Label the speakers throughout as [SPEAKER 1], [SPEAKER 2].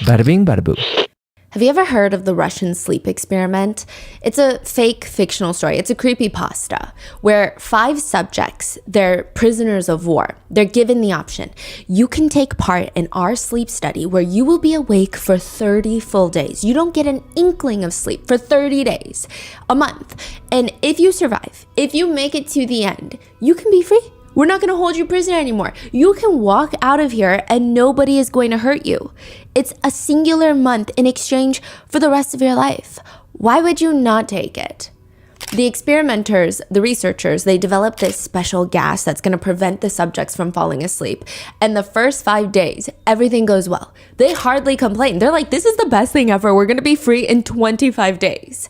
[SPEAKER 1] Bada bing, bada boo.
[SPEAKER 2] Have you ever heard of the Russian sleep experiment? It's a fake fictional story. It's a creepypasta where 5 subjects, they're prisoners of war. They're given the option. You can take part in our sleep study where you will be awake for 30 full days. You don't get an inkling of sleep for 30 days, a month. And if you survive, if you make it to the end, you can be free. We're not going to hold you prisoner anymore. You can walk out of here and nobody is going to hurt you. It's a singular month in exchange for the rest of your life. Why would you not take it? The experimenters, the researchers, they developed this special gas that's going to prevent the subjects from falling asleep. And the first 5 days, everything goes well. They hardly complain. They're like, this is the best thing ever. We're going to be free in 25 days.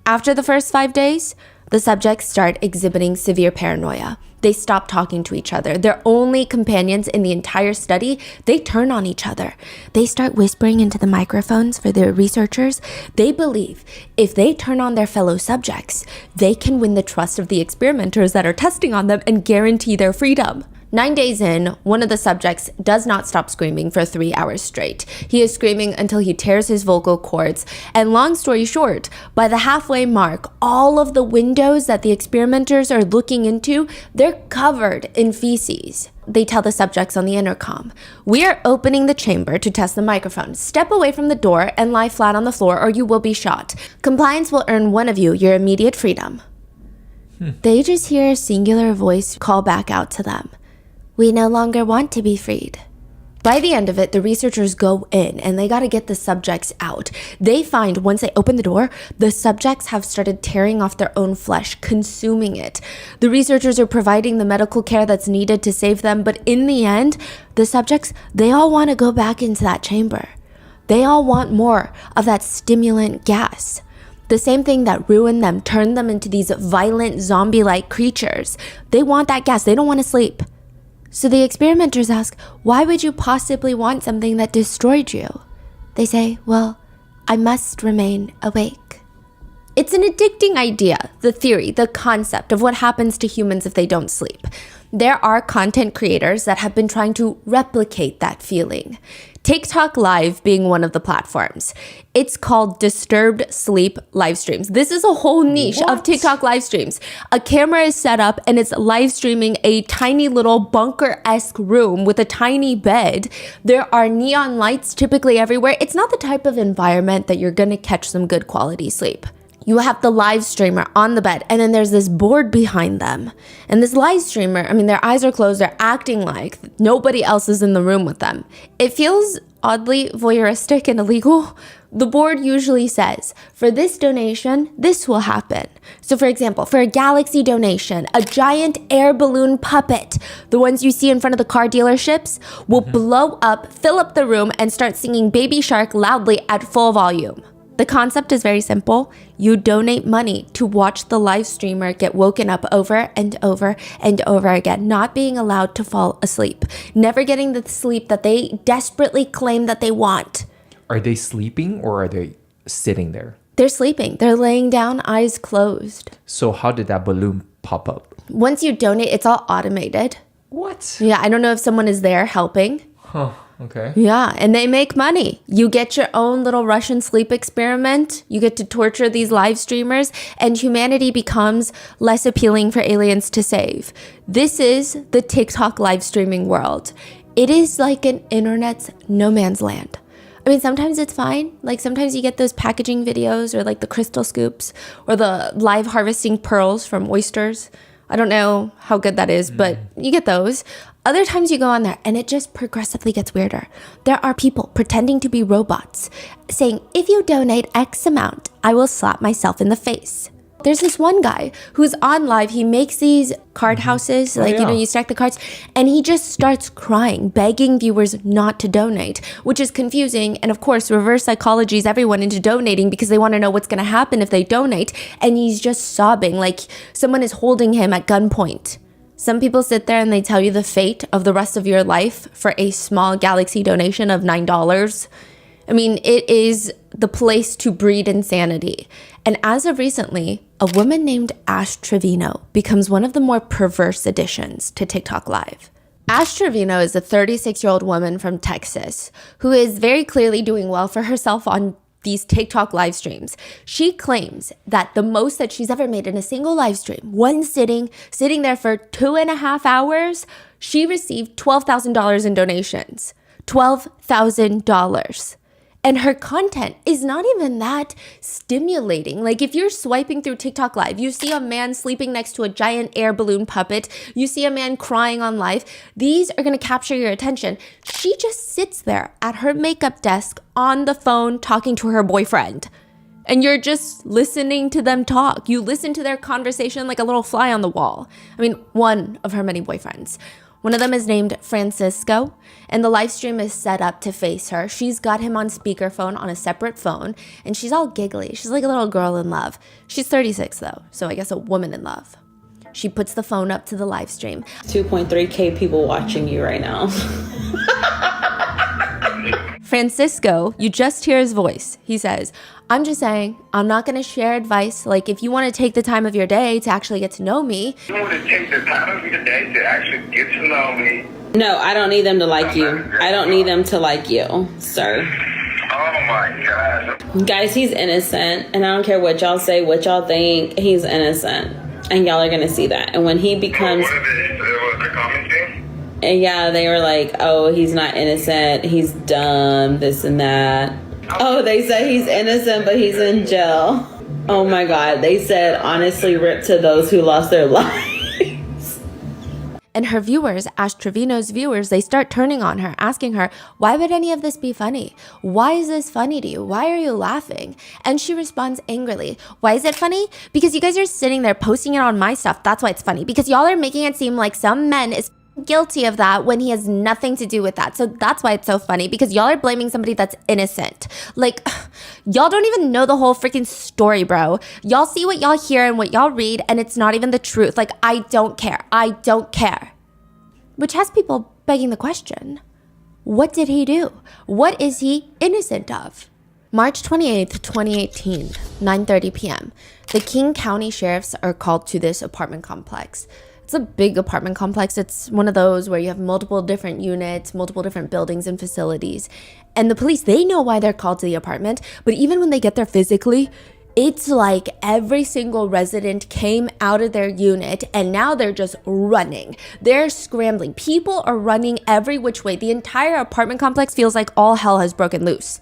[SPEAKER 2] After the first 5 days, the subjects start exhibiting severe paranoia. They stop talking to each other. Their only companions in the entire study, they turn on each other. They start whispering into the microphones for the researchers. They believe if they turn on their fellow subjects, they can win the trust of the experimenters that are testing on them and guarantee their freedom. 9 days in, one of the subjects does not stop screaming for 3 hours straight. He is screaming until he tears his vocal cords. And long story short, by the halfway mark, all of the windows that the experimenters are looking into, they're covered in feces. They tell the subjects on the intercom, "We are opening the chamber to test the microphone. Step away from the door and lie flat on the floor or you will be shot. Compliance will earn one of you your immediate freedom." They just hear a singular voice call back out to them. "We no longer want to be freed." By the end of it, the researchers go in and they got to get the subjects out. They find once they open the door, the subjects have started tearing off their own flesh, consuming it. The researchers are providing the medical care that's needed to save them, but in the end, the subjects, they all want to go back into that chamber. They all want more of that stimulant gas. The same thing that ruined them, turned them into these violent zombie-like creatures. They want that gas. They don't want to sleep. So the experimenters ask, why would you possibly want something that destroyed you? They say, well, I must remain awake. It's an addicting idea, the theory, the concept of what happens to humans if they don't sleep. There are content creators that have been trying to replicate that feeling. TikTok Live being one of the platforms. It's called Disturbed Sleep live streams. This is a whole niche of TikTok live streams. A camera is set up and it's live streaming a tiny little bunker-esque room with a tiny bed. There are neon lights typically everywhere. It's not the type of environment that you're gonna catch some good quality sleep. You have the live streamer on the bed, and then there's this board behind them. And this live streamer, I mean, their eyes are closed, they're acting like nobody else is in the room with them. It feels oddly voyeuristic and illegal. The board usually says, for this donation, this will happen. So for example, for a Galaxy donation, a giant air balloon puppet, the ones you see in front of the car dealerships, will blow up, fill up the room, and start singing Baby Shark loudly at full volume. The concept is very simple. You donate money to watch the live streamer get woken up over and over and over again, not being allowed to fall asleep, never getting the sleep that they desperately claim that they want.
[SPEAKER 1] Are they sleeping or are they sitting there?
[SPEAKER 2] They're sleeping. They're laying down, eyes closed.
[SPEAKER 1] So how did that balloon pop up?
[SPEAKER 2] Once you donate, it's all automated.
[SPEAKER 1] What?
[SPEAKER 2] Yeah, I don't know if someone is there helping.
[SPEAKER 1] Huh. Okay.
[SPEAKER 2] Yeah, and they make money. You get your own little Russian sleep experiment. You get to torture these live streamers, and humanity becomes less appealing for aliens to save. This is the TikTok live streaming world. It is like an internet's no man's land. I mean, sometimes it's fine. Like sometimes you get those packaging videos or like the crystal scoops or the live harvesting pearls from oysters. I don't know how good that is, but you get those. Other times you go on there and it just progressively gets weirder. There are people pretending to be robots saying, if you donate X amount, I will slap myself in the face. There's this one guy who's on live. He makes these card houses, you stack the cards, and he just starts crying, begging viewers not to donate, which is confusing. And of course, reverse psychologies everyone into donating because they want to know what's going to happen if they donate. And he's just sobbing like someone is holding him at gunpoint. Some people sit there and they tell you the fate of the rest of your life for a small Galaxy donation of $9. I mean, it is the place to breed insanity. And as of recently, a woman named Ash Trevino becomes one of the more perverse additions to TikTok Live. Ash Trevino is a 36-year-old woman from Texas who is very clearly doing well for herself on these TikTok live streams. She claims that the most that she's ever made in a single live stream, one sitting there for 2.5 hours, she received $12,000 in donations. $12,000. And her content is not even that stimulating. Like if you're swiping through TikTok Live, you see a man sleeping next to a giant air balloon puppet, you see a man crying on live, these are gonna capture your attention. She just sits there at her makeup desk on the phone talking to her boyfriend. And you're just listening to them talk. You listen to their conversation like a little fly on the wall. I mean, one of her many boyfriends. One of them is named Francisco, and the live stream is set up to face her. She's got him on speakerphone on a separate phone, and she's all giggly. She's like a little girl in love. She's 36 though, so I guess a woman in love. She puts the phone up to the live stream.
[SPEAKER 3] 2.3K people watching you right now.
[SPEAKER 2] Francisco, you just hear his voice. He says, I'm just saying, I'm not going to share advice. Like, if you want to take the time of your day to actually get to know me.
[SPEAKER 4] You want to take the time of your day to actually get to know me.
[SPEAKER 3] No, I don't need them to like you. I don't need them to like you, sir.
[SPEAKER 4] Oh my God.
[SPEAKER 3] Guys, he's innocent. And I don't care what y'all say, what y'all think. He's innocent. And y'all are going to see that. And when he becomes...
[SPEAKER 4] What are they commenting?
[SPEAKER 3] And yeah, they were like, oh, he's not innocent. He's dumb, this and that. Oh, they said he's innocent, but he's in jail. Oh my God. They said, honestly, rip to those who lost their lives.
[SPEAKER 2] And her viewers, Ash Trevino's viewers, they start turning on her, asking her, why would any of this be funny? Why is this funny to you? Why are you laughing? And she responds angrily, why is it funny? Because you guys are sitting there posting it on my stuff. That's why it's funny. Because y'all are making it seem like some men is guilty of that when he has nothing to do with that. So that's why it's so funny, because y'all are blaming somebody that's innocent. Like, y'all don't even know the whole freaking story, bro. Y'all see what y'all hear and what y'all read, and it's not even the truth. Like, I don't care. I don't care. Which has people begging the question, what did he do? What is he innocent of? March 28th, 2018, 9:30 p.m. The King County sheriffs are called to this apartment complex. It's a big apartment complex. It's one of those where you have multiple different units, multiple different buildings and facilities. And the police, they know why they're called to the apartment. But even when they get there physically, it's like every single resident came out of their unit and now they're just running. They're scrambling. People are running every which way. The entire apartment complex feels like all hell has broken loose.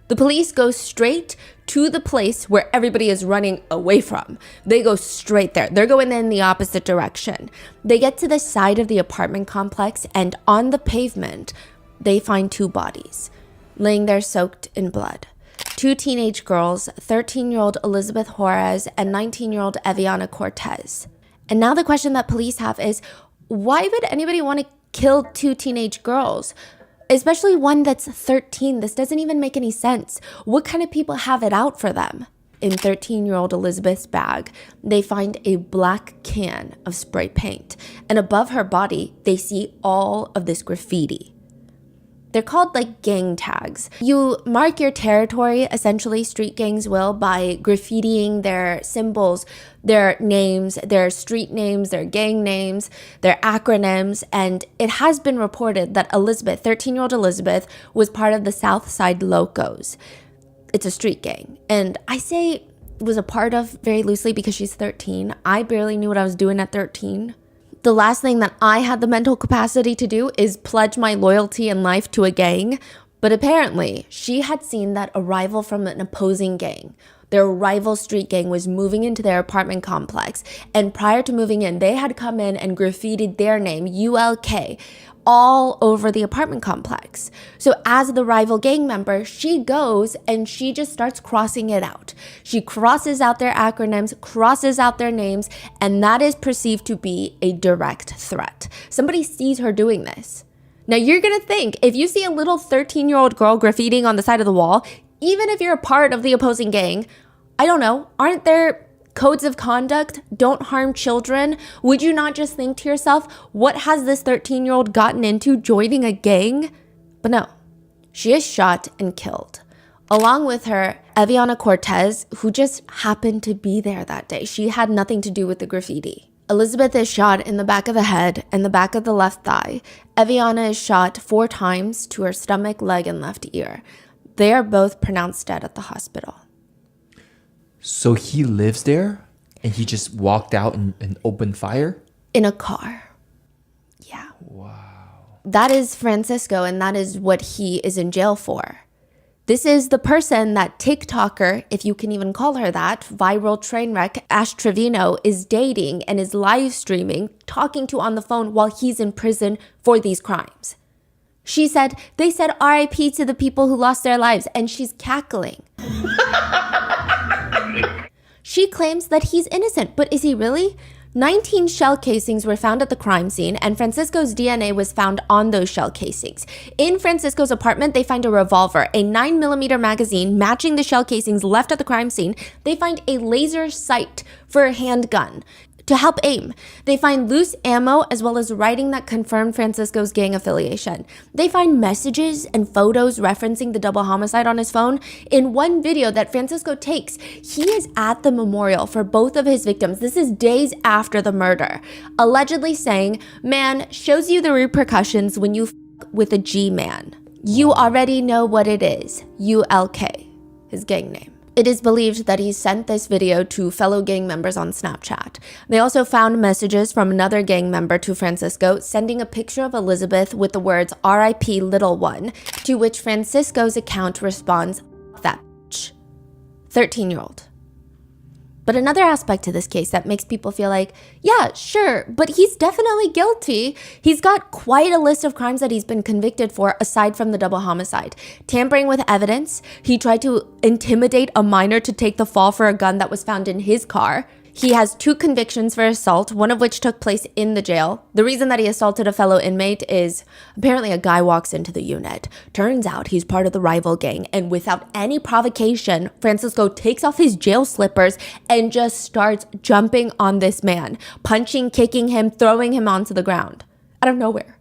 [SPEAKER 2] The police go straight to the place where everybody is running away from. They go straight there. They're going in the opposite direction. They get to the side of the apartment complex, and on the pavement, they find two bodies laying there soaked in blood. Two teenage girls, 13-year-old Elizabeth Juarez and 19-year-old Eviana Cortez. And now the question that police have is, why would anybody want to kill two teenage girls? Especially one that's 13. This doesn't even make any sense. What kind of people have it out for them? In 13-year-old Elizabeth's bag, they find a black can of spray paint. And above her body, they see all of this graffiti. They're called like gang tags. You mark your territory, essentially, street gangs will, by graffitiing their symbols, their names, their street names, their gang names, their acronyms. And it has been reported that Elizabeth, 13-year-old Elizabeth, was part of the South Side Locos. It's a street gang. And I say was a part of very loosely because she's 13. I barely knew what I was doing at 13. The last thing that I had the mental capacity to do is pledge my loyalty and life to a gang. But apparently, she had seen that a rival from an opposing gang, their rival street gang, was moving into their apartment complex. And prior to moving in, they had come in and graffitied their name, ULK, all over the apartment complex. So as the rival gang member, she goes and she just starts crossing it out. She crosses out their acronyms, crosses out their names, and that is perceived to be a direct threat. Somebody sees her doing this. Now you're gonna think, if you see a little 13-year-old girl graffitiing on the side of the wall, even if you're a part of the opposing gang, I don't know, aren't there codes of conduct? Don't harm children. Would you not just think to yourself, what has this 13-year-old gotten into joining a gang? But no, she is shot and killed. Along with her, Eviana Cortez, who just happened to be there that day. She had nothing to do with the graffiti. Elizabeth is shot in the back of the head and the back of the left thigh. Eviana is shot 4 times to her stomach, leg, and left ear. They are both pronounced dead at the hospital.
[SPEAKER 1] So he lives there and he just walked out and opened fire?
[SPEAKER 2] In a car. Yeah. Wow. That is Francisco, and that is what he is in jail for. This is the person that TikToker, if you can even call her that, viral train wreck, Ash Trevino, is dating and is live streaming, talking to on the phone while he's in prison for these crimes. They said RIP to the people who lost their lives, and she's cackling. She claims that he's innocent, but is he really? 19 shell casings were found at the crime scene, and Francisco's DNA was found on those shell casings. In Francisco's apartment, they find a revolver, a 9mm magazine matching the shell casings left at the crime scene. They find a laser sight for a handgun to help aim. They find loose ammo as well as writing that confirmed Francisco's gang affiliation. They find messages and photos referencing the double homicide on his phone. In one video that Francisco takes, he is at the memorial for both of his victims. This is days after the murder, allegedly saying, "Man, shows you the repercussions when you with a G-man. You already know what it is. ULK, his gang name." It is believed that he sent this video to fellow gang members on Snapchat. They also found messages from another gang member to Francisco, sending a picture of Elizabeth with the words RIP little one, to which Francisco's account responds, "That bitch." 13-year-old. But another aspect to this case that makes people feel like, yeah, sure, but he's definitely guilty. He's got quite a list of crimes that he's been convicted for aside from the double homicide. Tampering with evidence. He tried to intimidate a minor to take the fall for a gun that was found in his car. He has 2 convictions for assault, one of which took place in the jail. The reason that he assaulted a fellow inmate is apparently a guy walks into the unit. Turns out he's part of the rival gang, and without any provocation, Francisco takes off his jail slippers and just starts jumping on this man, punching, kicking him, throwing him onto the ground out of nowhere.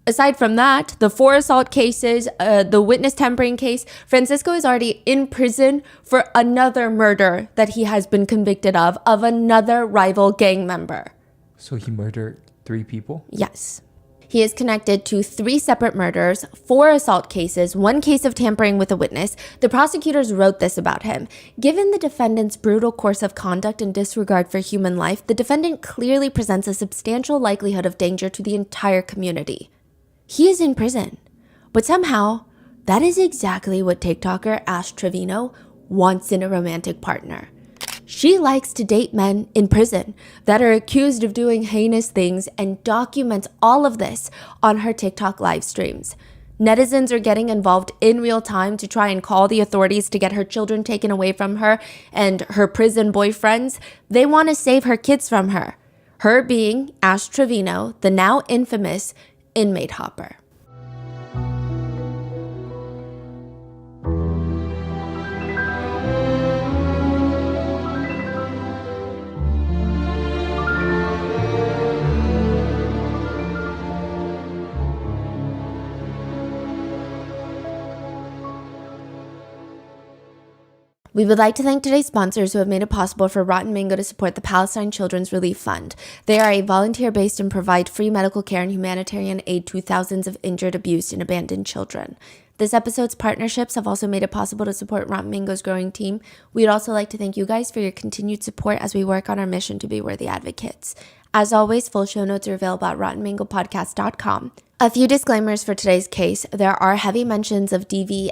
[SPEAKER 2] Aside from that, the 4 assault cases, the witness tampering case, Francisco is already in prison for another murder that he has been convicted of another rival gang member.
[SPEAKER 1] So he murdered 3 people?
[SPEAKER 2] Yes. He is connected to 3 separate murders, 4 assault cases, 1 case of tampering with a witness. The prosecutors wrote this about him. Given the defendant's brutal course of conduct and disregard for human life, the defendant clearly presents a substantial likelihood of danger to the entire community. He is in prison, but somehow that is exactly what TikToker Ash Trevino wants in a romantic partner. She likes to date men in prison that are accused of doing heinous things and documents all of this on her TikTok live streams. Netizens are getting involved in real time to try and call the authorities to get her children taken away from her and her prison boyfriends. They want to save her kids from her. Her being Ash Trevino, the now infamous inmate hopper. We would like to thank today's sponsors who have made it possible for Rotten Mango to support the Palestine Children's Relief Fund. They are a volunteer-based and provide free medical care and humanitarian aid to thousands of injured, abused, and abandoned children. This episode's partnerships have also made it possible to support Rotten Mango's growing team. We'd also like to thank you guys for your continued support as we work on our mission to be worthy advocates. As always, full show notes are available at RottenMangoPodcast.com. A few disclaimers for today's case. There are heavy mentions of DV,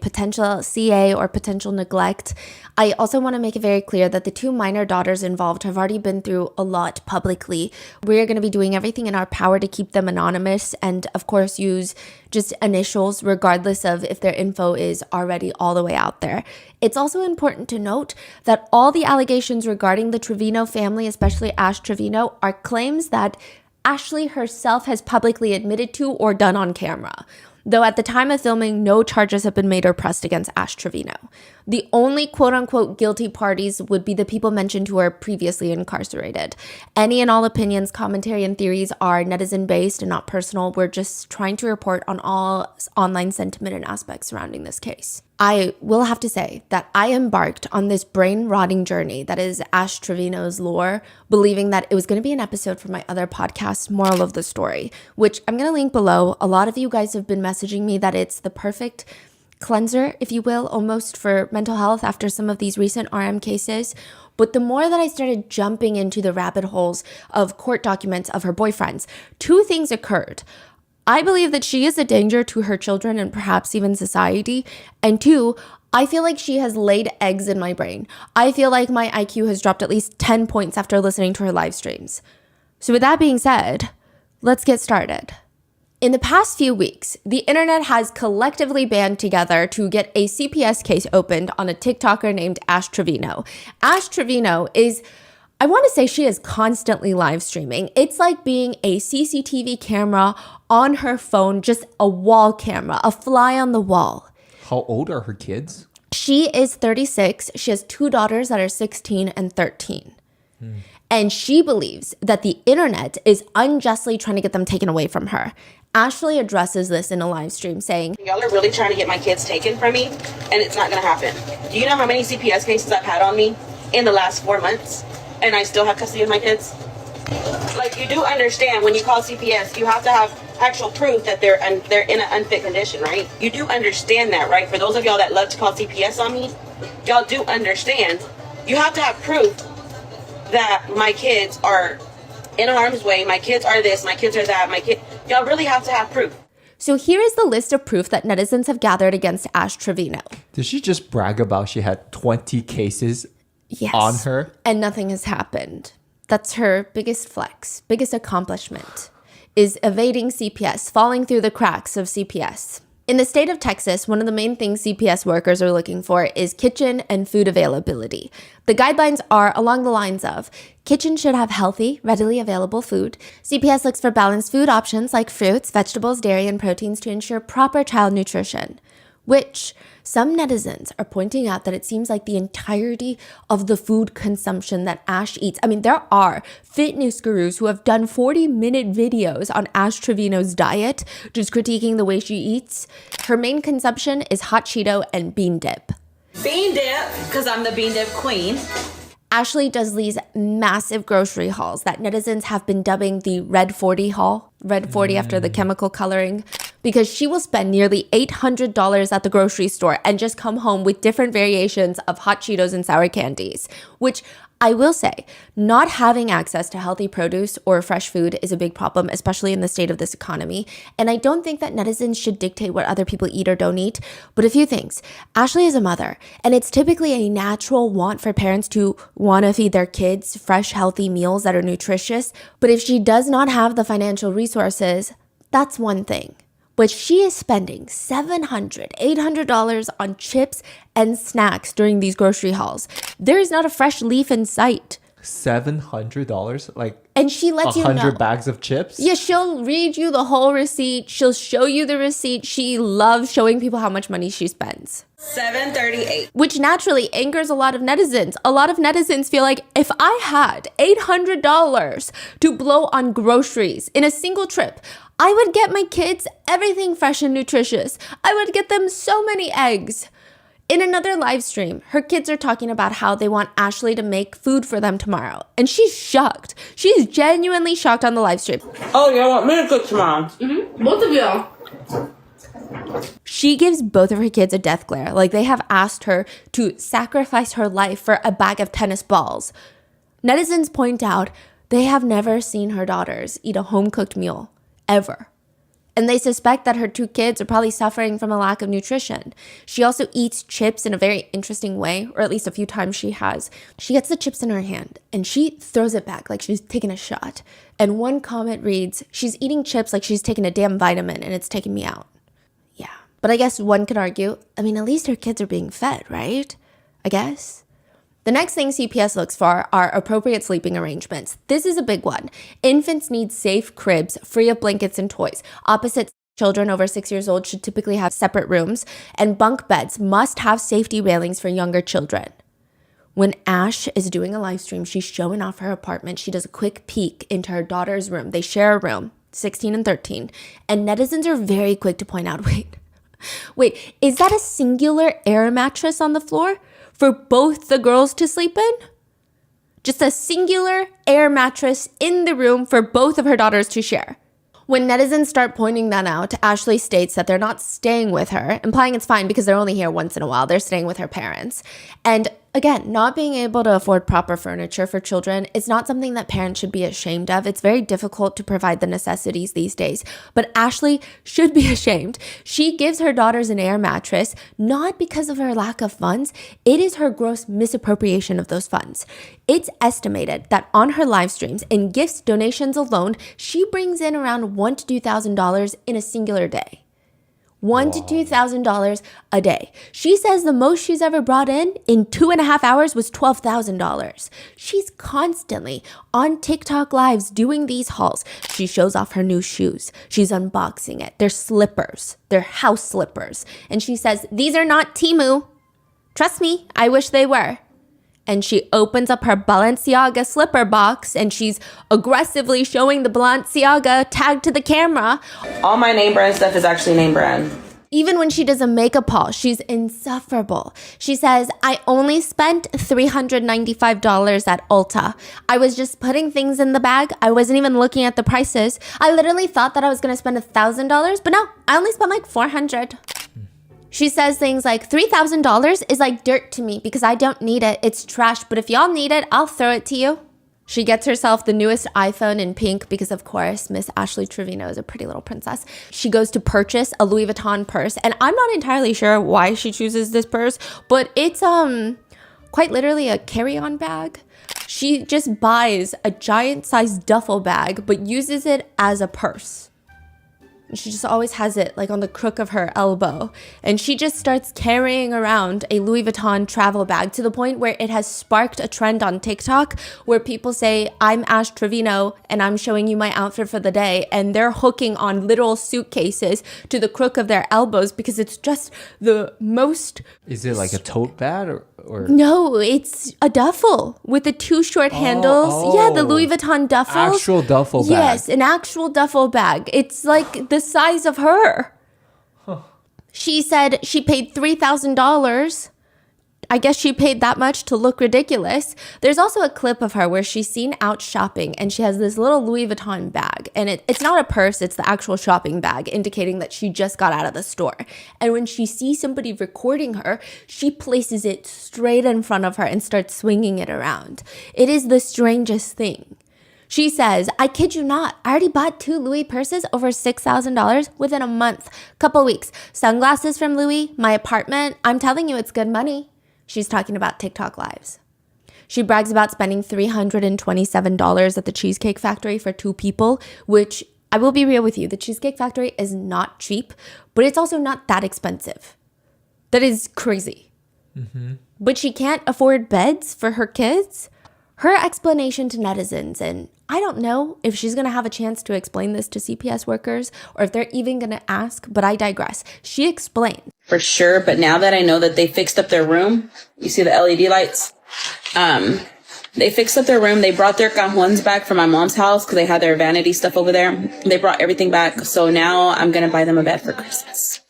[SPEAKER 2] potential CA, or potential neglect. I also want to make it very clear that the 2 minor daughters involved have already been through a lot publicly. We're going to be doing everything in our power to keep them anonymous and, of course, use just initials regardless of if their info is already all the way out there. It's also important to note that all the allegations regarding the Trevino family, especially Ash Trevino, are claims that Ashley herself has publicly admitted to or done on camera. Though at the time of filming, no charges have been made or pressed against Ash Trevino. The only quote-unquote guilty parties would be the people mentioned who are previously incarcerated. Any and all opinions, commentary, and theories are netizen-based and not personal. We're just trying to report on all online sentiment and aspects surrounding this case. I will have to say that I embarked on this brain-rotting journey that is Ash Trevino's lore, believing that it was going to be an episode for my other podcast, Moral of the Story, which I'm going to link below. A lot of you guys have been messaging me that it's the perfect cleanser, if you will, almost for mental health after some of these recent RM cases. But the more that I started jumping into the rabbit holes of court documents of her boyfriends, two things occurred. I believe that she is a danger to her children and perhaps even society. And two, I feel like she has laid eggs in my brain. I feel like my IQ has dropped at least 10 points after listening to her live streams. So with that being said, let's get started. In the past few weeks, the internet has collectively band together to get a CPS case opened on a TikToker named Ash Trevino. Ash Trevino is, I want to say she is constantly live streaming. It's like being a CCTV camera on her phone, just a wall camera, a fly on the wall.
[SPEAKER 1] How old are her kids?
[SPEAKER 2] She is 36. She has two daughters that are 16 and 13. And she believes that the internet is unjustly trying to get them taken away from her. Ashley addresses this in a live stream saying,
[SPEAKER 5] Y'all are really trying to get my kids taken from me, and it's not going to happen. Do you know how many CPS cases I've had on me in the last 4 months, and I still have custody of my kids? Like, you do understand when you call CPS, you have to have actual proof that they're in an unfit condition, right? You do understand that, right? For those of y'all that love to call CPS on me, y'all do understand. You have to have proof that my kids are in harm's way, my kids are this, my kids are that, y'all really have to have proof.
[SPEAKER 2] So here is the list of proof that netizens have gathered against Ash Trevino.
[SPEAKER 1] Did she just brag about she had 20 cases
[SPEAKER 2] Yes.
[SPEAKER 1] on her?
[SPEAKER 2] And nothing has happened. That's her biggest flex, biggest accomplishment, is evading CPS, falling through the cracks of CPS. In the state of Texas, one of the main things CPS workers are looking for is kitchen and food availability. The guidelines are along the lines of kitchen should have healthy, readily available food. CPS looks for balanced food options like fruits, vegetables, dairy, and proteins to ensure proper child nutrition, which some netizens are pointing out that it seems like the entirety of the food consumption that Ash eats. I mean, there are fitness gurus who have done 40-minute videos on Ash Trevino's diet, just critiquing the way she eats. Her main consumption is hot Cheeto and bean dip.
[SPEAKER 3] Bean dip, because I'm the bean dip queen.
[SPEAKER 2] Ashley does these massive grocery hauls that netizens have been dubbing the Red 40 haul, Red 40 after the chemical coloring, because she will spend nearly $800 at the grocery store and just come home with different variations of hot Cheetos and sour candies, which I will say, not having access to healthy produce or fresh food is a big problem, especially in the state of this economy. And I don't think that netizens should dictate what other people eat or don't eat. But a few things. Ashley is a mother, and it's typically a natural want for parents to want to feed their kids fresh, healthy meals that are nutritious. But if she does not have the financial resources, that's one thing. But she is spending $700, $800 on chips and snacks during these grocery hauls. There is not a fresh leaf in sight.
[SPEAKER 1] $700? Like,
[SPEAKER 2] and she lets you know.
[SPEAKER 1] 100 bags of chips?
[SPEAKER 2] Yeah, she'll read you the whole receipt. She'll show you the receipt. She loves showing people how much money she spends.
[SPEAKER 3] $738.
[SPEAKER 2] Which naturally angers a lot of netizens. A lot of netizens feel like if I had $800 to blow on groceries in a single trip, I would get my kids everything fresh and nutritious. I would get them so many eggs. In another live stream, her kids are talking about how they want Ashley to make food for them tomorrow. And she's shocked. She's genuinely shocked on the live stream.
[SPEAKER 5] Oh, y'all want me to cook tomorrow?
[SPEAKER 3] Both of y'all.
[SPEAKER 2] She gives both of her kids a death glare. Like they have asked her to sacrifice her life for a bag of tennis balls. Netizens point out they have never seen her daughters eat a home-cooked meal. Ever. And they suspect that her two kids are probably suffering from a lack of nutrition. She also eats chips in a very interesting way, or at least a few times she has. She gets the chips in her hand and she throws it back like she's taking a shot. And one comment reads, "She's eating chips like she's taking a damn vitamin and it's taking me out." Yeah. But I guess one could argue, I mean, at least her kids are being fed, right? I guess. The next thing CPS looks for are appropriate sleeping arrangements. This is a big one. Infants need safe cribs, free of blankets and toys. Opposite Children over 6 years old should typically have separate rooms, and bunk beds must have safety railings for younger children. When Ash is doing a live stream, she's showing off her apartment. She does a quick peek into her daughter's room. They share a room, 16 and 13. And netizens are very quick to point out, wait, is that a singular air mattress on the floor for both the girls to sleep in? Just a singular air mattress in the room for both of her daughters to share. When netizens start pointing that out, Ashley states that they're not staying with her, implying it's fine because they're only here once in a while. They're staying with her parents. And again, not being able to afford proper furniture for children is not something that parents should be ashamed of. It's very difficult to provide the necessities these days. But Ashley should be ashamed. She gives her daughters an air mattress, not because of her lack of funds. It is her gross misappropriation of those funds. It's estimated that on her live streams and gifts donations alone, she brings in around $1,000 to $2,000 in a singular day. $1,000 to $2,000 a day. She says the most she's ever brought in 2.5 hours was $12,000. She's constantly on TikTok lives doing these hauls. She shows off her new shoes. She's unboxing it. They're slippers. They're house slippers. And she says, these are not Temu. Trust me, I wish they were. And she opens up her Balenciaga slipper box and she's aggressively showing the Balenciaga tag to the camera.
[SPEAKER 5] All my name brand stuff is actually name brand.
[SPEAKER 2] Even when she does a makeup haul, she's insufferable. She says, I only spent $395 at Ulta. I was just putting things in the bag. I wasn't even looking at the prices. I literally thought that I was going to spend $1,000, but no, I only spent like $400. She says things like, $3,000 is like dirt to me because I don't need it. It's trash, but if y'all need it, I'll throw it to you. She gets herself the newest iPhone in pink because, of course, Miss Ashley Trevino is a pretty little princess. She goes to purchase a Louis Vuitton purse, and I'm not entirely sure why she chooses this purse, but it's quite literally a carry-on bag. She just buys a giant-sized duffel bag, but uses it as a purse. She just always has it like on the crook of her elbow. And she just starts carrying around a Louis Vuitton travel bag to the point where it has sparked a trend on TikTok where people say, I'm Ash Trevino and I'm showing you my outfit for the day. And they're hooking on literal suitcases to the crook of their elbows because it's just the most...
[SPEAKER 1] Is it like a tote bag or?
[SPEAKER 2] No, it's a duffel with the two short handles. Yeah, the Louis Vuitton duffels.
[SPEAKER 1] Actual duffel bag.
[SPEAKER 2] Yes, an actual duffel bag. It's like the size of her. Huh. She said she paid $3,000. I guess she paid that much to look ridiculous. There's also a clip of her where she's seen out shopping and she has this little Louis Vuitton bag. And it's not a purse, it's the actual shopping bag, indicating that she just got out of the store. And when she sees somebody recording her, she places it straight in front of her and starts swinging it around. It is the strangest thing. She says, I kid you not, I already bought 2 Louis purses over $6,000 within a month, couple weeks. Sunglasses from Louis, my apartment. I'm telling you, it's good money. She's talking about TikTok lives. She brags about spending $327 at the Cheesecake Factory for 2 people, which I will be real with you. The Cheesecake Factory is not cheap, but it's also not that expensive. That is crazy. Mm-hmm. But she can't afford beds for her kids? Her explanation to netizens, and I don't know if she's going to have a chance to explain this to CPS workers or if they're even going to ask, but I digress. She explained.
[SPEAKER 5] For sure, but now that I know that they fixed up their room, you see the LED lights? They fixed up their room. They brought their cajones back from my mom's house because they had their vanity stuff over there. They brought everything back. So now I'm going to buy them a bed for Christmas.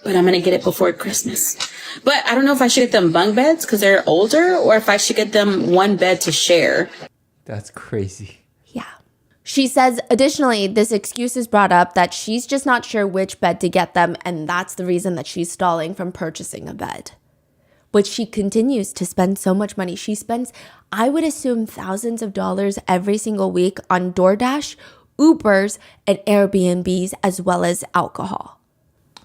[SPEAKER 5] But I'm going to get it before Christmas. But I don't know if I should get them bunk beds because they're older or if I should get them one bed to share.
[SPEAKER 1] That's crazy.
[SPEAKER 2] Yeah. She says, additionally, this excuse is brought up that she's just not sure which bed to get them, and that's the reason that she's stalling from purchasing a bed. But she continues to spend so much money. She spends, I would assume, thousands of dollars every single week on DoorDash, Ubers, and Airbnbs, as well as alcohol.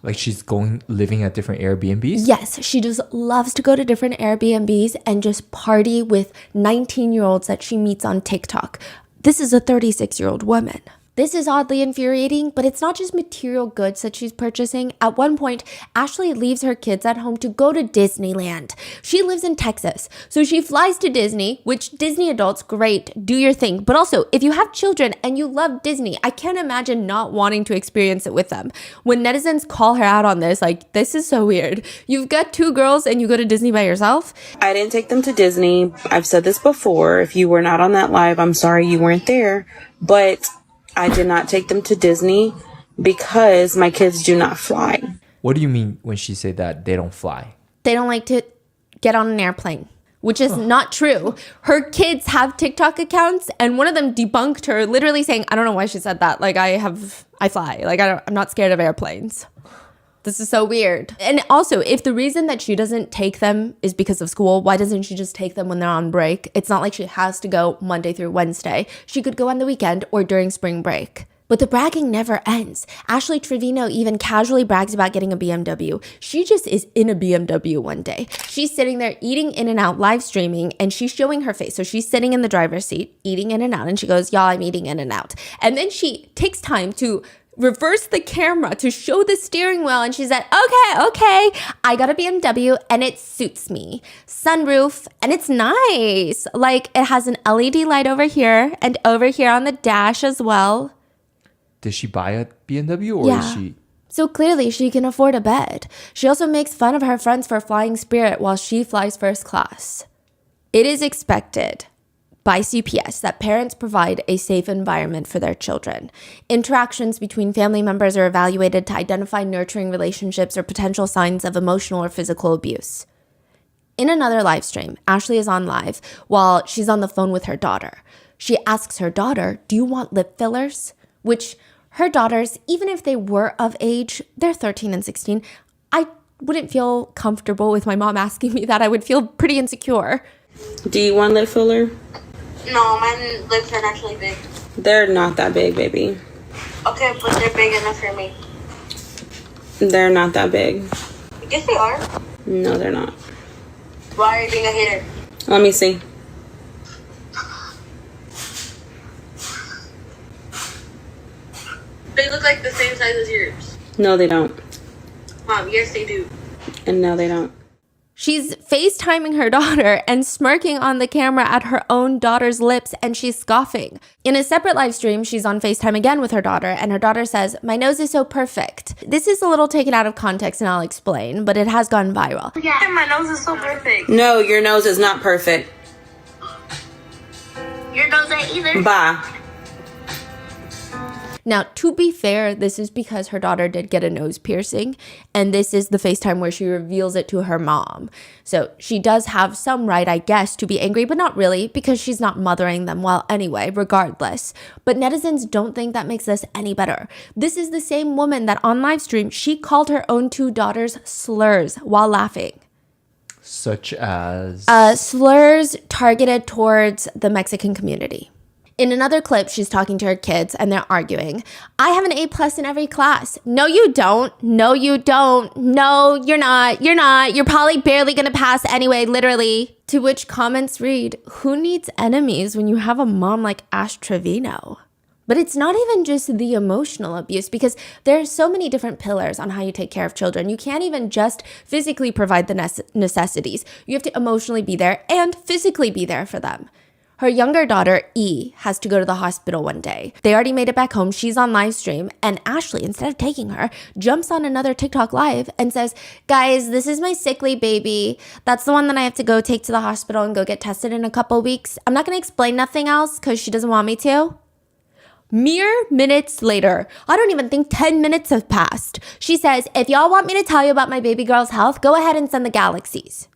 [SPEAKER 1] Like she's living at different Airbnbs?
[SPEAKER 2] Yes, she just loves to go to different Airbnbs and just party with 19-year-olds that she meets on TikTok. This is a 36-year-old woman. This is oddly infuriating, but it's not just material goods that she's purchasing. At one point, Ashley leaves her kids at home to go to Disneyland. She lives in Texas, so she flies to Disney, which Disney adults, great, do your thing. But also, if you have children and you love Disney, I can't imagine not wanting to experience it with them. When netizens call her out on this, like, this is so weird. You've got 2 girls and you go to Disney by yourself?
[SPEAKER 5] I didn't take them to Disney. I've said this before. If you were not on that live, I'm sorry you weren't there. But I did not take them to Disney because my kids do not fly.
[SPEAKER 1] What do you mean when she said that they don't fly?
[SPEAKER 2] They don't like to get on an airplane, which is not true. Her kids have TikTok accounts, and one of them debunked her, literally saying, I don't know why she said that. Like, I fly. Like, I'm not scared of airplanes. This is so weird. And also, if the reason that she doesn't take them is because of school, why doesn't she just take them when they're on break? It's not like she has to go Monday through Wednesday. She could go on the weekend or during spring break. But the bragging never ends. Ashley Trevino even casually brags about getting a BMW. She just is in a BMW one day. She's sitting there eating In-N-Out live streaming, and she's showing her face. So she's sitting in the driver's seat eating In-N-Out, and she goes, y'all, I'm eating In-N-Out. And then she takes time to reverse the camera to show the steering wheel, and she said, okay, I got a BMW and it suits me. Sunroof, and it's nice. Like, it has an LED light over here and over here on the dash as well.
[SPEAKER 1] Did she buy a BMW or is she...
[SPEAKER 2] So clearly she can afford a bed. She also makes fun of her friends for flying Spirit while she flies first class. It is expected by CPS that parents provide a safe environment for their children. Interactions between family members are evaluated to identify nurturing relationships or potential signs of emotional or physical abuse. In another live stream, Ashley is on live while she's on the phone with her daughter. She asks her daughter, do you want lip fillers? Which her daughters, even if they were of age, they're 13 and 16, I wouldn't feel comfortable with my mom asking me that. I would feel pretty insecure.
[SPEAKER 5] Do you want lip filler?
[SPEAKER 6] No, my lips are actually big.
[SPEAKER 5] They're not that big, baby.
[SPEAKER 6] Okay, but they're big enough for me.
[SPEAKER 5] They're not that big.
[SPEAKER 6] Yes, they are.
[SPEAKER 5] No, they're not.
[SPEAKER 6] Why are you being a hater?
[SPEAKER 5] Let me see.
[SPEAKER 6] They look like the same size as yours.
[SPEAKER 5] No, they don't.
[SPEAKER 6] Mom, yes, they do.
[SPEAKER 5] And no, they don't.
[SPEAKER 2] She's FaceTiming her daughter and smirking on the camera at her own daughter's lips, and she's scoffing. In a separate live stream, she's on FaceTime again with her daughter, and her daughter says, my nose is so perfect. This is a little taken out of context, and I'll explain, but it has gone viral.
[SPEAKER 6] Yeah, my nose is so perfect.
[SPEAKER 5] No, your nose is not perfect.
[SPEAKER 6] Your nose ain't either.
[SPEAKER 5] Bye.
[SPEAKER 2] Now, to be fair, this is because her daughter did get a nose piercing, and this is the FaceTime where she reveals it to her mom. So she does have some right, I guess, to be angry, but not really, because she's not mothering them well anyway, regardless. But netizens don't think that makes this any better. This is the same woman that on live stream, she called her own 2 daughters slurs while laughing.
[SPEAKER 1] Such as...
[SPEAKER 2] Slurs targeted towards the Mexican community. In another clip, she's talking to her kids and they're arguing. I have an A+ in every class. No, you don't. No, you don't. No, you're not. You're not. You're probably barely going to pass anyway, literally. To which comments read, who needs enemies when you have a mom like Ash Trevino? But it's not even just the emotional abuse, because there are so many different pillars on how you take care of children. You can't even just physically provide the necessities. You have to emotionally be there and physically be there for them. Her younger daughter, E, has to go to the hospital one day. They already made it back home. She's on live stream, and Ashley, instead of taking her, jumps on another TikTok live and says, guys, this is my sickly baby. That's the one that I have to go take to the hospital and go get tested in a couple weeks. I'm not going to explain nothing else because she doesn't want me to. Mere minutes later, I don't even think 10 minutes have passed. She says, if y'all want me to tell you about my baby girl's health, go ahead and send the galaxies.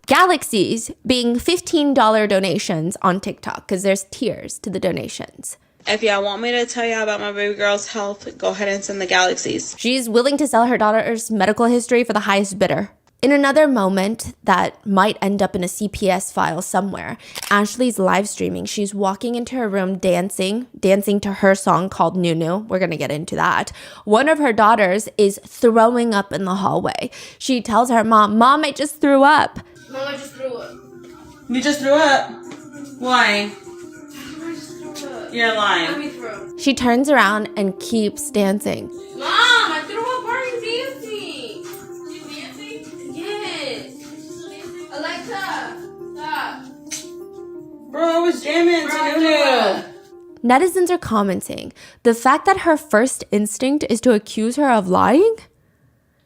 [SPEAKER 2] Galaxies being $15 donations on TikTok, because there's tiers to the donations.
[SPEAKER 5] If y'all want me to tell y'all about my baby girl's health, go ahead and send the galaxies.
[SPEAKER 2] She's willing to sell her daughter's medical history for the highest bidder. In another moment that might end up in a CPS file somewhere, Ashley's live streaming. She's walking into her room dancing to her song called Nunu. We're going to get into that. One of her daughters is throwing up in the hallway. She tells her mom, I just threw up.
[SPEAKER 6] Mom, I just threw up.
[SPEAKER 5] You just threw up? Why?
[SPEAKER 6] I just threw up.
[SPEAKER 3] You're lying.
[SPEAKER 2] She turns around and keeps dancing.
[SPEAKER 7] Mom, I threw a party dancing. She's dancing? Yes. Alexa, stop.
[SPEAKER 3] Bro, I was jamming to Nunu.
[SPEAKER 2] Netizens are commenting, the fact that her first instinct is to accuse her of lying?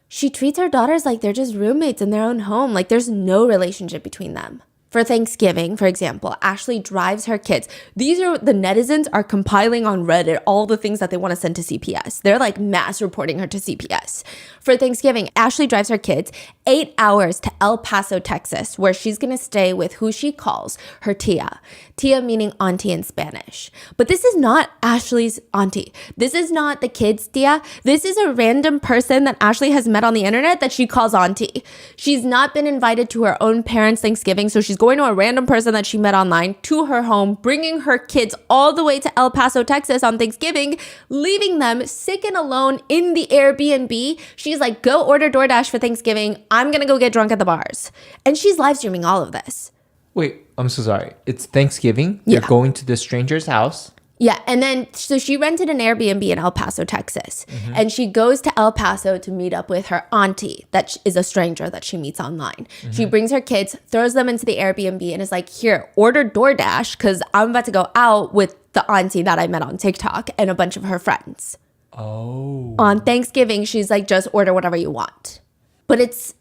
[SPEAKER 2] She treats her daughters like they're just roommates in their own home, like there's no relationship between them. For Thanksgiving, for example, Ashley drives her kids. The netizens are compiling on Reddit all the things that they want to send to CPS. They're like mass reporting her to CPS. For Thanksgiving, Ashley drives her kids 8 hours to El Paso, Texas, where she's going to stay with who she calls her tia. Tia meaning auntie in Spanish. But this is not Ashley's auntie. This is not the kids' tia. This is a random person that Ashley has met on the internet that she calls auntie. She's not been invited to her own parents' Thanksgiving, so she's going to a random person that she met online to her home, bringing her kids all the way to El Paso, Texas on Thanksgiving, leaving them sick and alone in the Airbnb. She's like, go order DoorDash for Thanksgiving. I'm going to go get drunk at the bars. And she's live streaming all of this.
[SPEAKER 1] Wait, I'm so sorry. It's Thanksgiving.
[SPEAKER 2] Yeah.
[SPEAKER 1] They're going to the stranger's house.
[SPEAKER 2] Yeah, and then so she rented an Airbnb in El Paso, Texas, and she goes to El Paso to meet up with her auntie that is a stranger that she meets online. She brings her kids, throws them into the Airbnb, and is like, here, order DoorDash because I'm about to go out with the auntie that I met on TikTok and a bunch of her friends.
[SPEAKER 1] Oh.
[SPEAKER 2] On Thanksgiving, she's like, just order whatever you want. But it's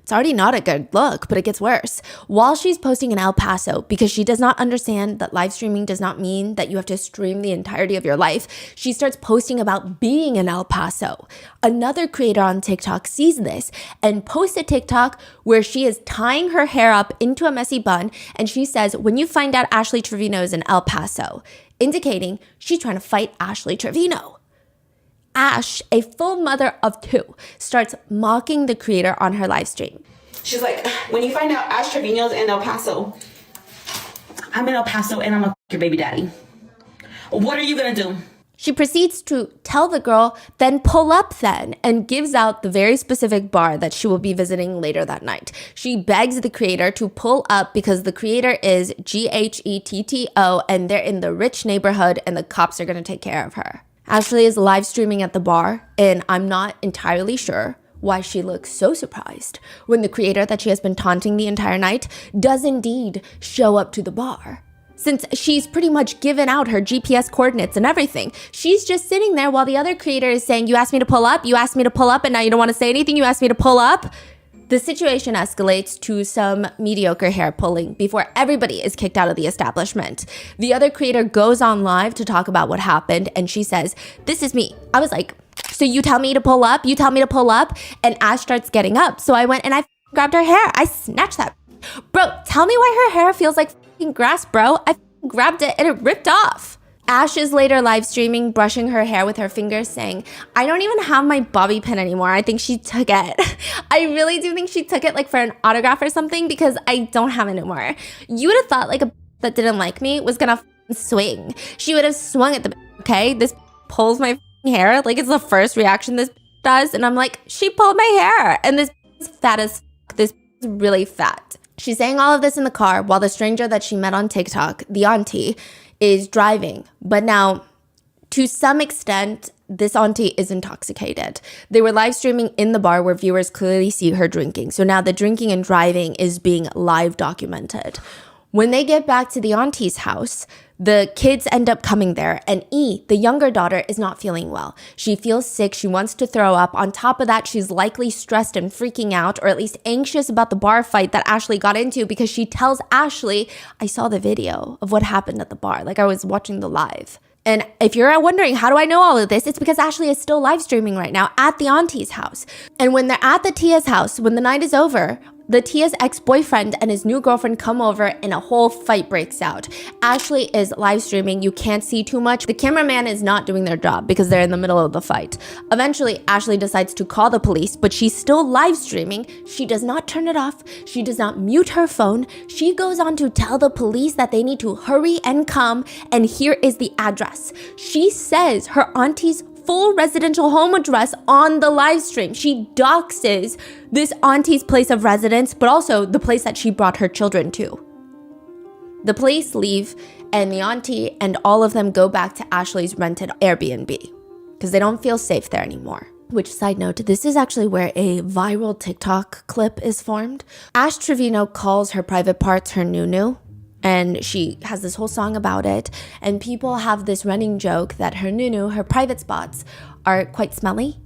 [SPEAKER 2] already not a good look, but it gets worse. While she's posting in El Paso, because she does not understand that live streaming does not mean that you have to stream the entirety of your life, she starts posting about being in El Paso. Another creator on TikTok sees this and posts a TikTok where she is tying her hair up into a messy bun, and she says, when you find out Ashley Trevino is in El Paso, indicating she's trying to fight Ashley Trevino. Ash, a full mother of 2, starts mocking the creator on her live stream.
[SPEAKER 5] She's like, when you find out Ash Trevino's in El Paso, I'm in El Paso and I'm a your baby daddy. What are you gonna do?
[SPEAKER 2] She proceeds to tell the girl, then pull up then, and gives out the very specific bar that she will be visiting later that night. She begs the creator to pull up because the creator is GHETTO and they're in the rich neighborhood and the cops are gonna take care of her. Ashley is live streaming at the bar, and I'm not entirely sure why she looks so surprised when the creator that she has been taunting the entire night does indeed show up to the bar. Since she's pretty much given out her GPS coordinates and everything, she's just sitting there while the other creator is saying, you asked me to pull up, and now you don't want to say anything, you asked me to pull up. The situation escalates to some mediocre hair pulling before everybody is kicked out of the establishment. The other creator goes on live to talk about what happened, and she says, this is me. I was like, so you tell me to pull up? You tell me to pull up? And Ash starts getting up. So I went and I grabbed her hair. I snatched that. Bro, tell me why her hair feels like grass, bro. I grabbed it and it ripped off. Ash is later live streaming, brushing her hair with her fingers, saying, I don't even have my bobby pin anymore. I think she took it. I really do think she took it like for an autograph or something because I don't have it anymore. You would have thought like a that didn't like me was gonna swing. She would have swung at the okay? This pulls my hair. Like it's the first reaction this does. And I'm like, she pulled my hair. And this is fat as this is really fat. She's saying all of this in the car while the stranger that she met on TikTok, the auntie, is driving. But now, to some extent, this auntie is intoxicated. They were live streaming in the bar where viewers clearly see her drinking. So now the drinking and driving is being live documented. When they get back to the auntie's house, the kids end up coming there, and E, the younger daughter, is not feeling well. She feels sick, she wants to throw up. On top of that, she's likely stressed and freaking out, or at least anxious about the bar fight that Ashley got into because she tells Ashley, I saw the video of what happened at the bar, like I was watching the live. And if you're wondering, how do I know all of this? It's because Ashley is still live streaming right now at the auntie's house. And when they're at the Tia's house, when the night is over, the Tia's ex-boyfriend and his new girlfriend come over and a whole fight breaks out. Ashley is live streaming. You can't see too much. The cameraman is not doing their job because they're in the middle of the fight. Eventually, Ashley decides to call the police, but she's still live streaming. She does not turn it off. She does not mute her phone. She goes on to tell the police that they need to hurry and come, and here is the address. She says her auntie's full residential home address on the live stream. She doxes this auntie's place of residence, but also the place that she brought her children to. The police leave, and the auntie and all of them go back to Ashley's rented Airbnb because they don't feel safe there anymore. Which, side note, this is actually where a viral TikTok clip is formed. Ash Trevino calls her private parts her nunu, and she has this whole song about it. And people have this running joke that her nunu, her private spots, are quite smelly.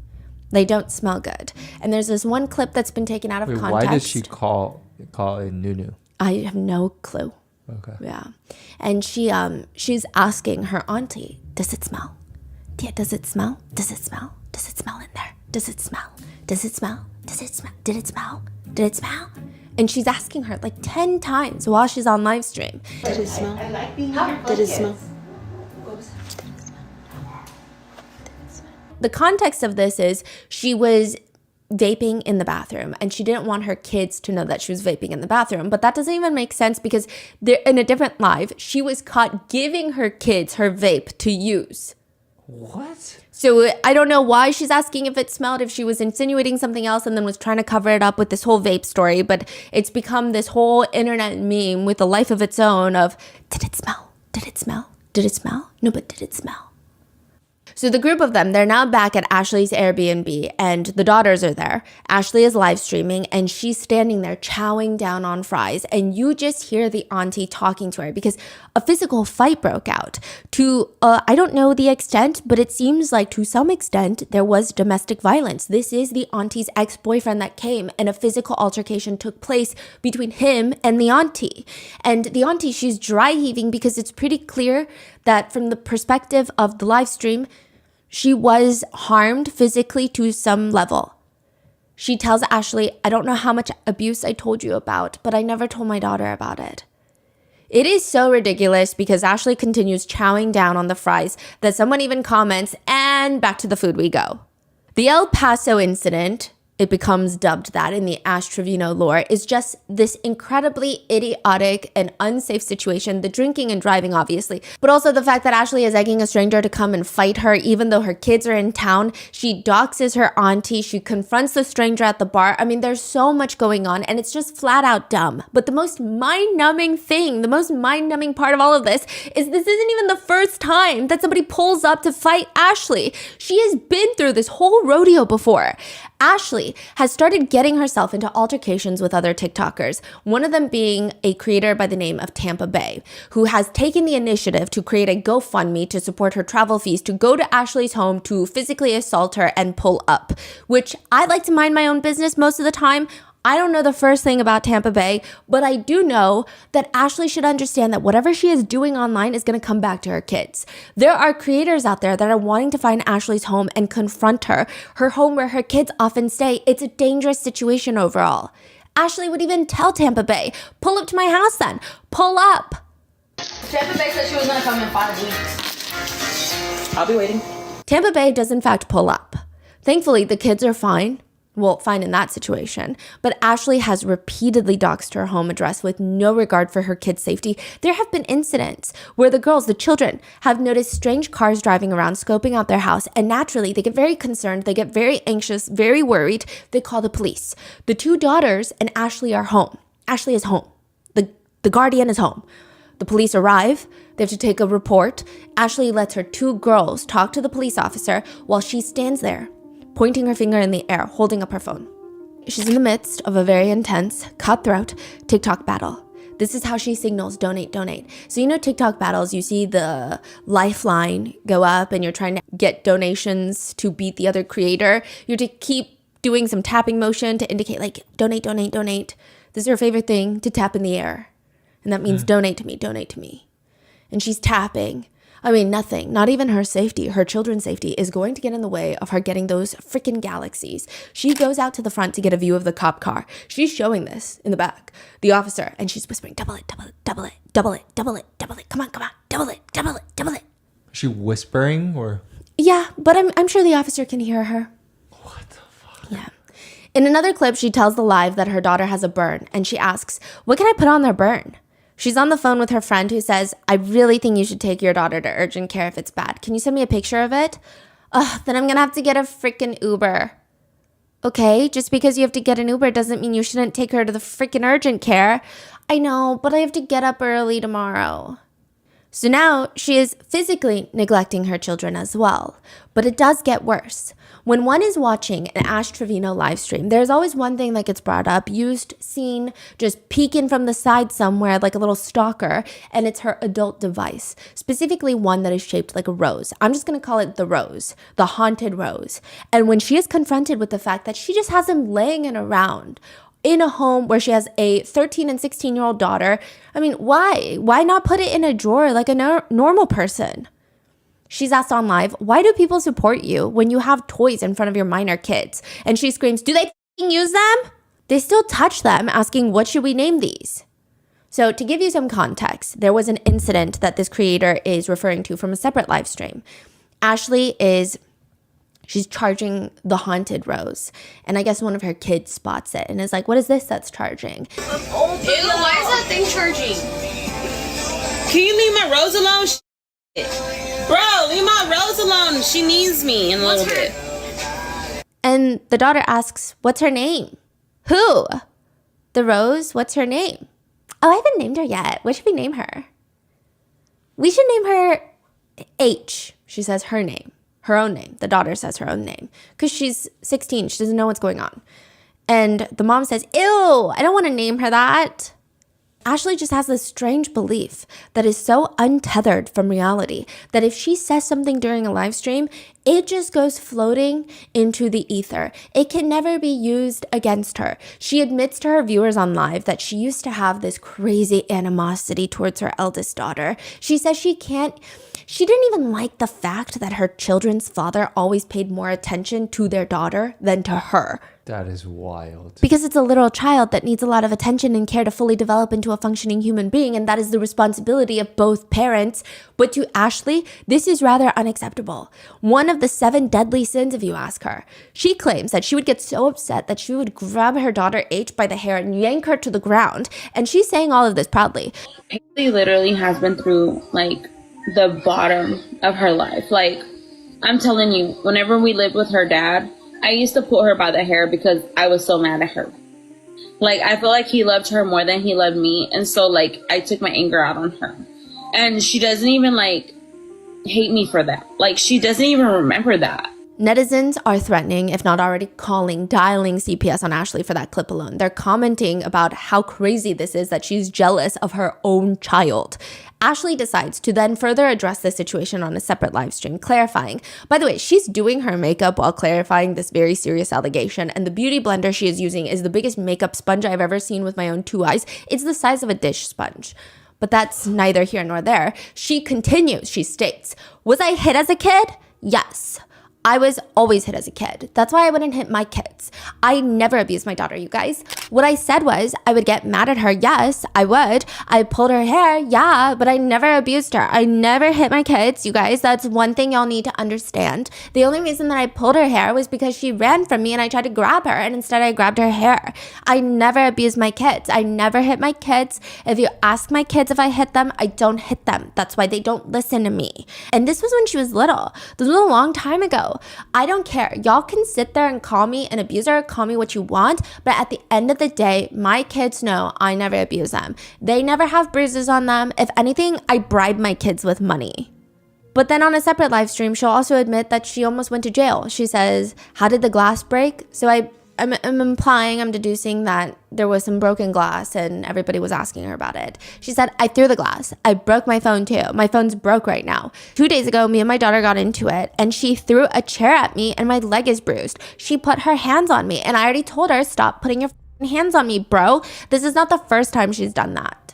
[SPEAKER 2] They don't smell good. And there's this one clip that's been taken out of context.
[SPEAKER 1] Why does she call it Nunu?
[SPEAKER 2] I have no clue.
[SPEAKER 1] Okay.
[SPEAKER 2] Yeah. And she's asking her auntie, does it smell? Yeah, does it smell? Does it smell? Does it smell in there? Does it smell? Does it smell? Does it smell? Did it smell? Did it smell? And she's asking her like 10 times while she's on live stream.
[SPEAKER 5] Did it smell? Did it smell?
[SPEAKER 2] The context of this is she was vaping in the bathroom and she didn't want her kids to know that she was vaping in the bathroom. But that doesn't even make sense because they're in a different live. She was caught giving her kids her vape to use.
[SPEAKER 1] What?
[SPEAKER 2] So I don't know why she's asking if it smelled, if she was insinuating something else and then was trying to cover it up with this whole vape story. But it's become this whole internet meme with a life of its own of, did it smell? Did it smell? Did it smell? No, but did it smell? So the group of them, they're now back at Ashley's Airbnb and the daughters are there. Ashley is live streaming and she's standing there chowing down on fries. And you just hear the auntie talking to her because a physical fight broke out to, I don't know the extent, but it seems like to some extent there was domestic violence. This is the auntie's ex-boyfriend that came and a physical altercation took place between him and the auntie. And the auntie, she's dry heaving because it's pretty clear that from the perspective of the live stream, she was harmed physically to some level. She tells Ashley, I don't know how much abuse I told you about, but I never told my daughter about it. It is so ridiculous because Ashley continues chowing down on the fries that someone even comments, and back to the food we go. The El Paso incident, it becomes dubbed that in the Ash Trevino lore, is just this incredibly idiotic and unsafe situation. The drinking and driving, obviously, but also the fact that Ashley is egging a stranger to come and fight her, even though her kids are in town. She doxes her auntie. She confronts the stranger at the bar. I mean, there's so much going on and it's just flat out dumb. But the most mind-numbing thing, the most mind-numbing part of all of this is this isn't even the first time that somebody pulls up to fight Ashley. She has been through this whole rodeo before. Ashley has started getting herself into altercations with other TikTokers, one of them being a creator by the name of Tampa Bay, who has taken the initiative to create a GoFundMe to support her travel fees to go to Ashley's home to physically assault her and pull up, which I like to mind my own business most of the time. I don't know the first thing about Tampa Bay, but I do know that Ashley should understand that whatever she is doing online is going to come back to her kids. There are creators out there that are wanting to find Ashley's home and confront her home where her kids often stay. It's a dangerous situation overall. Ashley would even tell Tampa Bay, pull up to my house then, pull up.
[SPEAKER 7] Tampa Bay said she was gonna come in 5 weeks.
[SPEAKER 5] I'll be waiting.
[SPEAKER 2] Tampa Bay does in fact pull up. Thankfully, the kids are fine. Well, fine in that situation. But Ashley has repeatedly doxed her home address with no regard for her kids' safety. There have been incidents where the girls, the children, have noticed strange cars driving around, scoping out their house, and naturally they get very concerned, they get very anxious, very worried. They call the police. The two daughters and Ashley are home. Ashley is home. The guardian is home. The police arrive. They have to take a report. Ashley lets her two girls talk to the police officer while she stands there, pointing her finger in the air, holding up her phone. She's in the midst of a very intense, cutthroat TikTok battle. This is how she signals donate, donate. So you know TikTok battles, you see the lifeline go up and you're trying to get donations to beat the other creator. You have to keep doing some tapping motion to indicate like donate, donate, donate. This is her favorite thing, to tap in the air. And that means donate to me, donate to me. And she's tapping. I mean, nothing, not even her safety, her children's safety is going to get in the way of her getting those freaking galaxies. She goes out to the front to get a view of the cop car. She's showing this in the back, the officer, and she's whispering, double it, double it, double it, double it, double it, double it. Come on, double it, double it, double it.
[SPEAKER 1] Is she whispering or?
[SPEAKER 2] Yeah, but I'm sure the officer can hear her.
[SPEAKER 1] What the fuck?
[SPEAKER 2] Yeah. In another clip, she tells the live that her daughter has a burn, and she asks, what can I put on their burn? She's on the phone with her friend who says, I really think you should take your daughter to urgent care if it's bad. Can you send me a picture of it? Then I'm gonna have to get a freaking Uber. Okay, just because you have to get an Uber doesn't mean you shouldn't take her to the freaking urgent care. I know, but I have to get up early tomorrow. So now she is physically neglecting her children as well. But it does get worse. When one is watching an Ash Trevino live stream, there's always one thing that gets brought up, used, seen, just peeking from the side somewhere like a little stalker, and it's her adult device, specifically one that is shaped like a rose. I'm just going to call it the rose, the haunted rose. And when she is confronted with the fact that she just has him laying around in a home where she has a 13 and 16-year-old daughter, I mean, why? Why not put it in a drawer like a normal person? She's asked on live, why do people support you when you have toys in front of your minor kids? And she screams, do they f***ing use them? They still touch them, asking, what should we name these? So to give you some context, there was an incident that this creator is referring to from a separate live stream. She's charging the haunted rose. And I guess one of her kids spots it and is like, what is this that's charging?
[SPEAKER 7] Ew, why is that thing charging?
[SPEAKER 3] Can you leave my rose alone? Bro, leave my rose alone. She needs me in a little bit.
[SPEAKER 2] And the daughter asks, what's her name? Who? The rose, what's her name? Oh, I haven't named her yet. What should we name her? We should name her H. She says her name. Her own name. The daughter says her own name. Because she's 16. She doesn't know what's going on. And the mom says, ew, I don't want to name her that. Ashley just has this strange belief that is so untethered from reality that if she says something during a live stream, it just goes floating into the ether. It can never be used against her. She admits to her viewers on live that she used to have this crazy animosity towards her eldest daughter. She says she didn't even like the fact that her children's father always paid more attention to their daughter than to her.
[SPEAKER 1] That is wild.
[SPEAKER 2] Because it's a little child that needs a lot of attention and care to fully develop into a functioning human being, and that is the responsibility of both parents. But to Ashley, this is rather unacceptable. One of the 7 deadly sins, if you ask her. She claims that she would get so upset that she would grab her daughter H by the hair and yank her to the ground. And she's saying all of this proudly.
[SPEAKER 3] Haley literally has been through, like, the bottom of her life. Like, I'm telling you, whenever we lived with her dad, I used to pull her by the hair because I was so mad at her. Like, I feel like he loved her more than he loved me. And so, like, I took my anger out on her. And she doesn't even, like, hate me for that. Like, she doesn't even remember that.
[SPEAKER 2] Netizens are threatening, if not already dialing CPS on Ashley for that clip alone. They're commenting about how crazy this is that she's jealous of her own child. Ashley decides to then further address the situation on a separate live stream, clarifying. By the way, she's doing her makeup while clarifying this very serious allegation, and the beauty blender she is using is the biggest makeup sponge I've ever seen with my own 2 eyes. It's the size of a dish sponge. But that's neither here nor there. She continues, she states, was I hit as a kid? Yes. I was always hit as a kid. That's why I wouldn't hit my kids. I never abused my daughter, you guys. What I said was I would get mad at her. Yes, I would. I pulled her hair. Yeah, but I never abused her. I never hit my kids, you guys. That's one thing y'all need to understand. The only reason that I pulled her hair was because she ran from me and I tried to grab her, and instead I grabbed her hair. I never abused my kids. I never hit my kids. If you ask my kids if I hit them, I don't hit them. That's why they don't listen to me. And this was when she was little. This was a long time ago. I don't care. Y'all can sit there and call me an abuser, call me what you want, but at the end of the day, my kids know I never abuse them. They never have bruises on them. If anything, I bribe my kids with money. But then on a separate live stream, she'll also admit that she almost went to jail. She says, how did the glass break? So I'm implying, I'm deducing that there was some broken glass and everybody was asking her about it. She said, I threw the glass. I broke my phone too. My phone's broke right now. 2 days ago, me and my daughter got into it and she threw a chair at me and my leg is bruised. She put her hands on me and I already told her, stop putting your hands on me, bro. This is not the first time she's done that.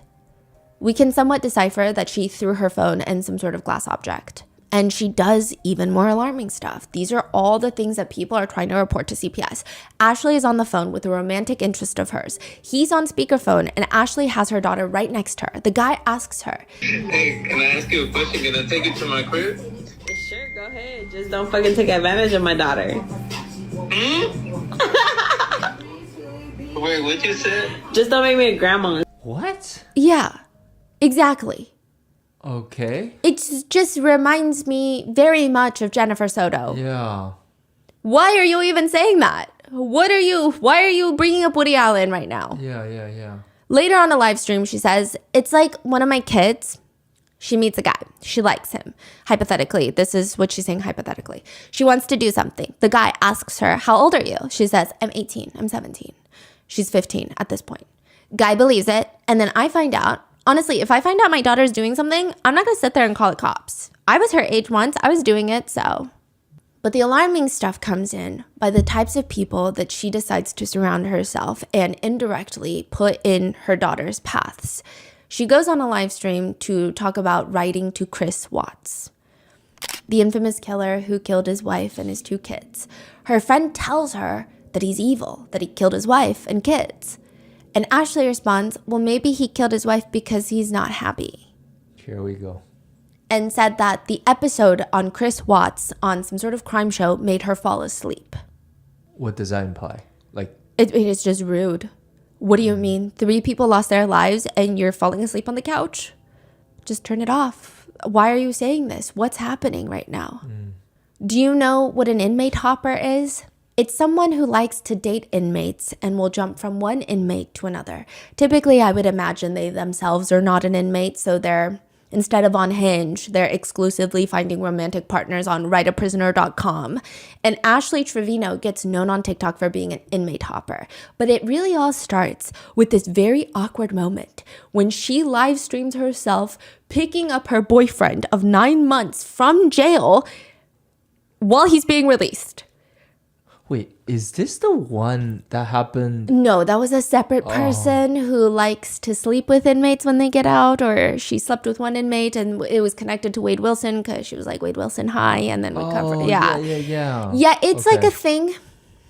[SPEAKER 2] We can somewhat decipher that she threw her phone and some sort of glass object. And she does even more alarming stuff. These are all the things that people are trying to report to CPS. Ashley is on the phone with a romantic interest of hers. He's on speakerphone and Ashley has her daughter right next to her. The guy asks her,
[SPEAKER 8] hey, can I ask you a question? Can I take it to my crib?
[SPEAKER 3] Sure, go ahead. Just don't fucking take advantage of my daughter.
[SPEAKER 8] Wait, what you said?
[SPEAKER 3] Just don't make me a grandma.
[SPEAKER 1] What?
[SPEAKER 2] yeah, exactly.
[SPEAKER 1] Okay.
[SPEAKER 2] It just reminds me very much of Jennifer Soto.
[SPEAKER 1] Yeah.
[SPEAKER 2] Why are you even saying that? Why are you bringing up Woody Allen right now?
[SPEAKER 1] Yeah.
[SPEAKER 2] Later on a live stream, she says, it's like one of my kids. She meets a guy. She likes him. Hypothetically, this is what she's saying hypothetically. She wants to do something. The guy asks her, how old are you? She says, I'm 18. I'm 17. She's 15 at this point. Guy believes it. And then I find out, honestly, if I find out my daughter's doing something, I'm not going to sit there and call the cops. I was her age once. I was doing it, so. But the alarming stuff comes in by the types of people that she decides to surround herself and indirectly put in her daughter's paths. She goes on a live stream to talk about writing to Chris Watts, the infamous killer who killed his wife and his 2 kids. Her friend tells her that he's evil, that he killed his wife and kids. And Ashley responds, well, maybe he killed his wife because he's not happy.
[SPEAKER 1] Here we go.
[SPEAKER 2] And said that the episode on Chris Watts on some sort of crime show made her fall asleep.
[SPEAKER 1] What does that imply? Like,
[SPEAKER 2] It is just rude. What do you mean? 3 people lost their lives and you're falling asleep on the couch? Just turn it off. Why are you saying this? What's happening right now? Do you know what an inmate hopper is? It's someone who likes to date inmates and will jump from one inmate to another. Typically, I would imagine they themselves are not an inmate, so they're, instead of on Hinge, they're exclusively finding romantic partners on writeaprisoner.com. And Ashley Trevino gets known on TikTok for being an inmate hopper. But it really all starts with this very awkward moment when she live streams herself picking up her boyfriend of 9 months from jail while he's being released.
[SPEAKER 1] wait, is this the one that happened?
[SPEAKER 2] No, that was a separate person who likes to sleep with inmates when they get out, or she slept with one inmate and it was connected to Wade Wilson because she was like, Wade Wilson, hi, and then would cover. Yeah, it's like a thing.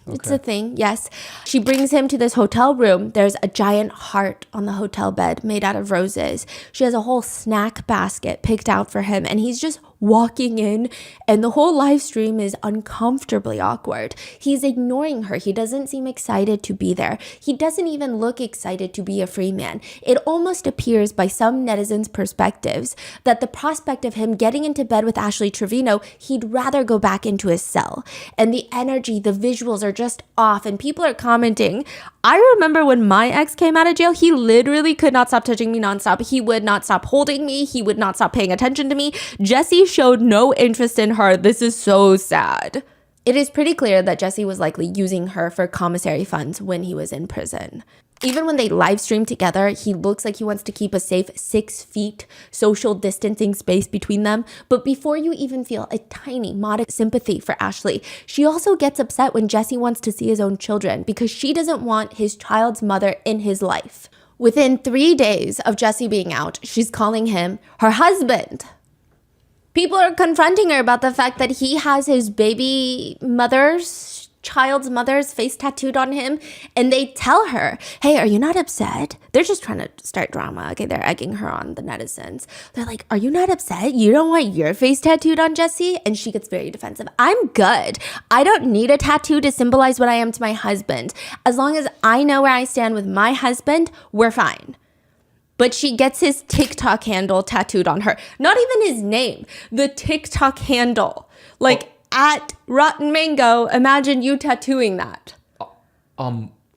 [SPEAKER 2] It's a thing, yes. She brings him to this hotel room. There's a giant heart on the hotel bed made out of roses. She has a whole snack basket picked out for him, and he's just walking in, and the whole live stream is uncomfortably awkward. He's ignoring her. He doesn't seem excited to be there. He doesn't even look excited to be a free man. It almost appears by some netizens' perspectives that the prospect of him getting into bed with Ashley Trevino, he'd rather go back into his cell. And the energy, the visuals are just off, and people are commenting. I remember when my ex came out of jail, he literally could not stop touching me nonstop. He would not stop holding me. He would not stop paying attention to me. Jesse showed no interest in her. This is so sad. It is pretty clear that Jesse was likely using her for commissary funds when he was in prison. Even when they live stream together, he looks like he wants to keep a safe 6 feet social distancing space between them. But before you even feel a tiny modest sympathy for Ashley, she also gets upset when Jesse wants to see his own children because she doesn't want his child's mother in his life. Within 3 days of Jesse being out, she's calling him her husband. People are confronting her about the fact that he has his child's mother's face tattooed on him, and they tell her, hey, are you not upset? They're just trying to start drama. Okay, they're egging her on, the netizens. They're like, are you not upset? You don't want your face tattooed on, Jesse? And she gets very defensive. I'm good. I don't need a tattoo to symbolize what I am to my husband. As long as I know where I stand with my husband, we're fine. But she gets his TikTok handle tattooed on her. Not even his name, the TikTok handle. Like, at Rotten Mango, imagine you tattooing that.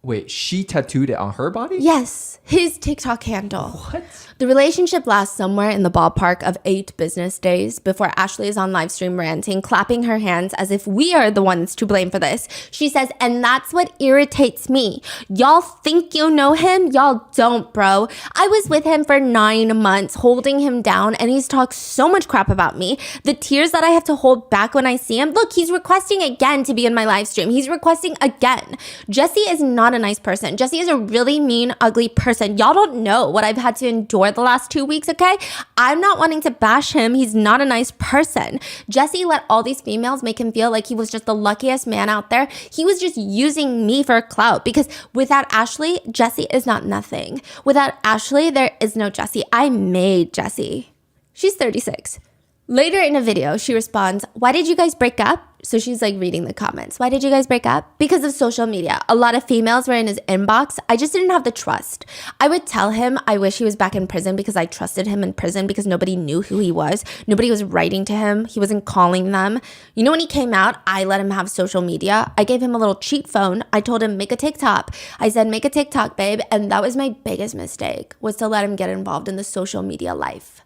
[SPEAKER 1] Wait, she tattooed it on her body?
[SPEAKER 2] Yes, his TikTok handle.
[SPEAKER 1] What?
[SPEAKER 2] The relationship lasts somewhere in the ballpark of 8 business days before Ashley is on live stream ranting, clapping her hands as if we are the ones to blame for this. She says, and that's what irritates me. Y'all think you know him? Y'all don't, bro. I was with him for 9 months, holding him down, and he's talked so much crap about me. The tears that I have to hold back when I see him. Look, he's requesting again to be in my live stream. He's requesting again. Jesse is not a nice person. Jesse is a really mean, ugly person. Y'all don't know what I've had to endure the last 2 weeks, okay? I'm not wanting to bash him. He's not a nice person. Jesse let all these females make him feel like he was just the luckiest man out there. He was just using me for clout because without Ashley, Jesse is not nothing. Without Ashley, there is no Jesse. I made Jesse. She's 36. Later in a video, she responds, why did you guys break up? So she's like reading the comments. Why did you guys break up? Because of social media. A lot of females were in his inbox. I just didn't have the trust. I would tell him I wish he was back in prison because I trusted him in prison because nobody knew who he was. Nobody was writing to him. He wasn't calling them. You know, when he came out, I let him have social media. I gave him a little cheat phone. I told him, make a TikTok. I said, make a TikTok, babe. And that was my biggest mistake, was to let him get involved in the social media life.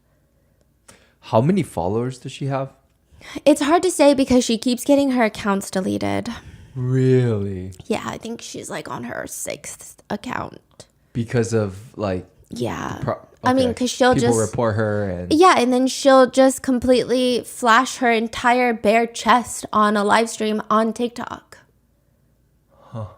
[SPEAKER 1] How many followers does she have?
[SPEAKER 2] It's hard to say because she keeps getting her accounts deleted.
[SPEAKER 1] Really?
[SPEAKER 2] Yeah, I think she's like on her 6th account.
[SPEAKER 1] Because of like...
[SPEAKER 2] Yeah.
[SPEAKER 1] Okay.
[SPEAKER 2] I mean, because she'll
[SPEAKER 1] People
[SPEAKER 2] just...
[SPEAKER 1] report her and...
[SPEAKER 2] Yeah, and then she'll just completely flash her entire bare chest on a live stream on TikTok. Huh.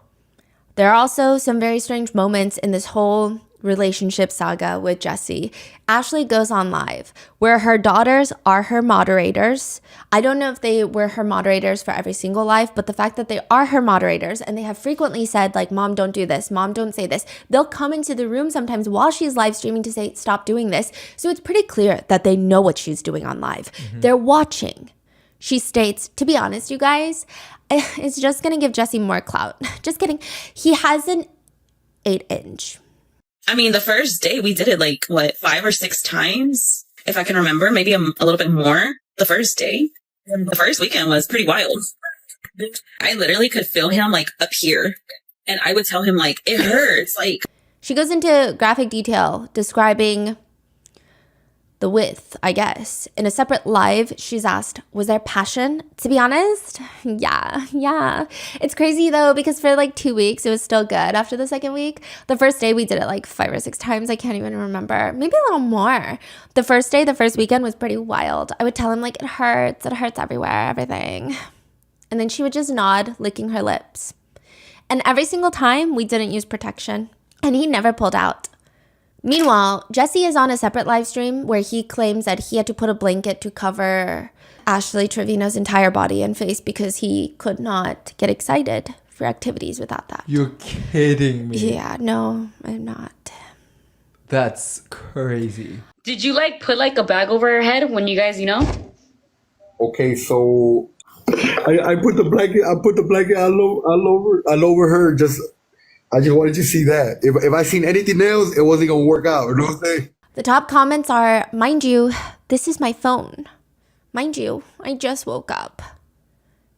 [SPEAKER 2] There are also some very strange moments in this whole relationship saga with Jessie. Ashley goes on live where her daughters are her moderators. I don't know if they were her moderators for every single live, but the fact that they are her moderators and they have frequently said like, Mom, don't do this. Mom, don't say this. They'll come into the room sometimes while she's live streaming to say, stop doing this. So it's pretty clear that they know what she's doing on live. They're watching. She states, to be honest, you guys, it's just going to give Jessie more clout. Just kidding. He has an 8-inch.
[SPEAKER 5] I mean, the first day we did it like, 5 or 6 times, if I can remember, maybe a little bit more. The first day, the first weekend was pretty wild. I literally could feel him like up here, and I would tell him like, it hurts. Like,
[SPEAKER 2] she goes into graphic detail describing the width, I guess. In a separate live, she's asked, was there passion? To be honest, yeah. It's crazy though, because for like 2 weeks, it was still good after the second week. The first day, we did it like 5 or 6 times. I can't even remember. Maybe a little more. The first day, the first weekend was pretty wild. I would tell him like, it hurts everywhere, everything. And then she would just nod, licking her lips. And every single time, we didn't use protection. And he never pulled out. Meanwhile, Jessie is on a separate live stream where he claims that he had to put a blanket to cover Ashley Trevino's entire body and face because he could not get excited for activities without that.
[SPEAKER 1] You're kidding me.
[SPEAKER 2] Yeah, no, I'm not.
[SPEAKER 1] That's crazy.
[SPEAKER 9] Did you like put like a bag over her head when you guys,
[SPEAKER 10] Okay, so I put the blanket all over her. I just wanted to see that. If I seen anything else, it wasn't gonna work out. You know what I'm saying?
[SPEAKER 2] The top comments are, mind you, this is my phone. Mind you, I just woke up.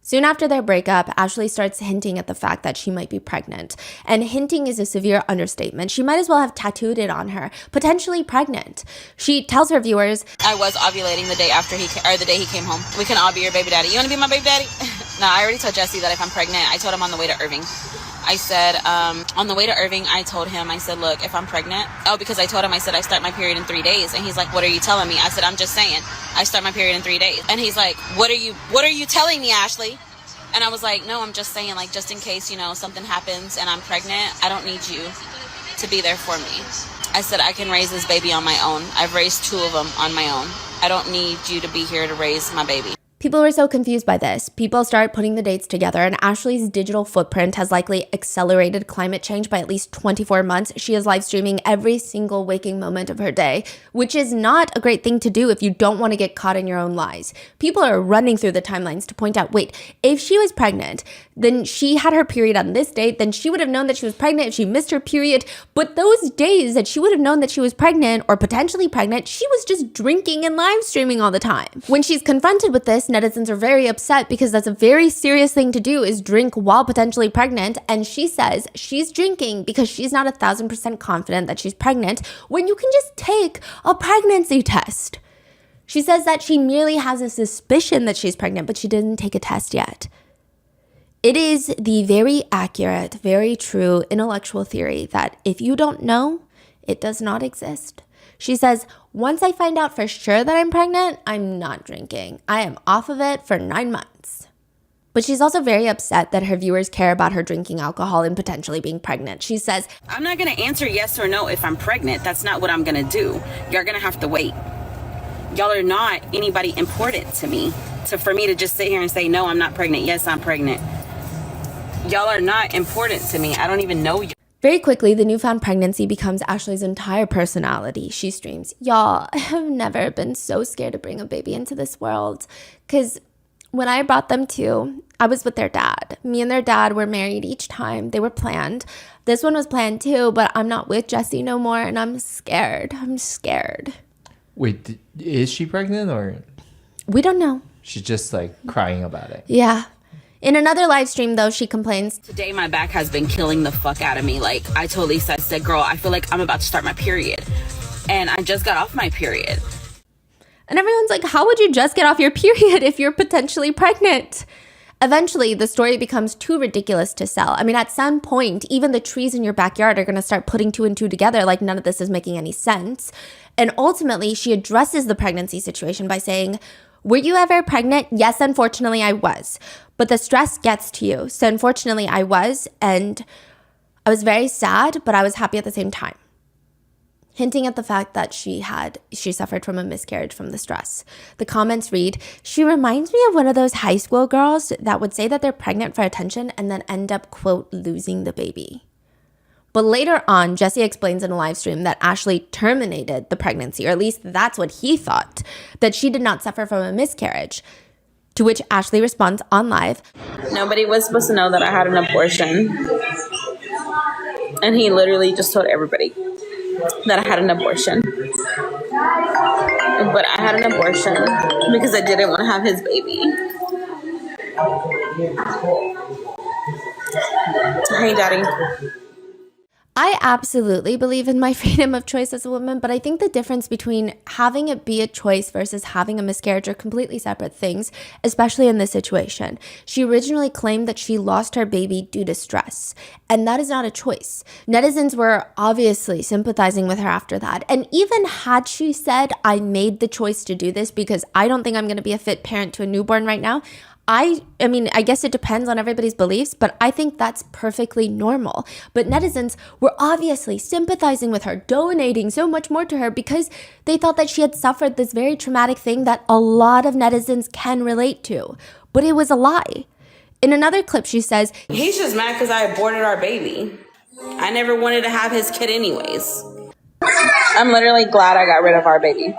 [SPEAKER 2] Soon after their breakup, Ashley starts hinting at the fact that she might be pregnant. And hinting is a severe understatement. She might as well have tattooed it on her, potentially pregnant. She tells her viewers,
[SPEAKER 5] I was ovulating the day after the day he came home. We can all be your baby daddy. You want to be my baby daddy? No, I already told Jesse that if I'm pregnant, I told him on the way to Irving. I said, on the way to Irving, I told him, I said, look, if I'm pregnant, because I told him, I said, I start my period in 3 days. And he's like, what are you telling me? I said, I'm just saying, I start my period in 3 days. And he's like, what are you telling me, Ashley? And I was like, no, I'm just saying, like, just in case, something happens and I'm pregnant, I don't need you to be there for me. I said, I can raise this baby on my own. I've raised 2 of them on my own. I don't need you to be here to raise my baby.
[SPEAKER 2] people were so confused by this. People start putting the dates together, and Ashley's digital footprint has likely accelerated climate change by at least 24 months. She is live streaming every single waking moment of her day, which is not a great thing to do if you don't want to get caught in your own lies. People are running through the timelines to point out, wait, if she was pregnant, then she had her period on this date, then she would have known that she was pregnant if she missed her period. But those days that she would have known that she was pregnant or potentially pregnant, she was just drinking and live streaming all the time. When she's confronted with this, netizens are very upset because that's a very serious thing to do, is drink while potentially pregnant. And she says she's drinking because she's not 1,000% confident that she's pregnant, when you can just take a pregnancy test. She says that she merely has a suspicion that she's pregnant, but she didn't take a test yet. It is the very accurate, very true intellectual theory that if you don't know, it does not exist. She says, once I find out for sure that I'm pregnant, I'm not drinking. I am off of it for 9 months. But she's also very upset that her viewers care about her drinking alcohol and potentially being pregnant. She says,
[SPEAKER 5] I'm not going to answer yes or no if I'm pregnant. That's not what I'm going to do. You're going to have to wait. Y'all are not anybody important to me. So for me to just sit here and say, no, I'm not pregnant. Yes, I'm pregnant. Y'all are not important to me. I don't even know you.
[SPEAKER 2] Very quickly, the newfound pregnancy becomes Ashley's entire personality. She streams, y'all, I have never been so scared to bring a baby into this world. Because When I brought them to, I was with their dad. Me and their dad were married each time. They were planned. This one was planned too, but I'm not with Jessie no more, and I'm scared. I'm scared.
[SPEAKER 1] Wait, is she pregnant or
[SPEAKER 2] We don't know.
[SPEAKER 1] she's just like crying about it?
[SPEAKER 2] Yeah. In another live stream, though, she complains.
[SPEAKER 5] Today, my back has been killing the fuck out of me. Like, I told Lisa, I said, girl, I feel like I'm about to start my period. And I just got off my period.
[SPEAKER 2] And everyone's like, how would you just get off your period if you're potentially pregnant? Eventually, the story becomes too ridiculous to sell. I mean, at some point, even the trees in your backyard are going to start putting two and two together, like none of this is making any sense. And ultimately, she addresses the pregnancy situation by saying, were you ever pregnant? Yes, unfortunately, I was. But the stress gets to you. So unfortunately, I was. And I was very sad, but I was happy at the same time. Hinting at the fact that she suffered from a miscarriage from the stress. The comments read, she reminds me of one of those high school girls that would say that they're pregnant for attention and then end up, quote, losing the baby. But later on, Jessie explains in a live stream that Ashley terminated the pregnancy, or at least that's what he thought, that she did not suffer from a miscarriage. To which Ashley responds on live,
[SPEAKER 3] Nobody was supposed to know that I had an abortion. And he literally just told everybody that I had an abortion. But I had an abortion because I didn't want to have his baby. Hey, Daddy.
[SPEAKER 2] I absolutely believe in my freedom of choice as a woman, but I think the difference between having it be a choice versus having a miscarriage are completely separate things, especially in this situation. She originally claimed that she lost her baby due to stress, and that is not a choice. Netizens were obviously sympathizing with her after that, and even had she said, I made the choice to do this because I don't think I'm going to be a fit parent to a newborn right now, I mean, I guess it depends on everybody's beliefs, but I think that's perfectly normal. But netizens were obviously sympathizing with her, donating so much more to her because they thought that she had suffered this very traumatic thing that a lot of netizens can relate to. But it was a lie. In another clip, she says,
[SPEAKER 5] He's just mad because I aborted our baby. I never wanted to have his kid anyways.
[SPEAKER 3] I'm literally glad I got rid of our baby.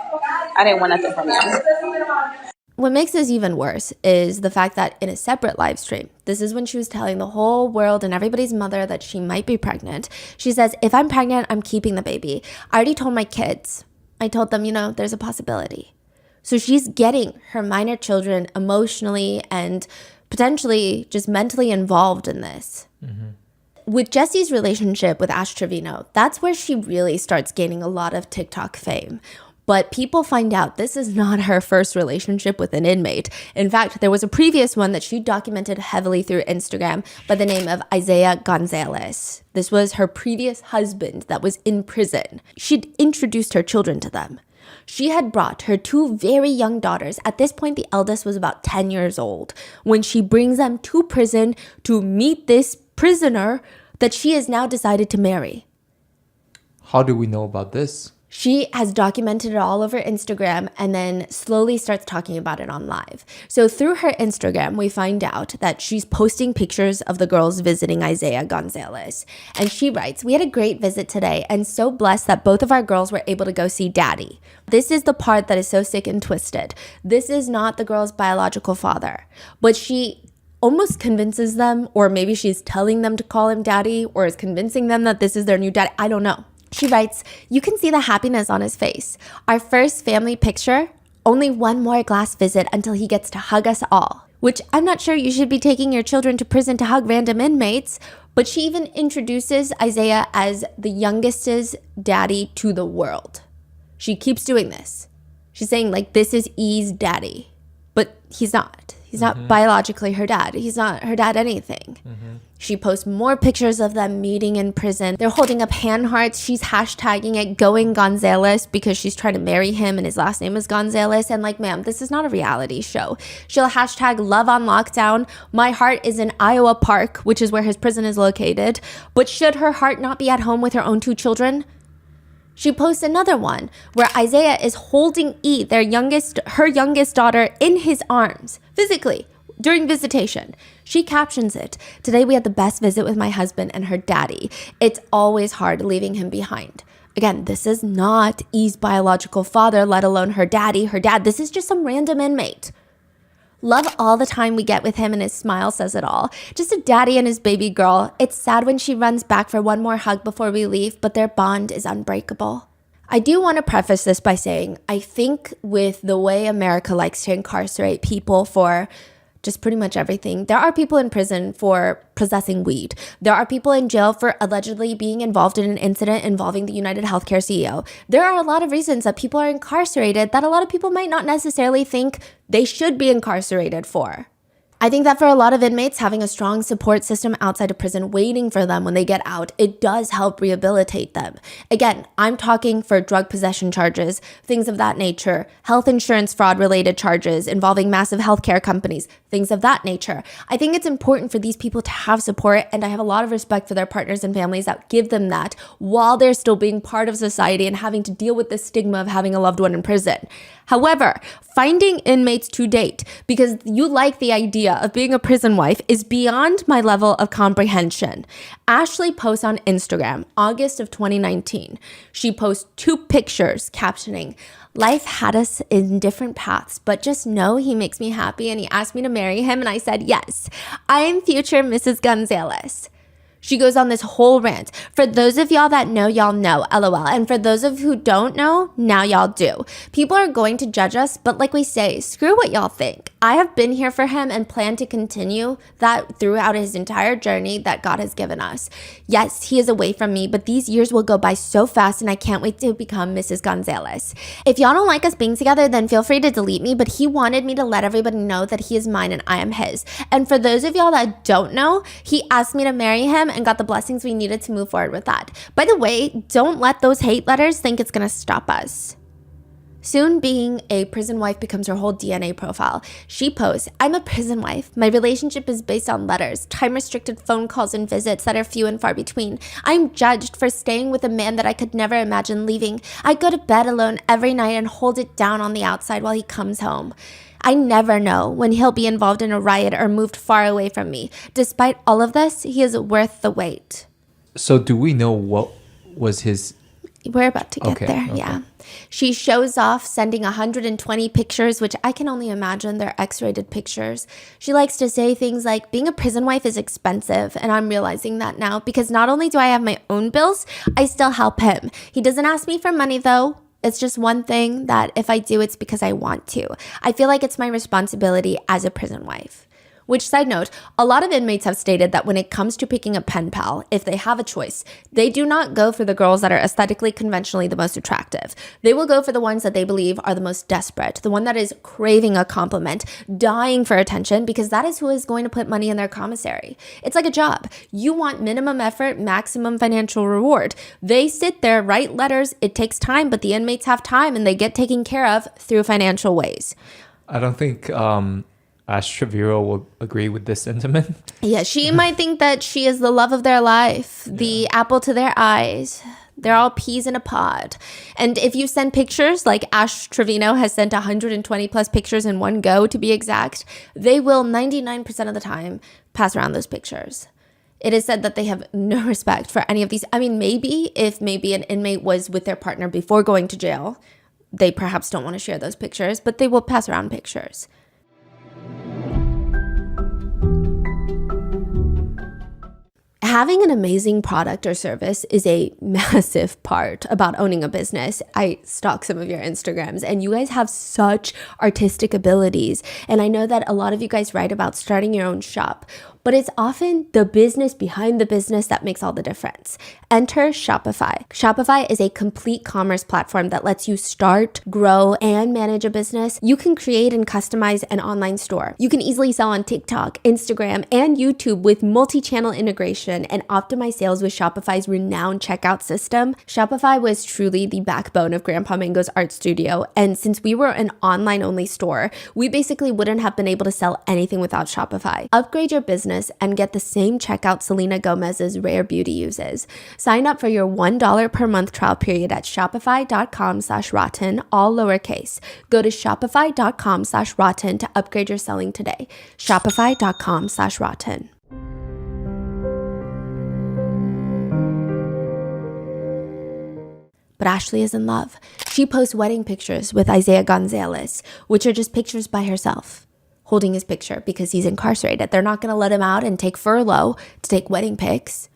[SPEAKER 3] I didn't want nothing from you.
[SPEAKER 2] what makes this even worse is the fact that in a separate live stream, this is when she was telling the whole world and everybody's mother that she might be pregnant. She says, if I'm pregnant, I'm keeping the baby. I already told my kids. I told them, there's a possibility. So she's getting her minor children emotionally and potentially just mentally involved in this. Mm-hmm. With Jessie's relationship with Ash Trevino, that's where she really starts gaining a lot of TikTok fame. But people find out this is not her first relationship with an inmate. In fact, there was a previous one that she documented heavily through Instagram by the name of Isaiah Gonzalez. This was her previous husband that was in prison. She'd introduced her children to them. She had brought her two very young daughters. At this point, the eldest was about 10 years old, when she brings them to prison to meet this prisoner that she has now decided to marry.
[SPEAKER 1] How do we know about this?
[SPEAKER 2] She has documented it all over Instagram and then slowly starts talking about it on live. So through her Instagram, we find out that she's posting pictures of the girls visiting Isaiah Gonzalez. And she writes, we had a great visit today and so blessed that both of our girls were able to go see daddy. This is the part that is so sick and twisted. This is not the girl's biological father, but she almost convinces them, or maybe she's telling them to call him daddy, or is convincing them that this is their new daddy. I don't know. She writes, you can see the happiness on his face. Our first family picture, only one more glass visit until he gets to hug us all. Which I'm not sure you should be taking your children to prison to hug random inmates, but she even introduces Isaiah as the youngest's daddy to the world. She keeps doing this. She's saying this is E's daddy, but he's not. He's not biologically her dad. He's not her dad anything. She posts more pictures of them meeting in prison. They're holding up hand hearts. She's hashtagging it Going Gonzalez because she's trying to marry him and his last name is Gonzalez. And ma'am, this is not a reality show. She'll hashtag Love on Lockdown. My heart is in Iowa Park, which is where his prison is located. But should her heart not be at home with her own two children? She posts another one where Isaiah is holding E, her youngest daughter, in his arms, physically, during visitation. She captions it, today we had the best visit with my husband and her daddy. It's always hard leaving him behind. Again, this is not E's biological father, let alone her daddy, her dad. This is just some random inmate. Love all the time we get with him, and his smile says it all. Just a daddy and his baby girl. It's sad when she runs back for one more hug before we leave, but their bond is unbreakable. I do want to preface this by saying, I think with the way America likes to incarcerate people for just pretty much everything. There are people in prison for possessing weed. There are people in jail for allegedly being involved in an incident involving the United Healthcare CEO. There are a lot of reasons that people are incarcerated that a lot of people might not necessarily think they should be incarcerated for. I think that for a lot of inmates, having a strong support system outside of prison waiting for them when they get out, it does help rehabilitate them. Again, I'm talking for drug possession charges, things of that nature, health insurance fraud related charges involving massive healthcare companies, things of that nature. I think it's important for these people to have support, and I have a lot of respect for their partners and families that give them that while they're still being part of society and having to deal with the stigma of having a loved one in prison. However, finding inmates to date because you like the idea of being a prison wife is beyond my level of comprehension. Ashley posts on Instagram, August of 2019. She posts 2 pictures captioning, "Life had us in different paths, but just know he makes me happy and he asked me to marry him and I said yes. I am future Mrs. Gonzalez." She goes on this whole rant. For those of y'all that know, y'all know, LOL. And for those of who don't know, now y'all do. People are going to judge us, but like we say, screw what y'all think. I have been here for him and plan to continue that throughout his entire journey that God has given us. Yes, he is away from me, but these years will go by so fast and I can't wait to become Mrs. Gonzalez. If y'all don't like us being together, then feel free to delete me, but he wanted me to let everybody know that he is mine and I am his. And for those of y'all that don't know, he asked me to marry him and got the blessings we needed to move forward with that. By the way, don't let those hate letters think it's gonna stop us. Soon, being a prison wife becomes her whole DNA profile. She posts, "I'm a prison wife. My relationship is based on letters, time-restricted phone calls and visits that are few and far between. I'm judged for staying with a man that I could never imagine leaving. I go to bed alone every night and hold it down on the outside while he comes home. I never know when he'll be involved in a riot or moved far away from me. Despite all of this, he is worth the wait."
[SPEAKER 1] So do we know what was his...
[SPEAKER 2] We're about to get
[SPEAKER 1] Okay,
[SPEAKER 2] there,
[SPEAKER 1] okay.
[SPEAKER 2] yeah. She shows off sending 120 pictures, which I can only imagine they're X-rated pictures. She likes to say things like, being a prison wife is expensive, and I'm realizing that now because not only do I have my own bills, I still help him. He doesn't ask me for money though. It's just one thing that if I do, it's because I want to. I feel like it's my responsibility as a prison wife. Which, side note, a lot of inmates have stated that when it comes to picking a pen pal, if they have a choice, they do not go for the girls that are aesthetically conventionally the most attractive. They will go for the ones that they believe are the most desperate, the one that is craving a compliment, dying for attention, because that is who is going to put money in their commissary. It's like a job. You want minimum effort, maximum financial reward. They sit there, write letters. It takes time, but the inmates have time and they get taken care of through financial ways.
[SPEAKER 1] I don't think Ash Treviro will agree with this sentiment.
[SPEAKER 2] Yeah, she might think that she is the love of their life, the apple to their eyes. They're all peas in a pod. And if you send pictures, like Ash Trevino has sent 120 plus pictures in one go to be exact, they will 99% of the time pass around those pictures. It is said that they have no respect for any of these. I mean, maybe if maybe an inmate was with their partner before going to jail, they perhaps don't want to share those pictures, but they will pass around pictures. Having an amazing product or service is a massive part about owning a business. I stalk some of your Instagrams and you guys have such artistic abilities. And I know that a lot of you guys write about starting your own shop, but it's often the business behind the business that makes all the difference. Enter Shopify. Shopify is a complete commerce platform that lets you start, grow, and manage a business. You can create and customize an online store. You can easily sell on TikTok, Instagram, and YouTube with multi-channel integration and optimize sales with Shopify's renowned checkout system. Shopify was truly the backbone of Grandpa Mango's art studio. And since we were an online-only store, we basically wouldn't have been able to sell anything without Shopify. Upgrade your business and get the same checkout Selena Gomez's Rare Beauty uses. Sign up for your $1 per month trial period at shopify.com/rotten, all lowercase. Go to shopify.com/rotten to upgrade your selling today. Shopify.com/rotten. But Ashley is in love. She posts wedding pictures with Isaiah Gonzalez, which are just pictures by herself, holding his picture because he's incarcerated. They're not going to let him out and take furlough to take wedding pics.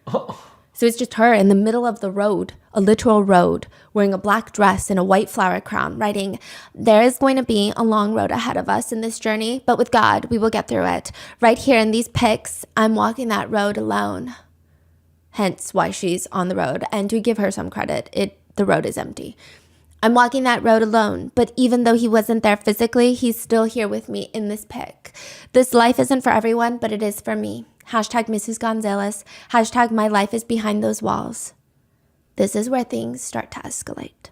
[SPEAKER 2] So it's just her in the middle of the road, a literal road, wearing a black dress and a white flower crown, writing, "There is going to be a long road ahead of us in this journey, but with God, we will get through it. Right here in these pics, I'm walking that road alone." Hence why she's on the road. And to give her some credit, the road is empty. "I'm walking that road alone, but even though he wasn't there physically, he's still here with me in this pic. This life isn't for everyone, but it is for me. Hashtag Mrs. Gonzalez. Hashtag my life is behind those walls." This is where things start to escalate.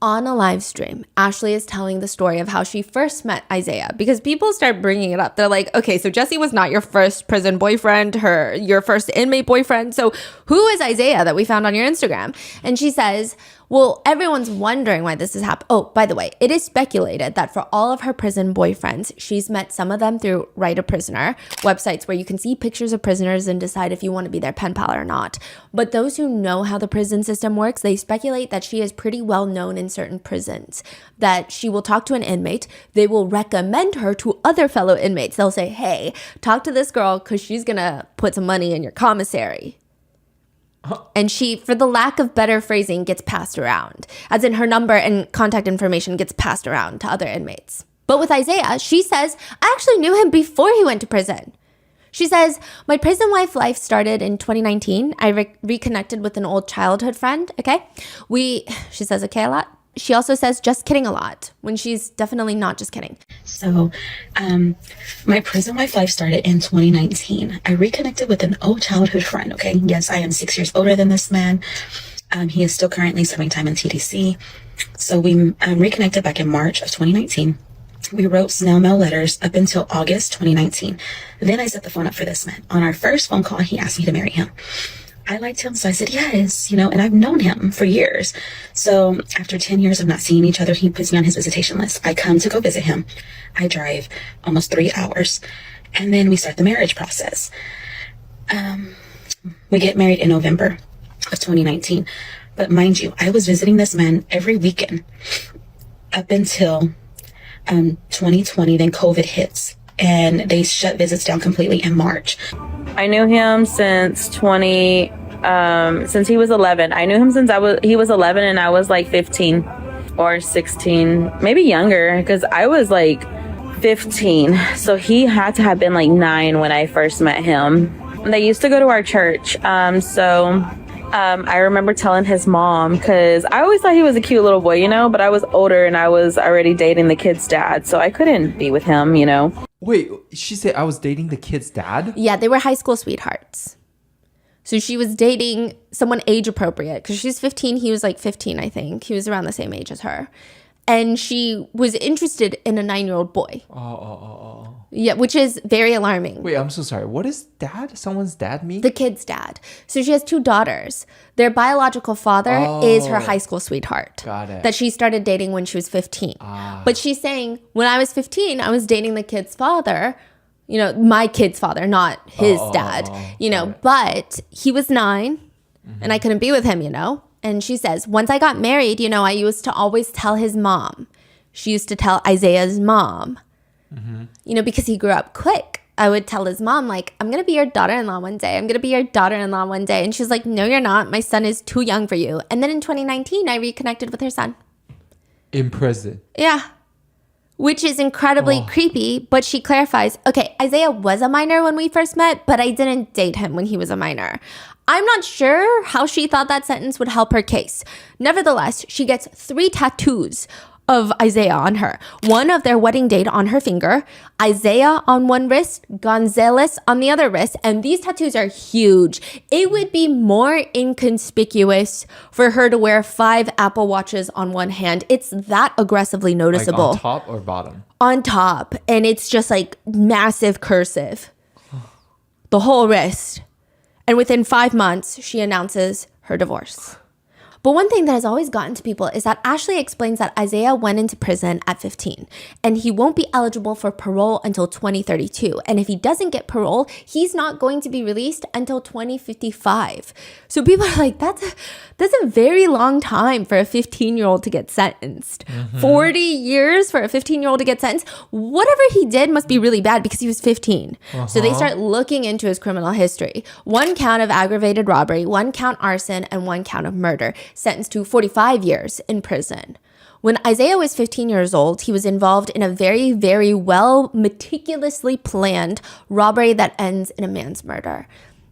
[SPEAKER 2] On a live stream, Ashley is telling the story of how she first met Isaiah because people start bringing it up. They're like, okay, so Jesse was not your first prison boyfriend, your first inmate boyfriend. So who is Isaiah that we found on your Instagram? And she says, well, everyone's wondering why this has happened. Oh, by the way, it is speculated that for all of her prison boyfriends, she's met some of them through Write a Prisoner, websites where you can see pictures of prisoners and decide if you want to be their pen pal or not. But those who know how the prison system works, they speculate that she is pretty well known in certain prisons, that she will talk to an inmate, they will recommend her to other fellow inmates. They'll say, hey, talk to this girl because she's going to put some money in your commissary. And she, for the lack of better phrasing, gets passed around, as in her number and contact information gets passed around to other inmates. But with Isaiah, she says, I actually knew him before he went to prison. She says, my prison life started in 2019. I reconnected with an old childhood friend, okay? She says okay a lot. She also says just kidding a lot, when she's definitely not just kidding.
[SPEAKER 5] So, my prison life started in 2019. I reconnected with an old childhood friend, okay? Yes, I am 6 years older than this man. He is still currently serving time in TDC. So we reconnected back in March of 2019. We wrote snail mail letters up until August 2019. Then I set the phone up for this man. On our first phone call, he asked me to marry him. I liked him, so I said yes, and I've known him for years. So after 10 years of not seeing each other, he puts me on his visitation list. I come to go visit him. I drive almost 3 hours, and then we start the marriage process. We get married in November of 2019. But mind you, I was visiting this man every weekend up until 2020. Then COVID hits, and they shut visits down completely in March.
[SPEAKER 3] I knew him since he was 11. I knew him since he was 11 and I was like 15 or 16, maybe younger, because I was like 15. So he had to have been like 9 when I first met him. They used to go to our church. I remember telling his mom, because I always thought he was a cute little boy, but I was older and I was already dating the kid's dad, so I couldn't be with him,
[SPEAKER 1] Wait, she said I was dating the kid's dad?
[SPEAKER 2] Yeah, they were high school sweethearts. So she was dating someone age appropriate because she's 15. He was like 15, I think. He was around the same age as her. And she was interested in a 9-year-old boy. Oh. Yeah, which is very alarming.
[SPEAKER 1] Wait, I'm so sorry. What is dad? Someone's dad mean?
[SPEAKER 2] The kid's dad. So she has 2 daughters. Their biological father is her high school sweetheart.
[SPEAKER 1] Got it.
[SPEAKER 2] That she started dating when she was 15. But she's saying, when I was 15, I was dating the kid's father. My kid's father, not his dad. But he was 9 and I couldn't be with him, And she says, once I got married, I used to always tell his mom. She used to tell Isaiah's mom. Because he grew up quick. I would tell his mom, like, I'm going to be your daughter-in-law one day. I'm going to be your daughter-in-law one day. And she's like, no, you're not. My son is too young for you. And then in 2019, I reconnected with her son.
[SPEAKER 1] In prison?
[SPEAKER 2] Yeah. Which is incredibly creepy. But she clarifies, okay, Isaiah was a minor when we first met, but I didn't date him when he was a minor. I'm not sure how she thought that sentence would help her case. Nevertheless, she gets 3 tattoos of Isaiah on her. One of their wedding date on her finger, Isaiah on one wrist, Gonzalez on the other wrist, and these tattoos are huge. It would be more inconspicuous for her to wear 5 Apple Watches on one hand. It's that aggressively noticeable.
[SPEAKER 1] Like on top or bottom?
[SPEAKER 2] On top, and it's just like massive cursive. The whole wrist. And within 5 months, she announces her divorce. But one thing that has always gotten to people is that Ashley explains that Isaiah went into prison at 15 and he won't be eligible for parole until 2032. And if he doesn't get parole, he's not going to be released until 2055. So people are like, that's a very long time for a 15-year-old to get sentenced. 40 years for a 15-year-old to get sentenced. Whatever he did must be really bad because he was 15. So they start looking into his criminal history. 1 count of aggravated robbery, 1 count arson, and 1 count of murder. Sentenced to 45 years in prison. When Isaiah was 15 years old, he was involved in a very, very well, meticulously planned robbery that ends in a man's murder.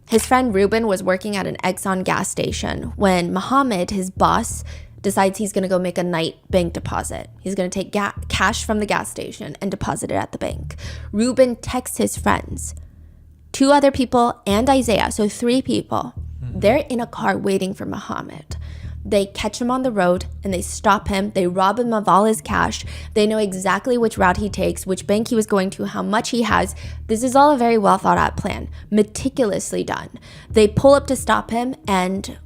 [SPEAKER 2] His friend Ruben was working at an Exxon gas station when Muhammad, his boss, decides he's going to go make a night bank deposit. He's going to take cash from the gas station and deposit it at the bank. Ruben texts his friends, 2 other people and Isaiah, so 3 people. They're in a car waiting for Muhammad. They catch him on the road and they stop him. They rob him of all his cash. They know exactly which route he takes, which bank he was going to, how much he has. This is all a very well thought out plan, meticulously done. They pull up to stop him and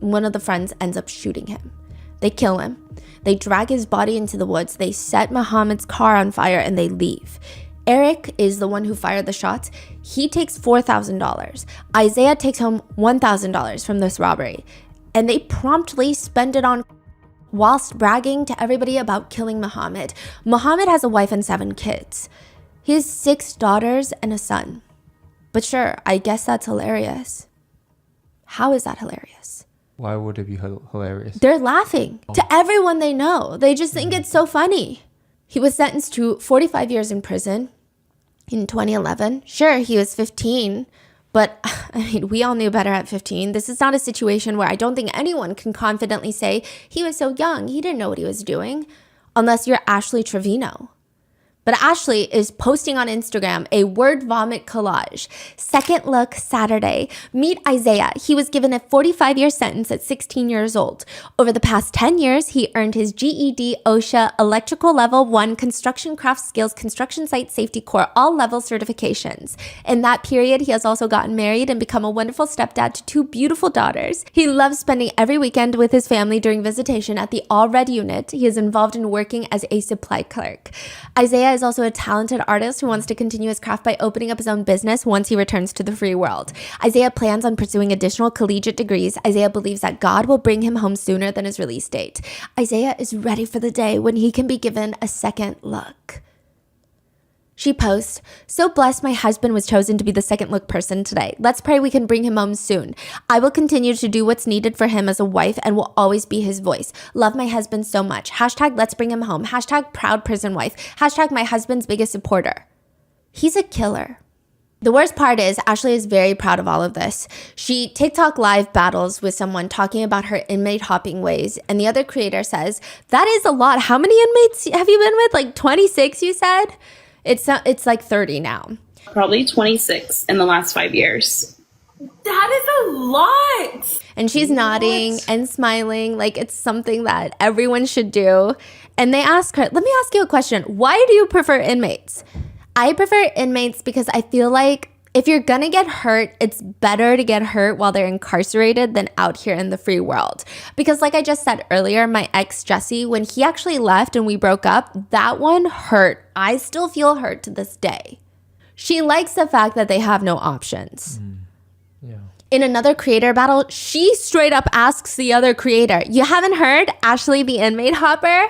[SPEAKER 2] one of the friends ends up shooting him. They kill him. They drag his body into the woods. They set Muhammad's car on fire and they leave. Eric is the one who fired the shots. He takes $4,000. Isaiah takes home $1,000 from this robbery. And they promptly spend it on whilst bragging to everybody about killing Muhammad. Muhammad has a wife and 7 kids. He has 6 daughters and a son. But sure, I guess that's hilarious. How is that hilarious?
[SPEAKER 1] Why would it be hilarious?
[SPEAKER 2] They're laughing to everyone they know. They just think it's so funny. He was sentenced to 45 years in prison in 2011. Sure, he was 15. But I mean, we all knew better at 15. This is not a situation where I don't think anyone can confidently say he was so young, he didn't know what he was doing, unless you're Ashley Trevino. But Ashley is posting on Instagram a word vomit collage. Second look Saturday. Meet Isaiah. He was given a 45-year sentence at 16 years old. Over the past 10 years, he earned his GED, OSHA, Electrical Level 1, Construction Craft Skills, Construction Site Safety Corps, all level certifications. In that period, he has also gotten married and become a wonderful stepdad to 2 beautiful daughters. He loves spending every weekend with his family during visitation at the All Red unit. He is involved in working as a supply clerk. Isaiah is also a talented artist who wants to continue his craft by opening up his own business once he returns to the free world. Isaiah plans on pursuing additional collegiate degrees. Isaiah believes that God will bring him home sooner than his release date. Isaiah is ready for the day when he can be given a second look. She posts, "So blessed my husband was chosen to be the second look person today. Let's pray we can bring him home soon. I will continue to do what's needed for him as a wife and will always be his voice. Love my husband so much. Hashtag let's bring him home. Hashtag proud prison wife. Hashtag my husband's biggest supporter." He's a killer. The worst part is Ashley is very proud of all of this. She TikTok live battles with someone talking about her inmate hopping ways, and the other creator says, "That is a lot. How many inmates have you been with? Like 26, you said?" It's like 30 now.
[SPEAKER 5] Probably 26 in the last 5 years.
[SPEAKER 7] That is a lot.
[SPEAKER 2] And she's nodding and smiling like it's something that everyone should do. And they ask her, let me ask you a question. Why do you prefer inmates? I prefer inmates because I feel like if you're gonna get hurt, it's better to get hurt while they're incarcerated than out here in the free world. Because like I just said earlier, my ex Jesse, when he actually left and we broke up, that one hurt. I still feel hurt to this day. She likes the fact that they have no options.
[SPEAKER 1] Yeah.
[SPEAKER 2] In another creator battle, she straight up asks the other creator, "You haven't heard Ashley the inmate hopper?"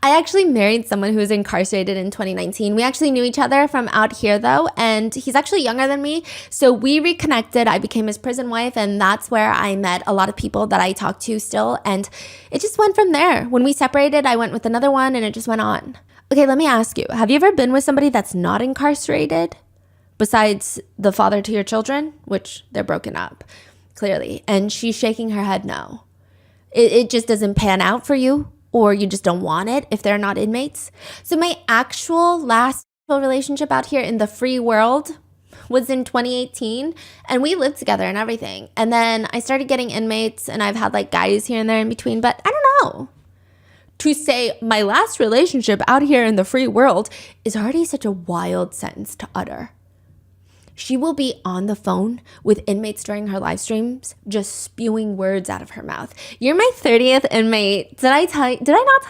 [SPEAKER 2] I actually married someone who was incarcerated in 2019. We actually knew each other from out here though, and he's actually younger than me. So we reconnected. I became his prison wife, and that's where I met a lot of people that I talk to still. And it just went from there. When we separated, I went with another one and it just went on. Okay, let me ask you, have you ever been with somebody that's not incarcerated? Besides the father to your children, which they're broken up, clearly. And she's shaking her head no. It just doesn't pan out for you? Or you just don't want it if they're not inmates. So my actual last relationship out here in the free world was in 2018, and we lived together and everything. And then I started getting inmates, and I've had like guys here and there in between, but I don't know. To say my last relationship out here in the free world is already such a wild sentence to utter. She will be on the phone with inmates during her live streams, just spewing words out of her mouth. You're my 30th inmate. Did I not tell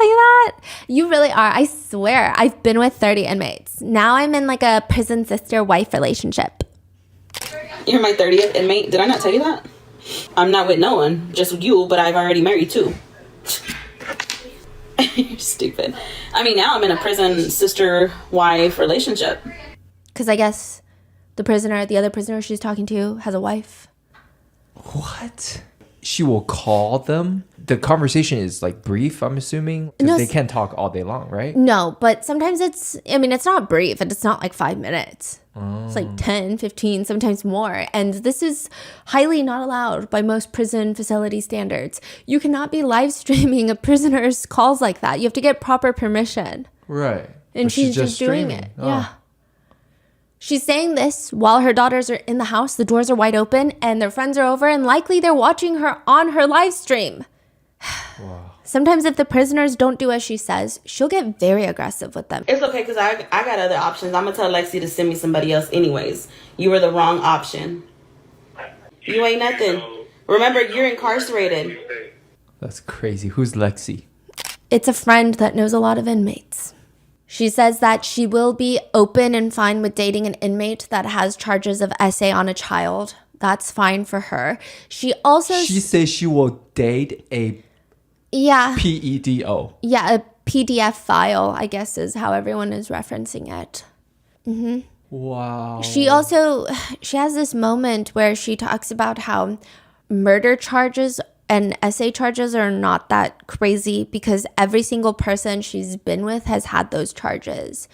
[SPEAKER 2] you that? You really are. I swear. I've been with 30 inmates. Now I'm in like a prison sister-wife relationship.
[SPEAKER 5] You're my 30th inmate. Did I not tell you that? I'm not with no one, just you, but I've already married two. You're stupid. I mean, now I'm in a prison sister-wife relationship.
[SPEAKER 2] Because I guess the other prisoner she's talking to has a wife.
[SPEAKER 1] What? She will call them? The conversation is like brief, I'm assuming? Because
[SPEAKER 2] No,
[SPEAKER 1] they can't talk all day long, right?
[SPEAKER 2] No, but sometimes it's not brief and it's not like 5 minutes. It's like 10, 15, sometimes more. And this is highly not allowed by most prison facility standards. You cannot be live streaming a prisoner's calls like that. You have to get proper permission.
[SPEAKER 1] Right.
[SPEAKER 2] And
[SPEAKER 1] But
[SPEAKER 2] she's just doing
[SPEAKER 1] streaming.
[SPEAKER 2] it.
[SPEAKER 1] Oh.
[SPEAKER 2] Yeah. She's saying this while her daughters are in the house, the doors are wide open, and their friends are over, and likely they're watching her on her live stream.
[SPEAKER 1] Wow.
[SPEAKER 2] Sometimes if the prisoners don't do as she says, she'll get very aggressive with them.
[SPEAKER 5] It's okay, because I got other options. I'm going to tell Lexi to send me somebody else anyways. You were the wrong option. You ain't nothing. Remember, you're incarcerated.
[SPEAKER 1] That's crazy. Who's Lexi?
[SPEAKER 2] It's a friend that knows a lot of inmates. She says that she will be open and fine with dating an inmate that has charges of SA on a child. That's fine for her. She also...
[SPEAKER 1] She says she will date a
[SPEAKER 2] Yeah.
[SPEAKER 1] PEDO.
[SPEAKER 2] Yeah, a PDF file, I guess is how everyone is referencing it.
[SPEAKER 1] Wow.
[SPEAKER 2] She has this moment where she talks about how murder charges and SA charges are not that crazy because every single person she's been with has had those charges.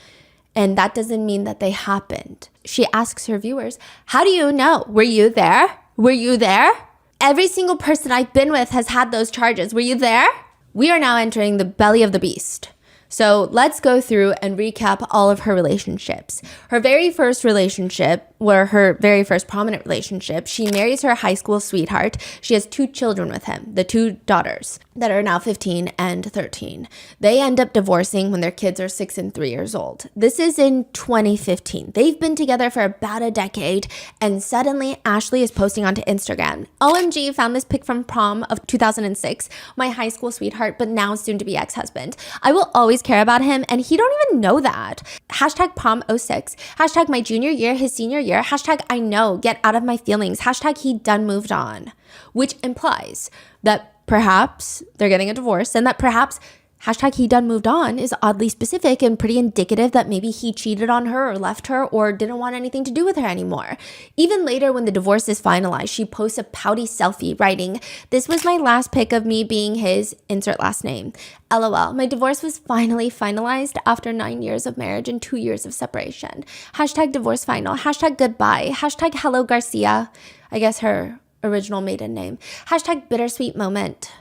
[SPEAKER 2] And that doesn't mean that they happened. She asks her viewers, how do you know? Were you there? Were you there? Every single person I've been with has had those charges. Were you there? We are now entering the belly of the beast. So let's go through and recap all of her relationships. Her very first relationship, or her very first prominent relationship, she marries her high school sweetheart. She has 2 children with him, the 2 daughters that are now 15 and 13. They end up divorcing when their kids are 6 and 3 years old. This is in 2015. They've been together for about a decade, and suddenly Ashley is posting onto Instagram. OMG, found this pic from prom of 2006, my high school sweetheart, but now soon to be ex-husband. I will always care about him, and he don't even know that. Hashtag prom 06, hashtag my junior year, his senior year, hashtag I know, get out of my feelings, hashtag he done moved on, which implies that perhaps they're getting a divorce and that perhaps hashtag he done moved on is oddly specific and pretty indicative that maybe he cheated on her or left her or didn't want anything to do with her anymore. Even later when the divorce is finalized, she posts a pouty selfie writing, "This was my last pic of me being his insert last name. LOL, my divorce was finally finalized after 9 years of marriage and 2 years of separation. Hashtag divorce final, hashtag goodbye, hashtag hello Garcia," I guess her original maiden name, hashtag bittersweet moment.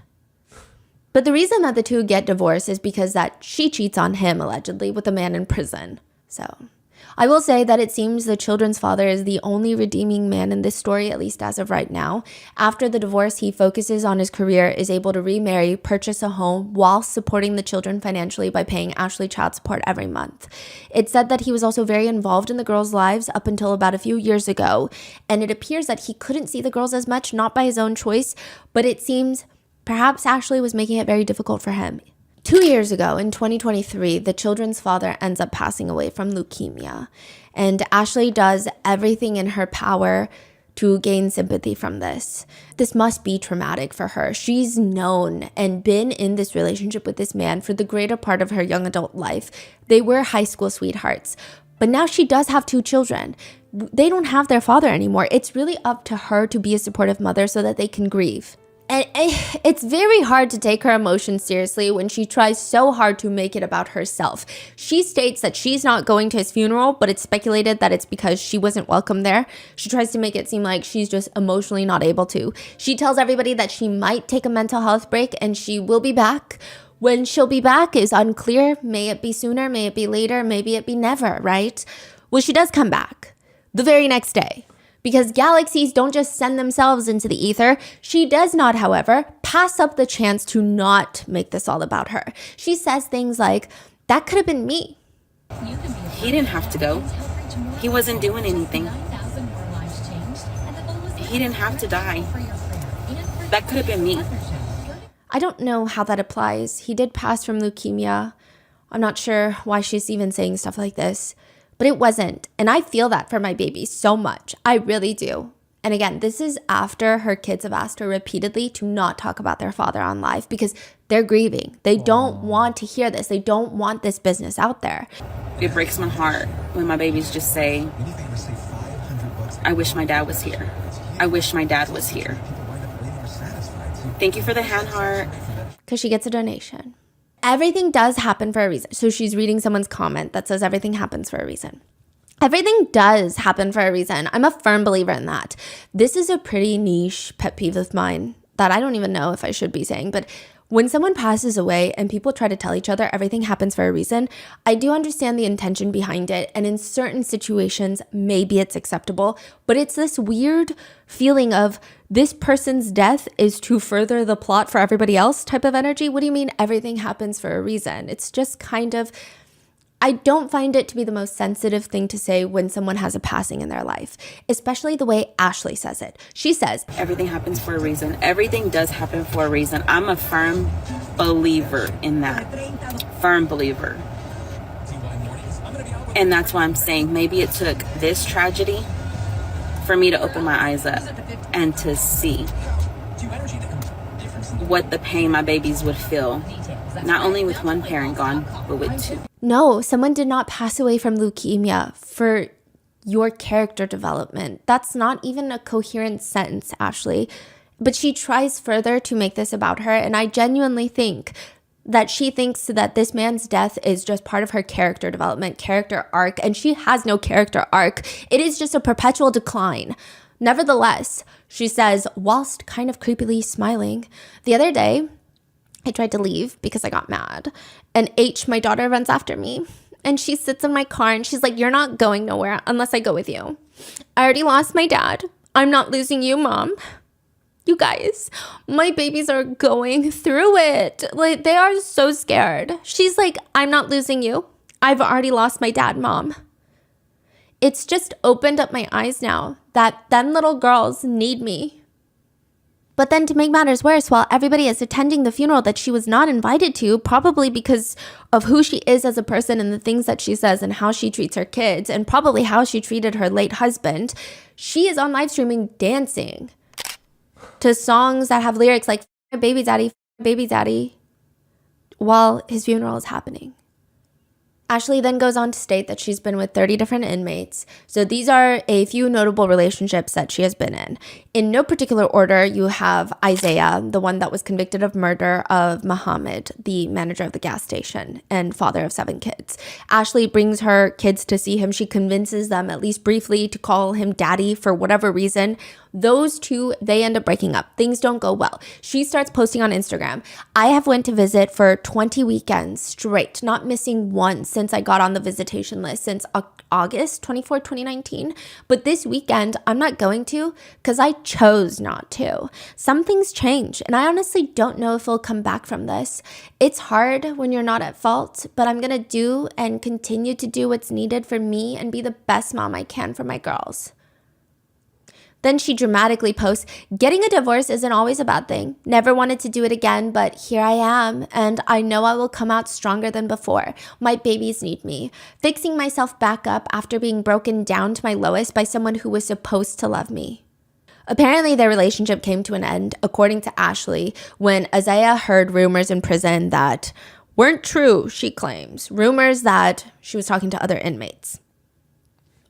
[SPEAKER 2] But the reason that the two get divorced is because that she cheats on him, allegedly, with a man in prison. So I will say that it seems the children's father is the only redeeming man in this story, at least as of right now. After the divorce, he focuses on his career, is able to remarry, purchase a home, while supporting the children financially by paying Ashley child support every month. It's said that he was also very involved in the girls' lives up until about a few years ago, and it appears that he couldn't see the girls as much, not by his own choice, but it seems perhaps Ashley was making it very difficult for him. 2 years ago, in 2023, the children's father ends up passing away from leukemia. And Ashley does everything in her power to gain sympathy from this. This must be traumatic for her. She's known and been in this relationship with this man for the greater part of her young adult life. They were high school sweethearts. But now she does have 2 children. They don't have their father anymore. It's really up to her to be a supportive mother so that they can grieve. And it's very hard to take her emotions seriously when she tries so hard to make it about herself. She states that she's not going to his funeral, but it's speculated that it's because she wasn't welcome there. She tries to make it seem like she's just emotionally not able to. She tells everybody that she might take a mental health break and she will be back. When she'll be back is unclear. May it be sooner, may it be later, maybe it be never, right? Well, she does come back the very next day. Because galaxies don't just send themselves into the ether. She does not, however, pass up the chance to not make this all about her. She says things like, that could have been me.
[SPEAKER 5] He didn't have to go. He wasn't doing anything. he didn't have to die. That could have been me.
[SPEAKER 2] I don't know how that applies. He did pass from leukemia. I'm not sure why she's even saying stuff like this, but it wasn't. And I feel that for my baby so much. I really do. And again, this is after her kids have asked her repeatedly to not talk about their father on live because they're grieving. They don't want to hear this. They don't want this business out there.
[SPEAKER 5] It breaks my heart when my babies just say, I wish my dad was here. I wish my dad was here. Thank you for the hand heart.
[SPEAKER 2] Because she gets a donation. Everything does happen for a reason. So she's reading someone's comment that says everything happens for a reason. Everything does happen for a reason. I'm a firm believer in that. This is a pretty niche pet peeve of mine that I don't even know if I should be saying, but when someone passes away and people try to tell each other everything happens for a reason, I do understand the intention behind it. And in certain situations, maybe it's acceptable, but it's this weird feeling of this person's death is to further the plot for everybody else type of energy. What do you mean everything happens for a reason? It's just kind of, I don't find it to be the most sensitive thing to say when someone has a passing in their life, especially the way Ashley says it. She says,
[SPEAKER 5] everything happens for a reason. Everything does happen for a reason. I'm a firm believer in that. Firm believer. And that's why I'm saying maybe it took this tragedy for me to open my eyes up and to see what the pain my babies would feel, not only with one parent gone, but with two.
[SPEAKER 2] No, someone did not pass away from leukemia for your character development. That's not even a coherent sentence, Ashley. But she tries further to make this about her, and I genuinely think that she thinks that this man's death is just part of her character development, character arc, and she has no character arc. It is just a perpetual decline. Nevertheless, she says, whilst kind of creepily smiling, the other day, I tried to leave because I got mad. And H, my daughter, runs after me. And she sits in my car and she's like, you're not going nowhere unless I go with you. I already lost my dad. I'm not losing you, Mom. You guys, my babies are going through it. Like, they are so scared. She's like, I'm not losing you. I've already lost my dad, Mom. It's just opened up my eyes now that them little girls need me. But then to make matters worse, while everybody is attending the funeral that she was not invited to, probably because of who she is as a person and the things that she says and how she treats her kids and probably how she treated her late husband, she is on live streaming dancing to songs that have lyrics like baby daddy, while his funeral is happening. Ashley then goes on to state that she's been with 30 different inmates. So these are a few notable relationships that she has been in. In no particular order, you have Isaiah, the one that was convicted of murder of Muhammad, the manager of the gas station and father of 7 kids. Ashley brings her kids to see him. She convinces them, at least briefly, to call him daddy for whatever reason. Those two, they end up breaking up. Things don't go well. She starts posting on Instagram. I have went to visit for 20 weekends straight, not missing one since I got on the visitation list since August 24, 2019. But this weekend, I'm not going to because I chose not to. Some things change, and I honestly don't know if we'll come back from this. It's hard when you're not at fault, but I'm going to do and continue to do what's needed for me and be the best mom I can for my girls. Then she dramatically posts, getting a divorce isn't always a bad thing. Never wanted to do it again, but here I am, and I know I will come out stronger than before. My babies need me. Fixing myself back up after being broken down to my lowest by someone who was supposed to love me. Apparently, their relationship came to an end, according to Ashley, when Isaiah heard rumors in prison that weren't true, she claims. Rumors that she was talking to other inmates.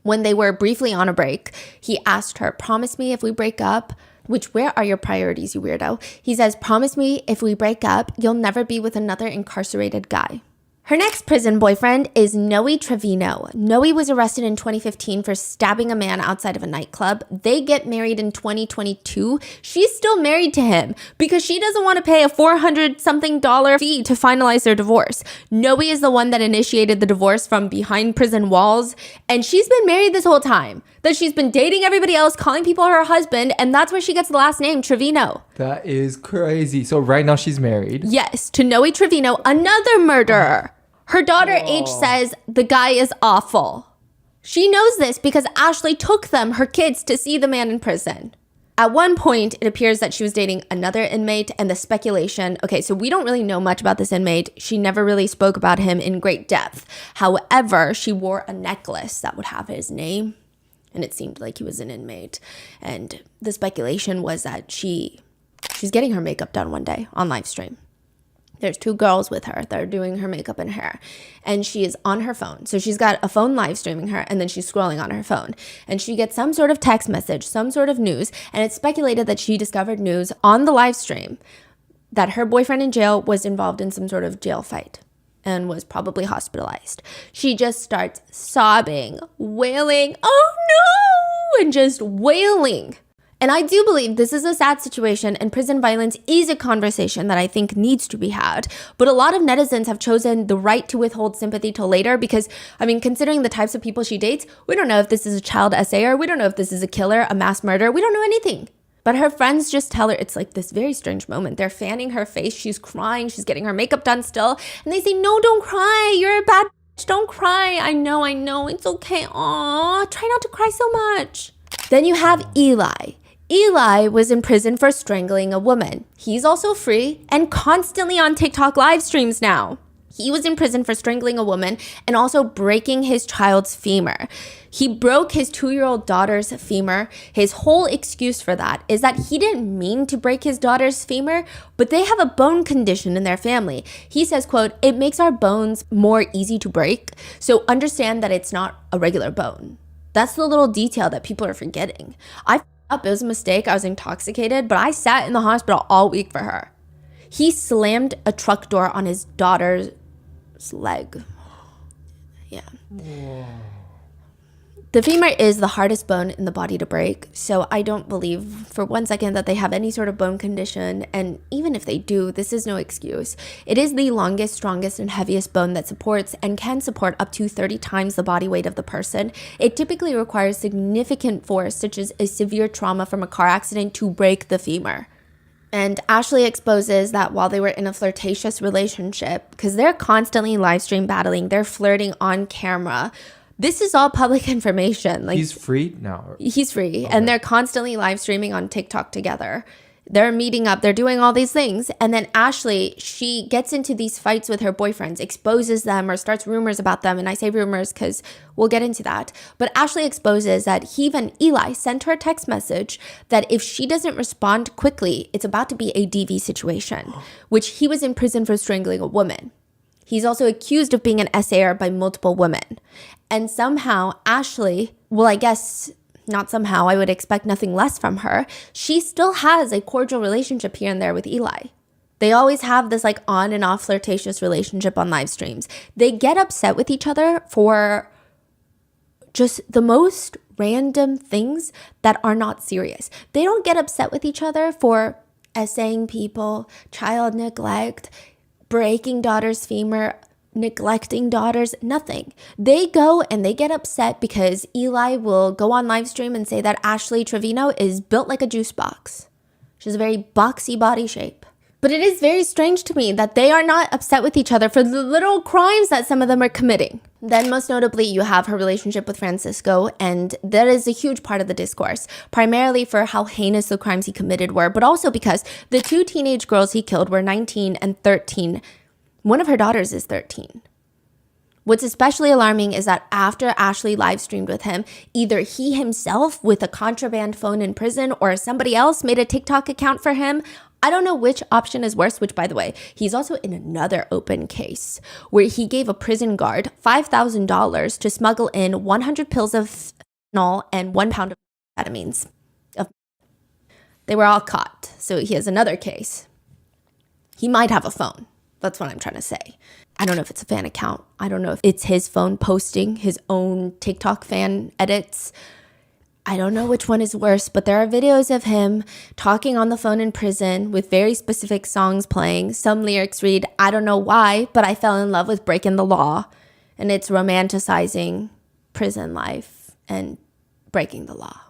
[SPEAKER 2] When they were briefly on a break, he asked her, promise me if we break up, which where are your priorities, you weirdo? He says, promise me if we break up, you'll never be with another incarcerated guy. Her next prison boyfriend is Noe Trevino. Noe was arrested in 2015 for stabbing a man outside of a nightclub. They get married in 2022. She's still married to him because she doesn't want to pay a $400-something fee to finalize their divorce. Noe is the one that initiated the divorce from behind prison walls, and she's been married this whole time. That she's been dating everybody else, calling people her husband, and that's where she gets the last name, Trevino.
[SPEAKER 1] That is crazy. So right now she's married.
[SPEAKER 2] Yes, to Noe Trevino, another murderer. Her daughter H says the guy is awful. She knows this because Ashley took them, her kids, to see the man in prison. At one point, it appears that she was dating another inmate, and the speculation, okay, so we don't really know much about this inmate. She never really spoke about him in great depth. However, she wore a necklace that would have his name, and it seemed like he was an inmate. And the speculation was that she's getting her makeup done one day on live stream. There's 2 girls with her that are doing her makeup and hair, and she is on her phone. So she's got a phone live streaming her, and then she's scrolling on her phone, and she gets some sort of text message, some sort of news, and it's speculated that she discovered news on the live stream that her boyfriend in jail was involved in some sort of jail fight and was probably hospitalized. She just starts sobbing, wailing, "Oh no!" and just wailing. And I do believe this is a sad situation, and prison violence is a conversation that I think needs to be had. But a lot of netizens have chosen the right to withhold sympathy till later because, I mean, considering the types of people she dates, we don't know if this is a child SAer, we don't know if this is a killer, a mass murderer, we don't know anything. But her friends just tell her it's like this very strange moment. They're fanning her face, she's crying, she's getting her makeup done still, and they say, "No, don't cry, you're a bad bitch, don't cry. I know, it's okay. Aw, try not to cry so much." Then you have Eli. Eli was in prison for strangling a woman. He's also free and constantly on TikTok live streams now. He was in prison for strangling a woman and also breaking his child's femur. He broke his 2-year-old daughter's femur. His whole excuse for that is that he didn't mean to break his daughter's femur, but they have a bone condition in their family. He says, quote, "It makes our bones more easy to break, so understand that it's not a regular bone." That's the little detail that people are forgetting. It was a mistake. I was intoxicated, but I sat in the hospital all week for her. He slammed a truck door on his daughter's leg. Yeah. Whoa. The femur is the hardest bone in the body to break, so I don't believe for one second that they have any sort of bone condition, and even if they do, this is no excuse. It is the longest, strongest, and heaviest bone that supports and can support up to 30 times the body weight of the person. It typically requires significant force, such as a severe trauma from a car accident, to break the femur. And Ashley exposes that while they were in a flirtatious relationship, because they're constantly live stream battling, they're flirting on camera. This is all public information. Like,
[SPEAKER 1] he's free now.
[SPEAKER 2] He's free. Okay. And they're constantly live streaming on TikTok together. They're meeting up. They're doing all these things. And then Ashley, she gets into these fights with her boyfriends, exposes them or starts rumors about them. And I say rumors because we'll get into that. But Ashley exposes that even Eli sent her a text message that if she doesn't respond quickly, it's about to be a DV situation, which he was in prison for strangling a woman. He's also accused of being an SAer by multiple women. And somehow Ashley, well, I guess not somehow, I would expect nothing less from her. She still has a cordial relationship here and there with Eli. They always have this like on and off flirtatious relationship on live streams. They get upset with each other for just the most random things that are not serious. They don't get upset with each other for essaying people, child neglect, breaking daughter's femur, neglecting daughters, nothing. They go and they get upset because Eli will go on live stream and say that Ashley Trevino is built like a juice box. She has a very boxy body shape. But it is very strange to me that they are not upset with each other for the little crimes that some of them are committing. Then most notably, you have her relationship with Francisco, and that is a huge part of the discourse, primarily for how heinous the crimes he committed were, but also because the 2 teenage girls he killed were 19 and 13. One of her daughters is 13. What's especially alarming is that after Ashley live streamed with him, either he himself with a contraband phone in prison or somebody else made a TikTok account for him. I don't know which option is worse, which by the way, he's also in another open case where he gave a prison guard $5,000 to smuggle in 100 pills of fentanyl and 1 pound of amphetamines. They were all caught. So he has another case. He might have a phone. That's what I'm trying to say. I don't know if it's a fan account. I don't know if it's his phone posting his own TikTok fan edits. I don't know which one is worse, but there are videos of him talking on the phone in prison with very specific songs playing. Some lyrics read, "I don't know why, but I fell in love with breaking the law." And it's romanticizing prison life and breaking the law.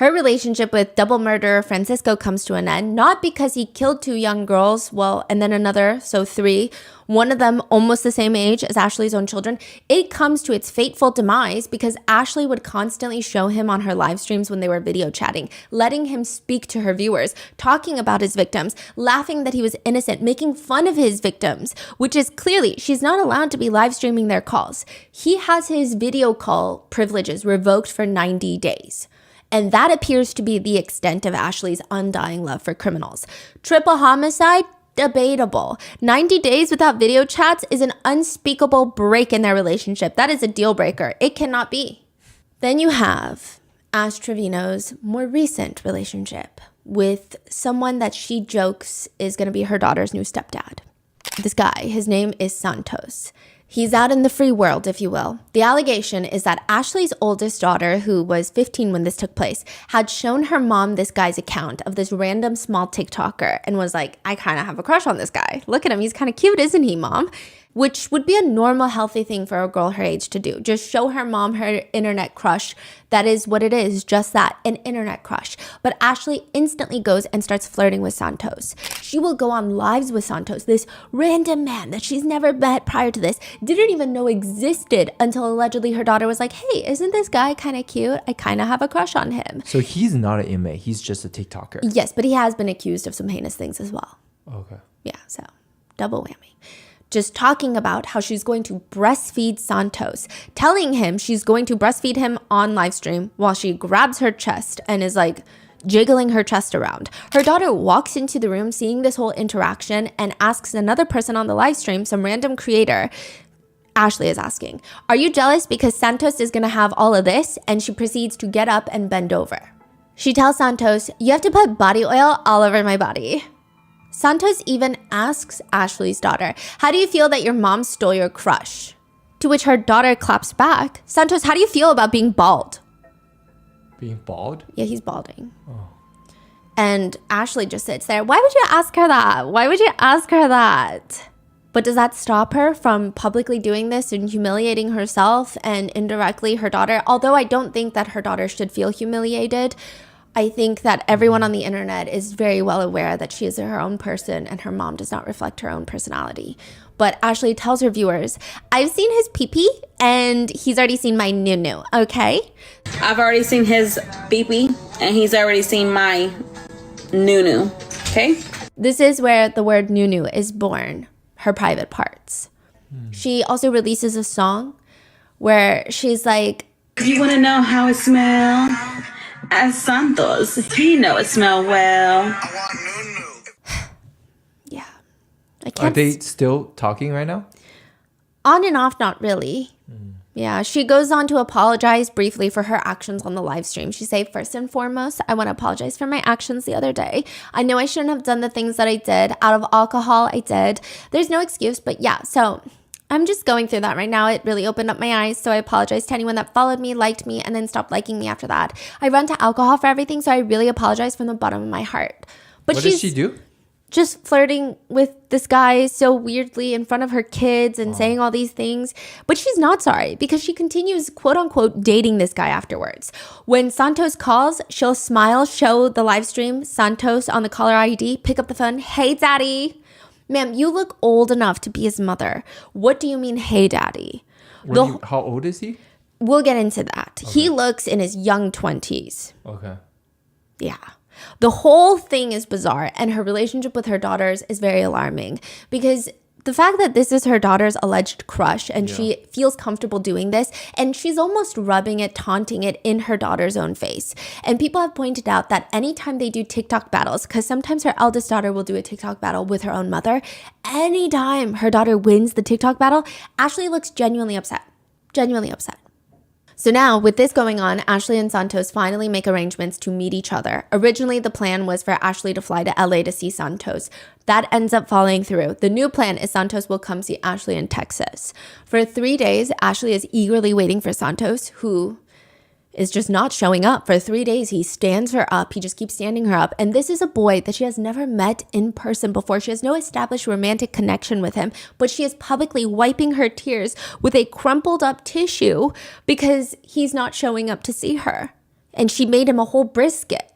[SPEAKER 2] Her relationship with double murderer Francisco comes to an end, not because he killed 2 young girls, and then another, so 3, one of them almost the same age as Ashley's own children. It comes to its fateful demise because Ashley would constantly show him on her live streams when they were video chatting, letting him speak to her viewers, talking about his victims, laughing that he was innocent, making fun of his victims, which is clearly she's not allowed to be live streaming their calls. He has his video call privileges revoked for 90 days. And that appears to be the extent of Ashley's undying love for criminals. Triple homicide? Debatable. 90 days without video chats is an unspeakable break in their relationship. That is a deal breaker. It cannot be. Then you have Ash Trevino's more recent relationship with someone that she jokes is going to be her daughter's new stepdad. This guy, his name is Santos. He's out in the free world, if you will. The allegation is that Ashley's oldest daughter, who was 15 when this took place, had shown her mom this guy's account of this random small TikToker and was like, I kind of have a crush on this guy. Look at him. He's kind of cute, isn't he, Mom? Which would be a normal, healthy thing for a girl her age to do. Just show her mom her internet crush. That is what it is, just that, an internet crush. But Ashley instantly goes and starts flirting with Santos. She will go on lives with Santos, this random man that she's never met prior to this, didn't even know existed until allegedly her daughter was like, hey, isn't this guy kind of cute? I kind of have a crush on him.
[SPEAKER 1] So he's not an inmate. He's just a TikToker.
[SPEAKER 2] Yes, but he has been accused of some heinous things as well.
[SPEAKER 1] Okay.
[SPEAKER 2] Yeah, so double whammy. Just talking about how she's going to breastfeed Santos, telling him she's going to breastfeed him on live stream while she grabs her chest and is like jiggling her chest around. Her daughter walks into the room seeing this whole interaction and asks another person on the live stream, some random creator, Ashley is asking, are you jealous because Santos is going to have all of this? And she proceeds to get up and bend over. She tells Santos, you have to put body oil all over my body. Santos even asks Ashley's daughter, how do you feel that your mom stole your crush? To which her daughter claps back, Santos, how do you feel about being bald?
[SPEAKER 1] Being bald?
[SPEAKER 2] Yeah, he's balding. Oh. And Ashley just sits there. Why would you ask her that? Why would you ask her that? But does that stop her from publicly doing this and humiliating herself and indirectly her daughter? Although I don't think that her daughter should feel humiliated, I think that everyone on the internet is very well aware that she is her own person and her mom does not reflect her own personality. But Ashley tells her viewers, I've seen his pee-pee and he's already seen my nunu, okay?
[SPEAKER 3] I've already seen his pee-pee and he's already seen my nunu, okay?
[SPEAKER 2] This is where the word nunu is born, her private parts. She also releases a song where she's like,
[SPEAKER 3] you want to know how it smells? As Santos, he know it smell well.
[SPEAKER 2] Yeah.
[SPEAKER 1] Are they still talking right now?
[SPEAKER 2] On and off, not really. Yeah, she goes on to apologize briefly for her actions on the live stream. She said, first and foremost, I want to apologize for my actions the other day. I know I shouldn't have done the things that I did. Out of alcohol, I did. There's no excuse, but yeah, so I'm just going through that right now. It really opened up my eyes, so I apologize to anyone that followed me, liked me, and then stopped liking me after that. I run to alcohol for everything, so I really apologize from the bottom of my heart. But
[SPEAKER 1] what does she do?
[SPEAKER 2] Just flirting with this guy so weirdly in front of her kids and saying all these things. But she's not sorry because she continues, quote unquote, dating this guy afterwards. When Santos calls, she'll smile, show the live stream, Santos on the caller ID, pick up the phone. Hey, daddy. Ma'am, you look old enough to be his mother. What do you mean, hey, daddy?
[SPEAKER 1] How old is he?
[SPEAKER 2] We'll get into that. Okay. He looks in his young 20s.
[SPEAKER 1] Okay.
[SPEAKER 2] Yeah. The whole thing is bizarre, and her relationship with her daughters is very alarming because the fact that this is her daughter's alleged crush and she feels comfortable doing this, and she's almost rubbing it, taunting it in her daughter's own face. And people have pointed out that anytime they do TikTok battles, because sometimes her eldest daughter will do a TikTok battle with her own mother, anytime her daughter wins the TikTok battle, Ashley looks genuinely upset. Genuinely upset. So now, with this going on, Ashley and Santos finally make arrangements to meet each other. Originally, the plan was for Ashley to fly to LA to see Santos. That ends up falling through. The new plan is Santos will come see Ashley in Texas. For 3 days, Ashley is eagerly waiting for Santos, who is just not showing up. For 3 days, he stands her up. He just keeps standing her up. And this is a boy that she has never met in person before. She has no established romantic connection with him, but she is publicly wiping her tears with a crumpled up tissue because he's not showing up to see her. And she made him a whole brisket.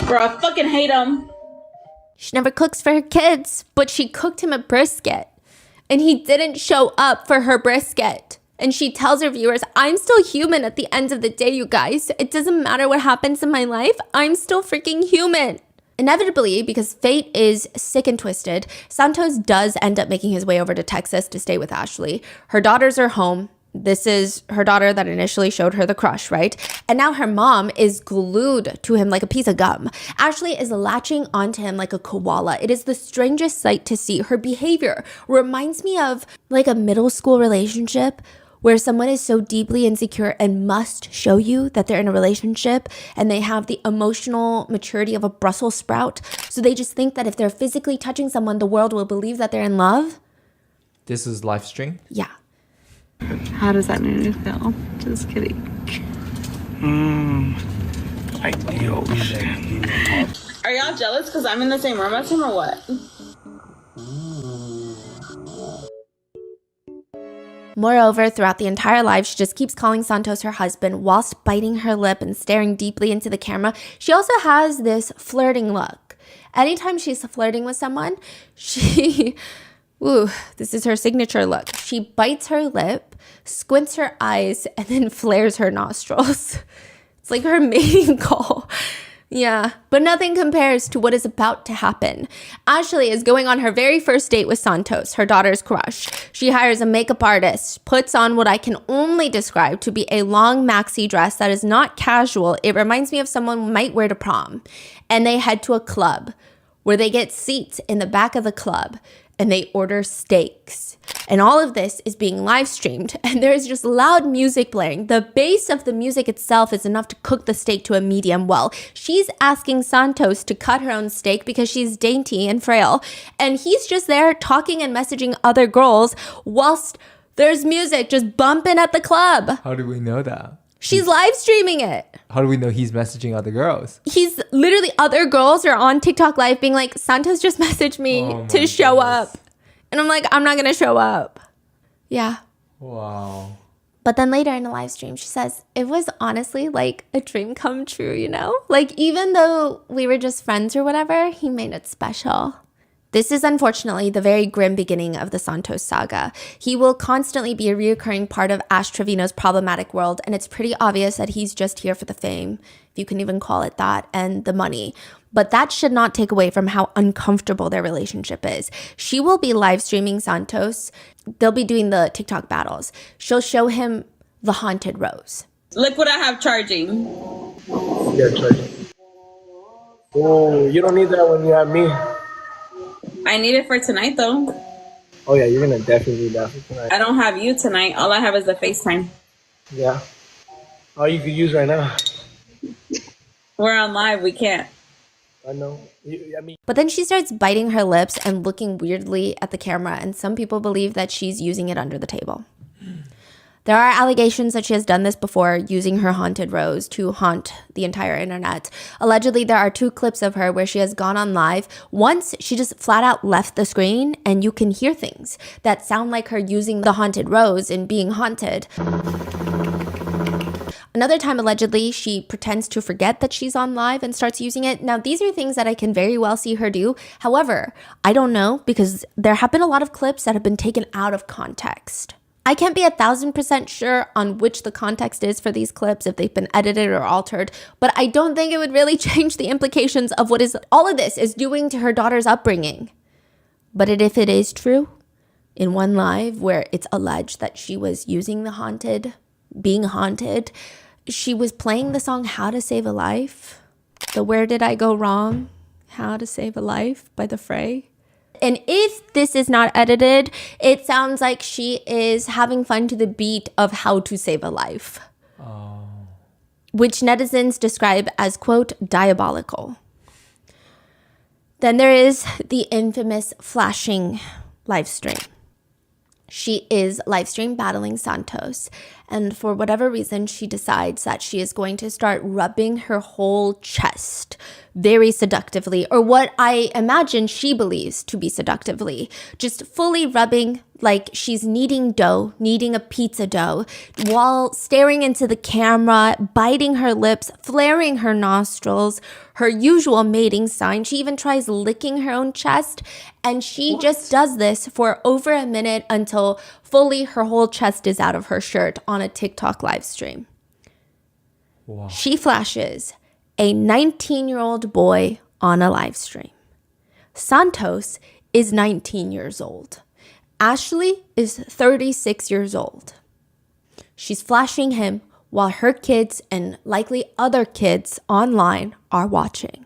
[SPEAKER 3] Bro, I fucking hate him.
[SPEAKER 2] She never cooks for her kids, but she cooked him a brisket. And he didn't show up for her brisket. And she tells her viewers, I'm still human at the end of the day, you guys. It doesn't matter what happens in my life. I'm still freaking human. Inevitably, because fate is sick and twisted, Santos does end up making his way over to Texas to stay with Ashley. Her daughters are home. This is her daughter that initially showed her the crush, right? And now her mom is glued to him like a piece of gum. Ashley is latching onto him like a koala. It is the strangest sight to see. Her behavior reminds me of like a middle school relationship where someone is so deeply insecure and must show you that they're in a relationship and they have the emotional maturity of a Brussels sprout. So they just think that if they're physically touching someone, the world will believe that they're in love.
[SPEAKER 1] This is live stream?
[SPEAKER 2] Yeah.
[SPEAKER 3] How does that make you feel? Just kidding. Are y'all jealous because I'm in the same room as him or what?
[SPEAKER 2] Moreover, throughout the entire live, she just keeps calling Santos her husband whilst biting her lip and staring deeply into the camera. She also has this flirting look. Anytime she's flirting with someone, this is her signature look. She bites her lip, squints her eyes, and then flares her nostrils. It's like her mating call. Yeah, but nothing compares to what is about to happen. Ashley is going on her very first date with Santos, her daughter's crush. She hires a makeup artist, puts on what I can only describe to be a long maxi dress that is not casual. It reminds me of someone might wear to prom. And they head to a club where they get seats in the back of the club and they order steaks. And all of this is being live streamed and there's just loud music blaring. The bass of the music itself is enough to cook the steak to a medium well. She's asking Santos to cut her own steak because she's dainty and frail. And he's just there talking and messaging other girls whilst there's music just bumping at the club.
[SPEAKER 1] How do we know that?
[SPEAKER 2] She's live streaming it.
[SPEAKER 1] How do we know he's messaging other girls?
[SPEAKER 2] He's literally, other girls are on TikTok live being like, Santos just messaged me to show up. And I'm like, I'm not going to show up. Yeah.
[SPEAKER 1] Wow.
[SPEAKER 2] But then later in the live stream, she says, it was honestly like a dream come true, you know? Like, even though we were just friends or whatever, he made it special. This is unfortunately the very grim beginning of the Santos saga. He will constantly be a reoccurring part of Ash Trevino's problematic world, and it's pretty obvious that he's just here for the fame, if you can even call it that, and the money. But that should not take away from how uncomfortable their relationship is. She will be live streaming Santos. They'll be doing the TikTok battles. She'll show him the haunted rose.
[SPEAKER 3] Look what I have charging.
[SPEAKER 11] Yeah, charging. Oh, you don't need that when you have me.
[SPEAKER 3] I need it for tonight though.
[SPEAKER 11] Oh yeah, you're gonna definitely need that for tonight.
[SPEAKER 3] I don't have you tonight. All I have is the FaceTime.
[SPEAKER 11] Yeah. All you could use right now.
[SPEAKER 3] We're on live. We can't.
[SPEAKER 11] I know.
[SPEAKER 2] But then she starts biting her lips and looking weirdly at the camera, and some people believe that she's using it under the table. There are allegations that she has done this before, using her haunted rose to haunt the entire internet. Allegedly, there are 2 clips of her where she has gone on live. Once, she just flat out left the screen, and you can hear things that sound like her using the haunted rose and being haunted. Another time, allegedly, she pretends to forget that she's on live and starts using it. Now, these are things that I can very well see her do. However, I don't know, because there have been a lot of clips that have been taken out of context. I can't be 1,000% sure on which the context is for these clips, if they've been edited or altered, but I don't think it would really change the implications of what is all of this is doing to her daughter's upbringing. But if it is true, in one live where it's alleged that she was using the haunted, being haunted, she was playing the song How to Save a Life, the Where Did I Go Wrong? How to Save a Life by The Fray. And if this is not edited, it sounds like she is having fun to the beat of How to Save a Life. Oh. Which netizens describe as, quote, diabolical. Then there is the infamous flashing live stream. She is live stream battling Santos, and for whatever reason, she decides that she is going to start rubbing her whole chest very seductively, or what I imagine she believes to be seductively, just fully rubbing like she's kneading dough, kneading a pizza dough, while staring into the camera, biting her lips, flaring her nostrils, her usual mating sign. She even tries licking her own chest, and she just does this for over a minute until fully her whole chest is out of her shirt on a TikTok live stream.
[SPEAKER 1] Wow.
[SPEAKER 2] She flashes a 19-year-old boy on a live stream. Santos is 19 years old. Ashley is 36 years old. She's flashing him while her kids and likely other kids online are watching.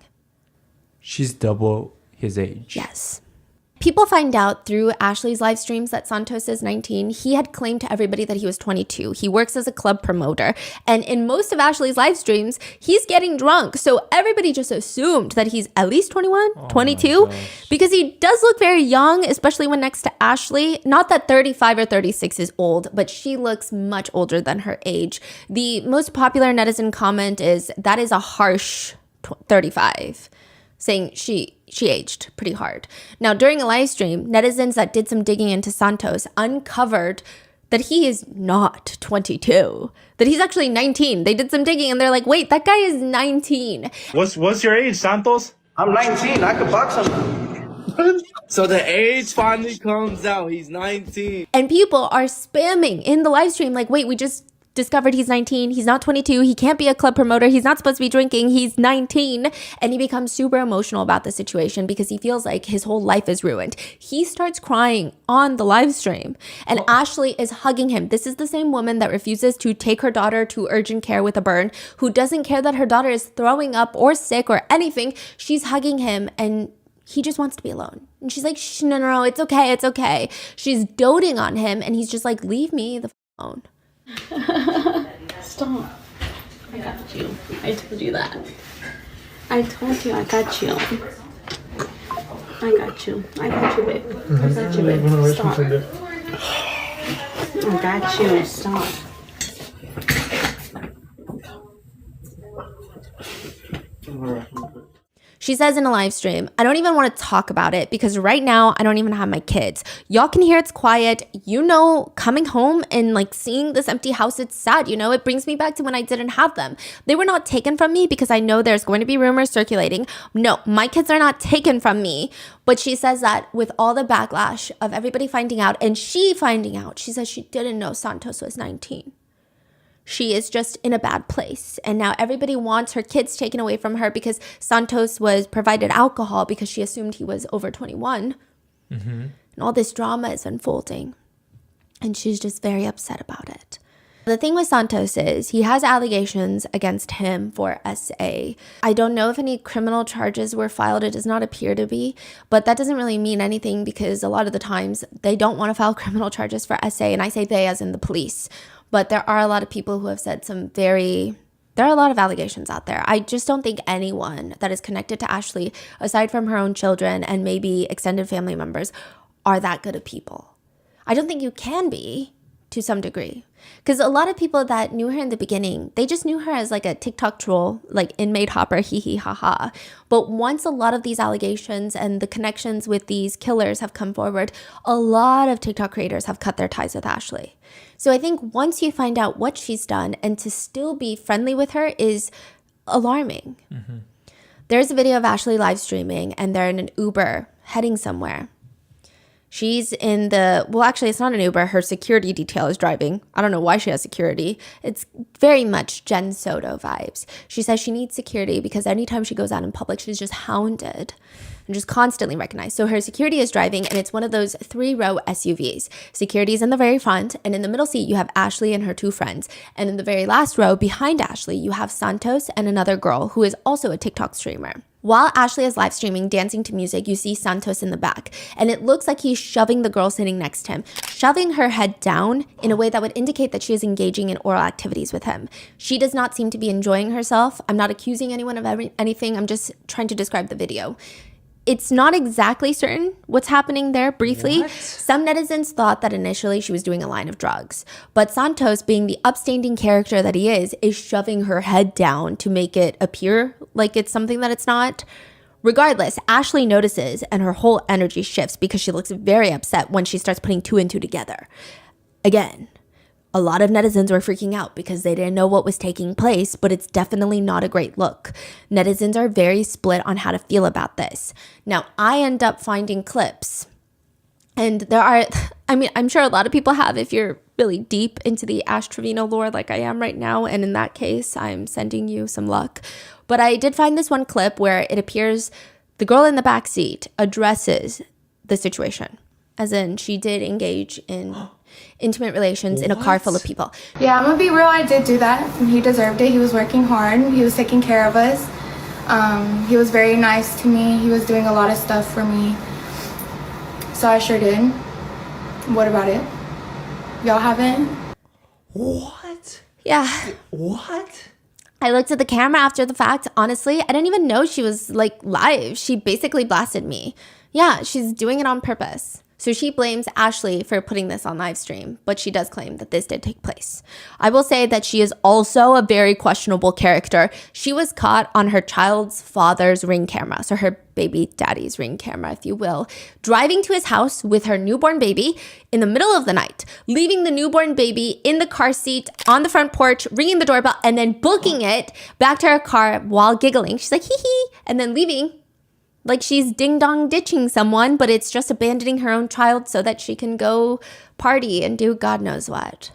[SPEAKER 1] She's double his age.
[SPEAKER 2] Yes. People find out through Ashley's live streams that Santos is 19. He had claimed to everybody that he was 22. He works as a club promoter. And in most of Ashley's live streams, he's getting drunk. So everybody just assumed that he's at least 21, 22, because he does look very young, especially when next to Ashley. Not that 35 or 36 is old, but she looks much older than her age. The most popular netizen comment is, that is a harsh 35. Saying she aged pretty hard. Now, during a live stream, netizens that did some digging into Santos uncovered that he is not 22, that he's actually 19. They did some digging and they're like, wait, that guy is 19.
[SPEAKER 12] What's your age, Santos?
[SPEAKER 11] I'm 19. I could box him.
[SPEAKER 12] So the age finally comes out. He's 19.
[SPEAKER 2] And people are spamming in the live stream like, wait, we just discovered he's 19. He's not 22. He can't be a club promoter. He's not supposed to be drinking. He's 19. And he becomes super emotional about the situation because he feels like his whole life is ruined. He starts crying on the live stream and Ashley is hugging him. This is the same woman that refuses to take her daughter to urgent care with a burn, who doesn't care that her daughter is throwing up or sick or anything. She's hugging him and he just wants to be alone. And she's like, shh, no, it's okay. It's okay. She's doting on him and he's just like, leave me the phone.
[SPEAKER 3] Stop. I got you. I told you that. I told you I got you. I got you. I got you, babe. I got you, babe. Stop. I got you. Stop.
[SPEAKER 2] She says in a live stream, I don't even want to talk about it because right now I don't even have my kids. Y'all can hear it's quiet. You know, coming home and like seeing this empty house, it's sad. You know, it brings me back to when I didn't have them. They were not taken from me because I know there's going to be rumors circulating. No, my kids are not taken from me. But she says that with all the backlash of everybody finding out and she finding out, she says she didn't know Santos was 19. She is just in a bad place. And now everybody wants her kids taken away from her because Santos was provided alcohol because she assumed he was over 21. Mm-hmm. And all this drama is unfolding. And she's just very upset about it. The thing with Santos is he has allegations against him for SA. I don't know if any criminal charges were filed. It does not appear to be. But that doesn't really mean anything because a lot of the times they don't want to file criminal charges for SA. And I say they as in the police. But there are a lot of people who have said there are a lot of allegations out there. I just don't think anyone that is connected to Ashley, aside from her own children and maybe extended family members, are that good of people. I don't think you can be to some degree. Because a lot of people that knew her in the beginning, they just knew her as like a TikTok troll, like inmate hopper, hee hee ha ha. But once a lot of these allegations and the connections with these killers have come forward, a lot of TikTok creators have cut their ties with Ashley. So I think once you find out what she's done and to still be friendly with her is alarming. Mm-hmm. There's a video of Ashley live streaming and they're in an Uber heading somewhere. She's in actually, it's not an Uber. Her security detail is driving. I don't know why she has security. It's very much Jen Soto vibes. She says she needs security because anytime she goes out in public, she's just hounded and just constantly recognized. So her security is driving and it's one of those 3-row SUVs. Security is in the very front and in the middle seat, you have Ashley and her 2 friends. And in the very last row behind Ashley, you have Santos and another girl who is also a TikTok streamer. While Ashley is live streaming, dancing to music, you see Santos in the back. And it looks like he's shoving the girl sitting next to him, shoving her head down in a way that would indicate that she is engaging in oral activities with him. She does not seem to be enjoying herself. I'm not accusing anyone of anything. I'm just trying to describe the video. It's not exactly certain what's happening there briefly. What? Some netizens thought that initially she was doing a line of drugs. But Santos, being the upstanding character that he is shoving her head down to make it appear like it's something that it's not. Regardless, Ashley notices and her whole energy shifts because she looks very upset when she starts putting two and two together. Again, a lot of netizens were freaking out because they didn't know what was taking place, but it's definitely not a great look. Netizens are very split on how to feel about this. Now, I end up finding clips, and there are, I mean, I'm sure a lot of people have if you're really deep into the Ash Trevino lore like I am right now, and in that case, I'm sending you some luck. But I did find this one clip where it appears the girl in the back seat addresses the situation, as in she did engage in intimate relations in a car full of people.
[SPEAKER 13] Yeah, I'm gonna be real, I did do that. He deserved it. He was working hard. He was taking care of us. He was very nice to me. He was doing a lot of stuff for me. So I sure did. What about it? Y'all haven't?
[SPEAKER 1] What?
[SPEAKER 2] Yeah.
[SPEAKER 1] What?
[SPEAKER 2] I looked at the camera after the fact. Honestly, I didn't even know she was like live. She basically blasted me. Yeah, she's doing it on purpose. So she blames Ashley for putting this on live stream, but she does claim that this did take place. I will say that she is also a very questionable character. She was caught on her child's father's Ring camera, so her baby daddy's Ring camera, if you will, driving to his house with her newborn baby in the middle of the night, leaving the newborn baby in the car seat on the front porch, ringing the doorbell, and then booking it back to her car while giggling. She's like, hee hee, and then leaving. Like she's ding-dong ditching someone, but it's just abandoning her own child so that she can go party and do God knows what.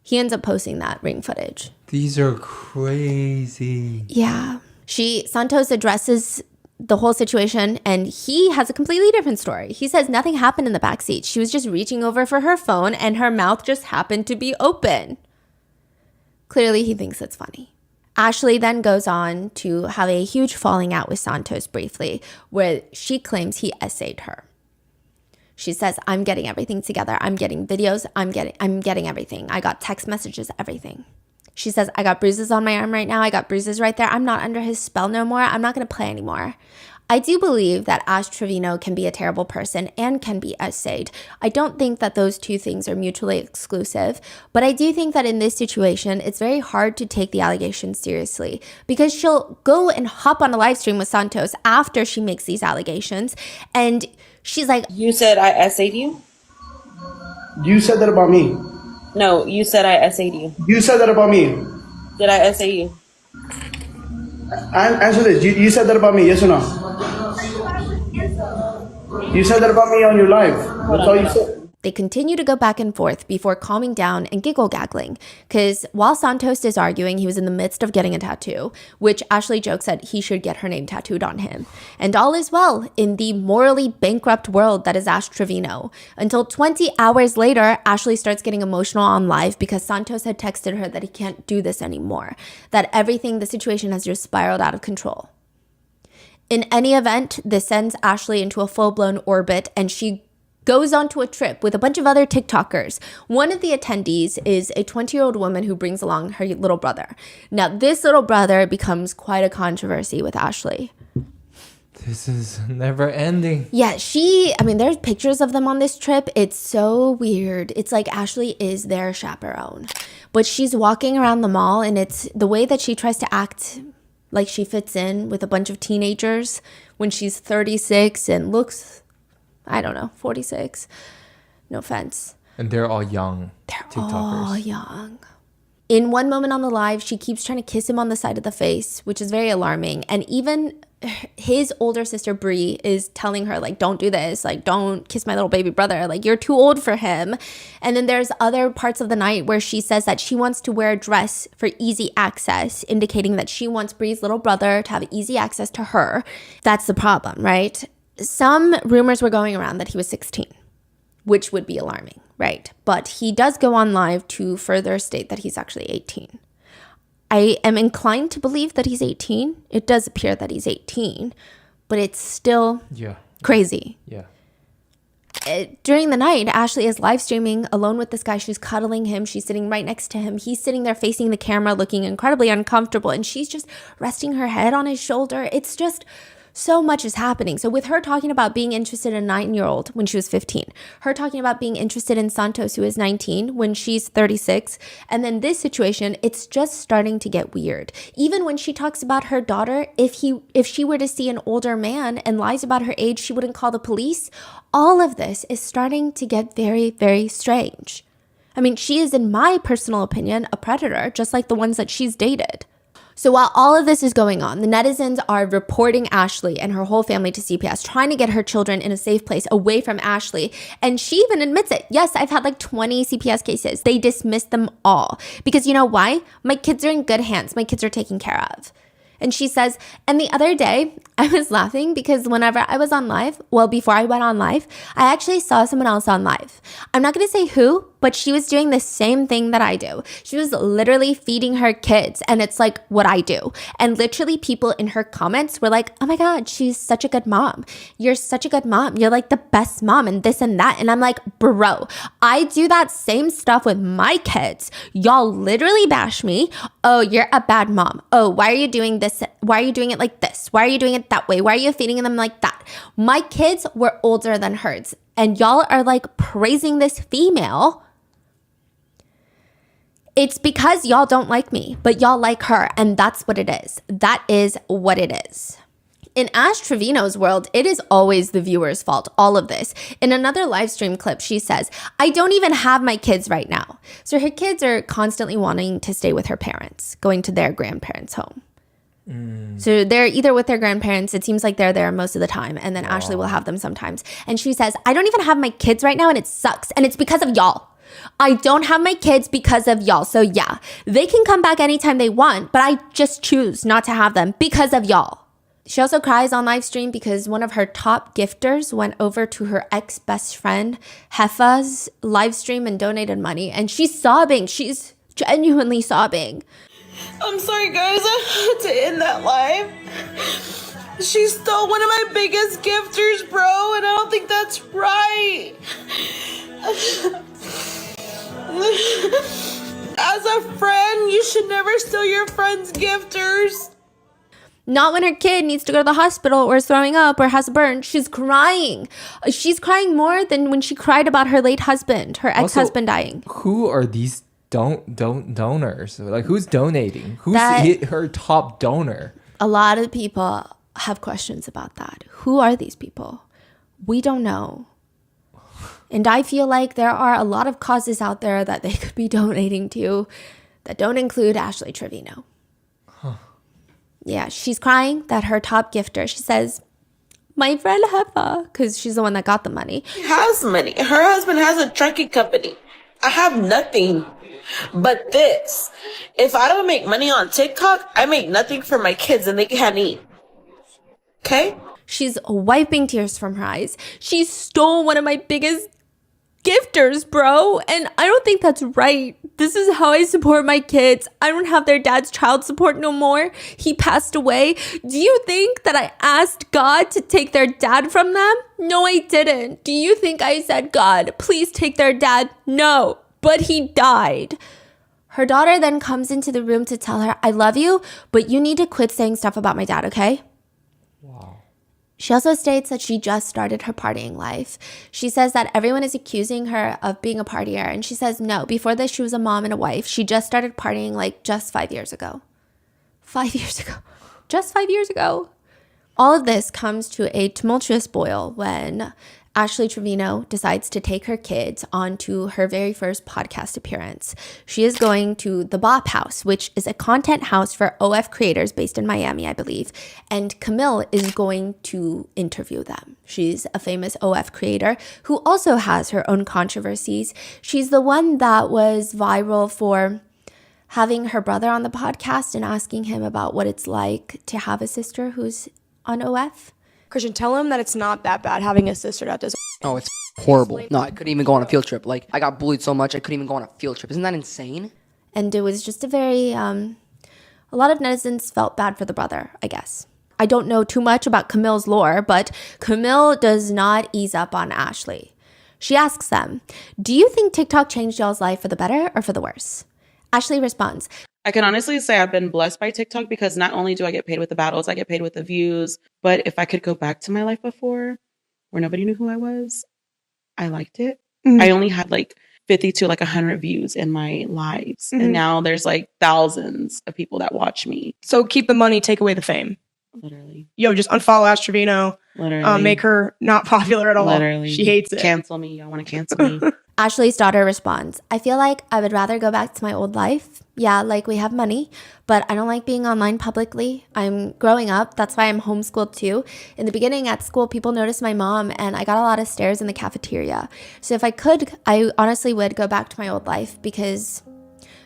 [SPEAKER 2] He ends up posting that Ring footage.
[SPEAKER 1] These are crazy.
[SPEAKER 2] Yeah. Santos addresses the whole situation, and he has a completely different story. He says nothing happened in the backseat. She was just reaching over for her phone, and her mouth just happened to be open. Clearly, he thinks it's funny. Ashley then goes on to have a huge falling out with Santos briefly, where she claims he essayed her. She says, I'm getting everything together. I'm getting videos. I'm getting everything. I got text messages, everything. She says, I got bruises on my arm right now. I got bruises right there. I'm not under his spell no more. I'm not going to play anymore. I do believe that Ash Trevino can be a terrible person and can be essayed. I don't think that those two things are mutually exclusive, but I do think that in this situation, it's very hard to take the allegations seriously because she'll go and hop on a live stream with Santos after she makes these allegations, and she's like,
[SPEAKER 5] You said I essayed you?
[SPEAKER 11] You said that about me.
[SPEAKER 5] No, you said I essayed you.
[SPEAKER 11] You said that about me.
[SPEAKER 5] Did I essay you?
[SPEAKER 11] Answer this. You said that about me, yes or no? You said that about me on your live. That's all you said.
[SPEAKER 2] They continue to go back and forth before calming down and giggle-gaggling, because while Santos is arguing, he was in the midst of getting a tattoo, which Ashley jokes that he should get her name tattooed on him. And all is well in the morally bankrupt world that is Ash Trevino. Until 20 hours later, Ashley starts getting emotional on live because Santos had texted her that he can't do this anymore, that the situation has just spiraled out of control. In any event, this sends Ashley into a full-blown orbit, and she goes onto a trip with a bunch of other TikTokers. One of the attendees is a 20-year-old woman who brings along her little brother. Now, this little brother becomes quite a controversy with Ashley.
[SPEAKER 1] This is never ending.
[SPEAKER 2] Yeah, there's pictures of them on this trip. It's so weird. It's like Ashley is their chaperone. But she's walking around the mall, and it's the way that she tries to act like she fits in with a bunch of teenagers when she's 36 and looks, 46. No offense.
[SPEAKER 1] And they're all young.
[SPEAKER 2] They're
[SPEAKER 1] TikTokers.
[SPEAKER 2] all young. In one moment on the live, she keeps trying to kiss him on the side of the face, which is very alarming. And even his older sister, Bree, is telling her, like, don't do this. Like, don't kiss my little baby brother. Like, you're too old for him. And then there's other parts of the night where she says that she wants to wear a dress for easy access, indicating that she wants Bree's little brother to have easy access to her. That's the problem, right? Some rumors were going around that he was 16, which would be alarming, right? But he does go on live to further state that he's actually 18. I am inclined to believe that he's 18. It does appear that he's 18, but it's still crazy.
[SPEAKER 1] Yeah.
[SPEAKER 2] During the night, Ashley is live streaming alone with this guy. She's cuddling him. She's sitting right next to him. He's sitting there facing the camera looking incredibly uncomfortable, and she's just resting her head on his shoulder. It's just So much is happening. So with her talking about being interested in a 9-year-old when she was 15, her talking about being interested in Santos, who is 19, when she's 36, and then this situation, it's just starting to get weird. Even when she talks about her daughter, if she were to see an older man and lies about her age, she wouldn't call the police. All of this is starting to get very, very strange. I mean, she is, in my personal opinion, a predator, just like the ones that she's dated. So while all of this is going on, the netizens are reporting Ashley and her whole family to CPS, trying to get her children in a safe place away from Ashley. And she even admits it. Yes, I've had like 20 CPS cases. They dismissed them all. Because you know why? My kids are in good hands. My kids are taken care of. And she says, and the other day, I was laughing because whenever I was on live, well, before I went on live, I actually saw someone else on live. I'm not going to say who, but she was doing the same thing that I do. She was literally feeding her kids, and it's like what I do. And literally people in her comments were like, oh my God, she's such a good mom. You're such a good mom. You're like the best mom and this and that. And I'm like, bro, I do that same stuff with my kids. Y'all literally bash me. Oh, you're a bad mom. Oh, why are you doing this? Why are you doing it like this? Why are you doing it that way? Why are you feeding them like that? My kids were older than hers. And y'all are like praising this female. It's because y'all don't like me, but y'all like her. And that's what it is. That is what it is. In Ash Trevino's world, it is always the viewer's fault, all of this. In another live stream clip, she says, I don't even have my kids right now. So her kids are constantly wanting to stay with her parents, going to their grandparents' home. So they're either with their grandparents, it seems like they're there most of the time, and then Ashley will have them sometimes. And she says, I don't even have my kids right now, and it sucks, and it's because of y'all. I don't have my kids because of y'all. So yeah, they can come back anytime they want, but I just choose not to have them because of y'all. She also cries on live stream because one of her top gifters went over to her ex-best friend Heffa's live stream and donated money, and she's sobbing. She's genuinely sobbing.
[SPEAKER 5] I'm sorry, guys. I had to end that live. She stole one of my biggest gifters, bro, and I don't think that's right. As a friend, you should never steal your friend's gifters.
[SPEAKER 2] Not when her kid needs to go to the hospital or is throwing up or has a burn. She's crying. She's crying more than when she cried about her late husband, her ex-husband dying.
[SPEAKER 1] Who are these donors? Like, who's donating? Who's her top donor?
[SPEAKER 2] A lot of people have questions about that. Who are these people? We don't know. And I feel like there are a lot of causes out there that they could be donating to that don't include Ashley Trevino. Yeah, she's crying that her top gifter, she says, my friend Heffa, because she's the one that got the money.
[SPEAKER 5] She has money. Her husband has a trucking company. I have nothing but this. If I don't make money on TikTok, I make nothing for my kids and they can't eat. Okay?
[SPEAKER 2] She's wiping tears from her eyes. She stole one of my biggest gifters, bro. And I don't think that's right. This is how I support my kids. I don't have their dad's child support no more. He passed away. Do you think that I asked God to take their dad from them? No, I didn't. Do you think I said, God, please take their dad? No, but he died. Her daughter then comes into the room to tell her, I love you, but you need to quit saying stuff about my dad, okay? She also states that she just started her partying life. She says that everyone is accusing her of being a partier. And she says, no, before this, she was a mom and a wife. She just started partying like just 5 years ago. 5 years ago. Just 5 years ago. All of this comes to a tumultuous boil when Ashley Trevino decides to take her kids onto her very first podcast appearance. She is going to the Bop House, which is a content house for OF creators based in Miami, I believe. And Camille is going to interview them. She's a famous OF creator who also has her own controversies. She's the one that was viral for having her brother on the podcast and asking him about what it's like to have a sister who's on OF.
[SPEAKER 14] Christian, tell him that it's not that bad having a sister that does.
[SPEAKER 15] Oh, it's horrible. No, I couldn't even go on a field trip. Like, I got bullied so much, I couldn't even go on a field trip. Isn't that insane?
[SPEAKER 2] And it was just a very, a lot of netizens felt bad for the brother, I guess. I don't know too much about Camille's lore, but Camille does not ease up on Ashley. She asks them, do you think TikTok changed y'all's life for the better or for the worse? Ashley responds,
[SPEAKER 5] I can honestly say I've been blessed by TikTok because not only do I get paid with the battles, I get paid with the views. But if I could go back to my life before where nobody knew who I was, I liked it.
[SPEAKER 14] Mhm.
[SPEAKER 5] I only had like 50 to like 100 views in my lives.
[SPEAKER 14] Mhm.
[SPEAKER 5] And now there's like thousands of people that watch me.
[SPEAKER 14] So keep the money, take away the fame.
[SPEAKER 5] Literally.
[SPEAKER 14] Yo, just unfollow Ash Trevino.
[SPEAKER 5] Literally.
[SPEAKER 14] Make her not popular at all.
[SPEAKER 5] Literally.
[SPEAKER 14] She hates it.
[SPEAKER 5] Cancel me. Y'all want to cancel me?
[SPEAKER 2] Ashley's daughter responds, I feel like I would rather go back to my old life. Yeah, like we have money, but I don't like being online publicly. I'm growing up. That's why I'm homeschooled too. In the beginning at school, people noticed my mom and I got a lot of stares in the cafeteria. So if I could, I honestly would go back to my old life because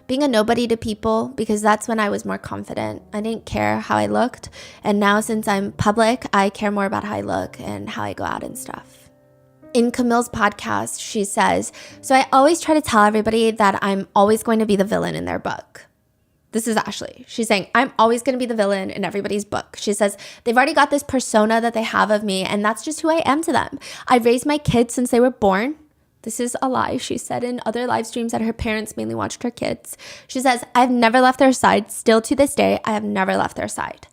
[SPEAKER 2] being a nobody to people, because that's when I was more confident. I didn't care how I looked. And now since I'm public, I care more about how I look and how I go out and stuff. In Camille's podcast, she says, so I always try to tell everybody that I'm always going to be the villain in their book. This is Ashley. She's saying, I'm always going to be the villain in everybody's book. She says, they've already got this persona that they have of me, and that's just who I am to them. I raised my kids since they were born. This is a lie, she said in other live streams that her parents mainly watched her kids. She says, I've never left their side. Still to this day, I have never left their side.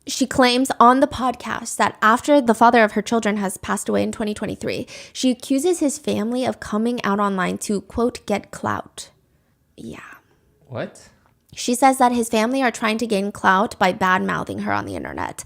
[SPEAKER 2] She claims on the podcast that after the father of her children has passed away in 2023, she accuses his family of coming out online to, quote, get clout. Yeah.
[SPEAKER 1] What?
[SPEAKER 2] She says that his family are trying to gain clout by bad-mouthing her on the internet.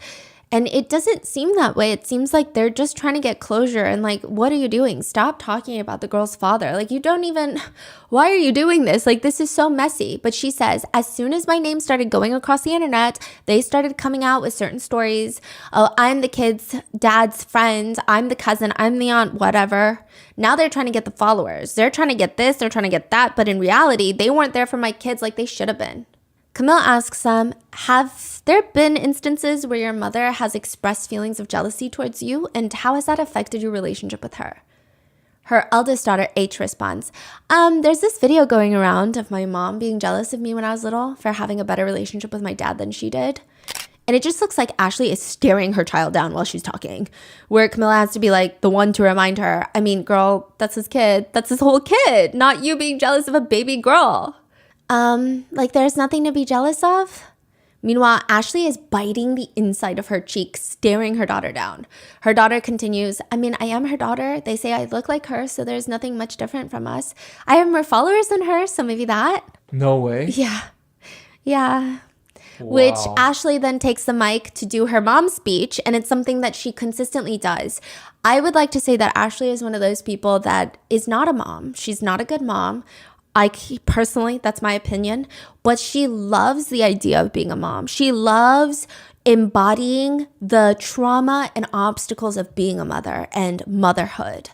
[SPEAKER 2] And it doesn't seem that way. It seems like they're just trying to get closure. And like, what are you doing? Stop talking about the girl's father. Like, you don't even, why are you doing this? Like, this is so messy. But she says, as soon as my name started going across the internet, they started coming out with certain stories. Oh, I'm the kid's dad's friend. I'm the cousin. I'm the aunt, whatever. Now they're trying to get the followers. They're trying to get this. They're trying to get that. But in reality, they weren't there for my kids like they should have been. Camille asks have there been instances where your mother has expressed feelings of jealousy towards you, and how has that affected your relationship with her? Her eldest daughter, H, responds, there's this video going around of my mom being jealous of me when I was little for having a better relationship with my dad than she did. And it just looks like Ashley is staring her child down while she's talking, where Camilla has to be like the one to remind her, I mean, girl, that's his kid. That's his whole kid, not you being jealous of a baby girl. Like there's nothing to be jealous of? Meanwhile, Ashley is biting the inside of her cheek, staring her daughter down. Her daughter continues, I mean, I am her daughter. They say I look like her, so there's nothing much different from us. I have more followers than her, so maybe that.
[SPEAKER 1] No way.
[SPEAKER 2] Yeah. Yeah.
[SPEAKER 1] Wow.
[SPEAKER 2] Which Ashley then takes the mic to do her mom's speech, and it's something that she consistently does. I would like to say that Ashley is one of those people that is not a mom. She's not a good mom. Personally, that's my opinion, but she loves the idea of being a mom. She loves embodying the trauma and obstacles of being a mother and motherhood.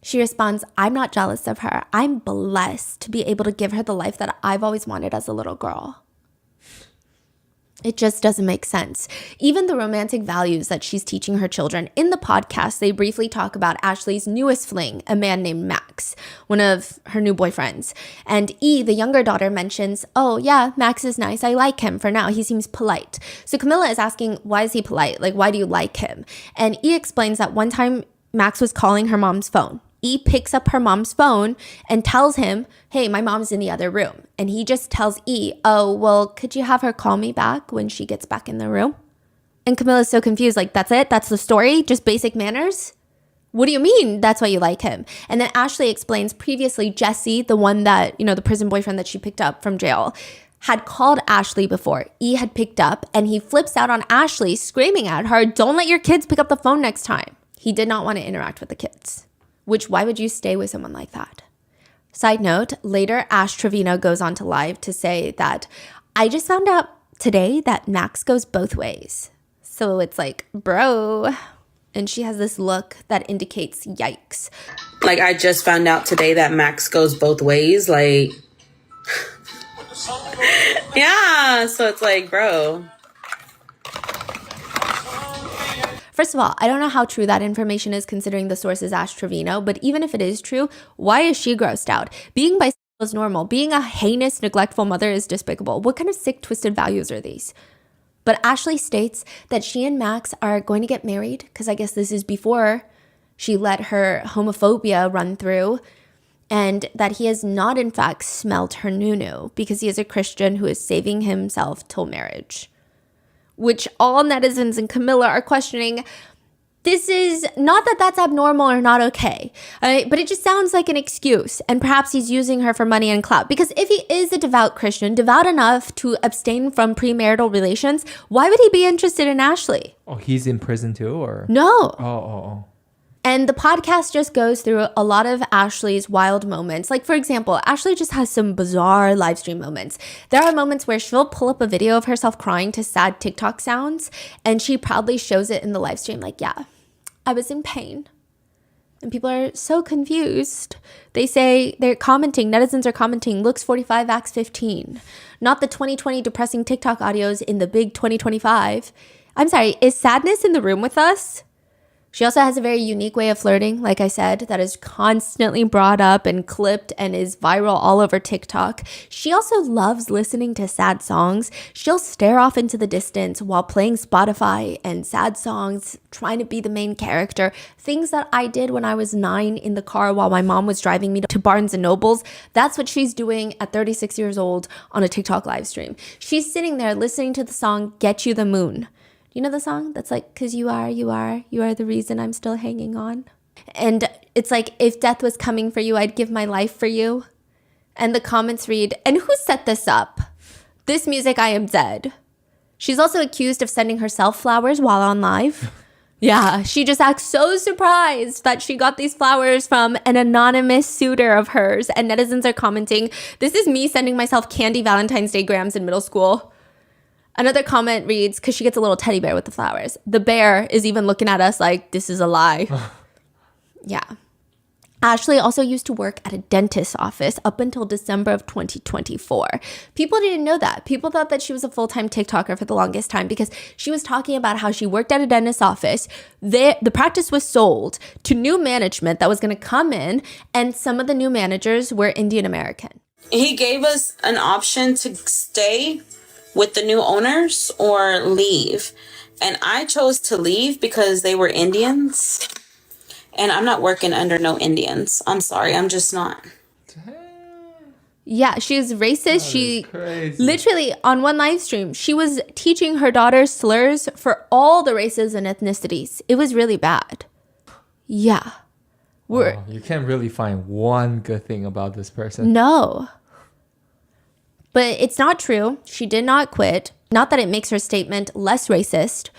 [SPEAKER 2] She responds, I'm not jealous of her. I'm blessed to be able to give her the life that I've always wanted as a little girl. It just doesn't make sense. Even the romantic values that she's teaching her children. In the podcast, they briefly talk about Ashley's newest fling, a man named Max, one of her new boyfriends. And E, the younger daughter, mentions, oh yeah, Max is nice. I like him for now. He seems polite. So Camilla is asking, why is he polite? Like, why do you like him? And E explains that one time Max was calling her mom's phone. E picks up her mom's phone and tells him, hey, my mom's in the other room. And he just tells E, oh, well, could you have her call me back when she gets back in the room? And Camilla's so confused, like, that's it? That's the story? Just basic manners? What do you mean that's why you like him? And then Ashley explains previously Jesse, the one that, the prison boyfriend that she picked up from jail, had called Ashley before. E had picked up and he flips out on Ashley, screaming at her, don't let your kids pick up the phone next time. He did not want to interact with the kids. Which, why would you stay with someone like that? Side note, later Ash Trevino goes on to live to say that, I just found out today that Max goes both ways. So it's like, bro. And she has this look that indicates yikes.
[SPEAKER 5] Like, I just found out today that Max goes both ways. Like, yeah. So it's like, bro.
[SPEAKER 2] First of all, I don't know how true that information is considering the source is Ash Trevino, but even if it is true, why is she grossed out? Being bisexual is normal. Being a heinous, neglectful mother is despicable. What kind of sick, twisted values are these? But Ashley states that she and Max are going to get married, because I guess this is before she let her homophobia run through. and that he has not in fact smelt her nunu because he is a Christian who is saving himself till marriage. Which all netizens and Camilla are questioning. This is not that that's abnormal or not okay, but it just sounds like an excuse. And perhaps he's using her for money and clout. Because if he is a devout Christian, devout enough to abstain from premarital relations, why would he be interested in Ashley?
[SPEAKER 1] Oh, he's in prison too, or?
[SPEAKER 2] No.
[SPEAKER 1] Oh.
[SPEAKER 2] And the podcast just goes through a lot of Ashley's wild moments. Like, for example, Ashley just has some bizarre live stream moments. There are moments where she'll pull up a video of herself crying to sad TikTok sounds, and she proudly shows it in the live stream. Like, yeah, I was in pain. And people are so confused. They say, they're commenting, netizens are commenting, looks 45, acts 15. Not the 2020 depressing TikTok audios in the big 2025. I'm sorry, is sadness in the room with us? She also has a very unique way of flirting, like I said, that is constantly brought up and clipped and is viral all over TikTok. She also loves listening to sad songs. She'll stare off into the distance while playing Spotify and sad songs, trying to be the main character. Things that I did when I was 9 in the car while my mom was driving me to Barnes & Nobles. That's what she's doing at 36 years old on a TikTok live stream. She's sitting there listening to the song Get You the Moon. You know the song that's like, 'cause you are the reason I'm still hanging on. And it's like, if death was coming for you, I'd give my life for you. And the comments read, and who set this up? This music, I am dead. She's also accused of sending herself flowers while on live. Yeah, she just acts so surprised that she got these flowers from an anonymous suitor of hers. And netizens are commenting, this is me sending myself candy Valentine's Day grams in middle school. Another comment reads, because she gets a little teddy bear with the flowers. The bear is even looking at us like, this is a lie. Yeah. Ashley also used to work at a dentist's office up until December of 2024. People didn't know that. People thought that she was a full-time TikToker for the longest time because she was talking about how she worked at a dentist's office. The practice was sold to new management that was going to come in, and some of the new managers were Indian American.
[SPEAKER 5] He gave us an option to stay with the new owners or leave. And I chose to leave because they were Indians. And I'm not working under no Indians. I'm sorry, I'm just not.
[SPEAKER 2] Yeah, she was racist. She literally, on one live stream, she was teaching her daughter slurs for all the races and ethnicities. It was really bad. Yeah.
[SPEAKER 1] You can't really find one good thing about this person.
[SPEAKER 2] No. But it's not true. She did not quit. Not that it makes her statement less racist,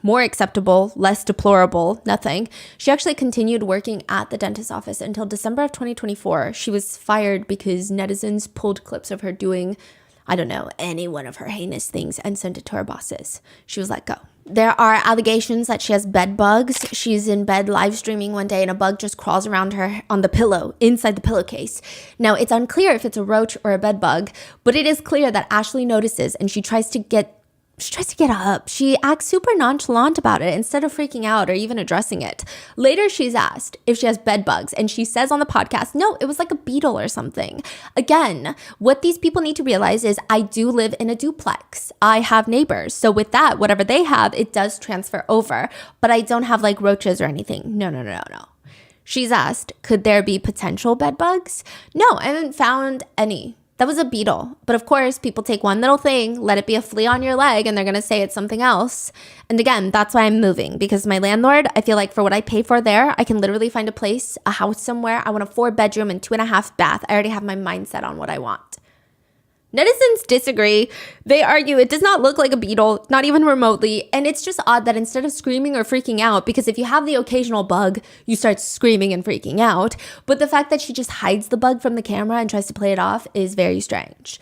[SPEAKER 2] more acceptable, less deplorable, nothing. She actually continued working at the dentist's office until December of 2024. She was fired because netizens pulled clips of her doing, I don't know, any one of her heinous things and sent it to her bosses. She was let go. There are allegations that she has bed bugs. She's in bed live streaming one day and a bug just crawls around her on the pillow, inside the pillowcase. Now, it's unclear if it's a roach or a bed bug, but it is clear that Ashley notices and she tries to get up. She acts super nonchalant about it instead of freaking out or even addressing it. Later, she's asked if she has bed bugs, and she says on the podcast, no, it was like a beetle or something. Again, what these people need to realize is I do live in a duplex. I have neighbors. So with that, whatever they have, it does transfer over. But I don't have like roaches or anything. No. She's asked, could there be potential bed bugs? No, I haven't found any. That was a beetle. But of course, people take one little thing, let it be a flea on your leg, and they're going to say it's something else. And again, that's why I'm moving. Because my landlord, I feel like for what I pay for there, I can literally find a place, a house somewhere. I want a 4-bedroom and 2.5 bath. I already have my mindset on what I want. Netizens disagree. They argue it does not look like a beetle, not even remotely, and it's just odd that instead of screaming or freaking out, because if you have the occasional bug, you start screaming and freaking out, but the fact that she just hides the bug from the camera and tries to play it off is very strange.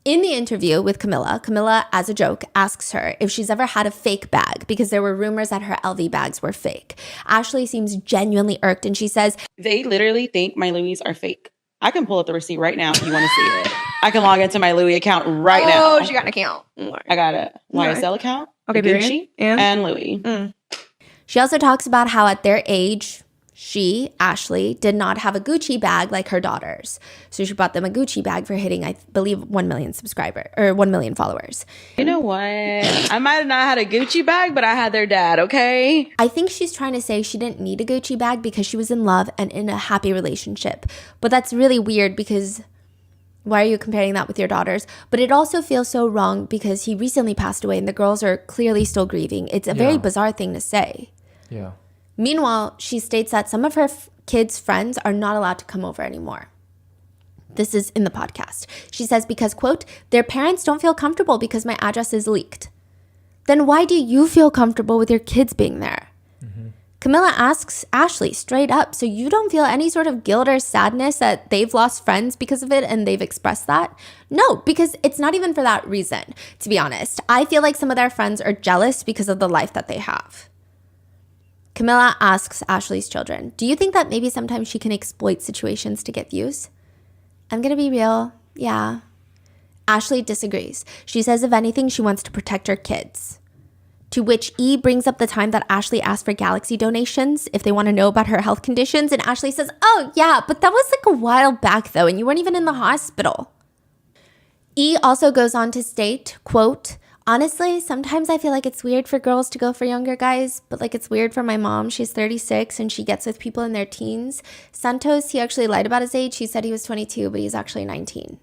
[SPEAKER 2] In the interview with Camilla, as a joke, asks her if she's ever had a fake bag because there were rumors that her LV bags were fake. Ashley seems genuinely irked and she says,
[SPEAKER 5] They literally think my Louis are fake. I can pull up the receipt right now if you want to see it. I can log into my Louis account right now.
[SPEAKER 14] Oh, she got an account.
[SPEAKER 5] I got a YSL account,
[SPEAKER 14] Okay,
[SPEAKER 5] Gucci,
[SPEAKER 14] period.
[SPEAKER 5] and Louis.
[SPEAKER 2] She also talks about how at their age, She, Ashley, did not have a Gucci bag like her daughters. So she bought them a Gucci bag for hitting, I believe, 1 million or 1 million followers.
[SPEAKER 3] You know what? I might have not had a Gucci bag, but I had their dad, okay?
[SPEAKER 2] I think she's trying to say she didn't need a Gucci bag because she was in love and in a happy relationship. But that's really weird because why are you comparing that with your daughters? But it also feels so wrong because he recently passed away and the girls are clearly still grieving. It's a very bizarre thing to say.
[SPEAKER 1] Yeah.
[SPEAKER 2] Meanwhile, she states that some of her kids' friends are not allowed to come over anymore. This is in the podcast. She says because, quote, their parents don't feel comfortable because my address is leaked. Then why do you feel comfortable with your kids being there? Camilla asks Ashley straight up, so you don't feel any sort of guilt or sadness that they've lost friends because of it and they've expressed that? No, because it's not even for that reason, to be honest. I feel like some of their friends are jealous because of the life that they have. Camilla asks Ashley's children, do you think that maybe sometimes she can exploit situations to get views? I'm gonna be real, yeah. Ashley disagrees. She says if anything, she wants to protect her kids. To which E brings up the time that Ashley asked for Galaxy donations if they want to know about her health conditions. And Ashley says, oh yeah, but that was like a while back though, and you weren't even in the hospital. E also goes on to state, quote, honestly, sometimes I feel like it's weird for girls to go for younger guys, but like it's weird for my mom. She's 36 and she gets with people in their teens. Santos, he actually lied about his age. He said he was 22, but he's actually 19.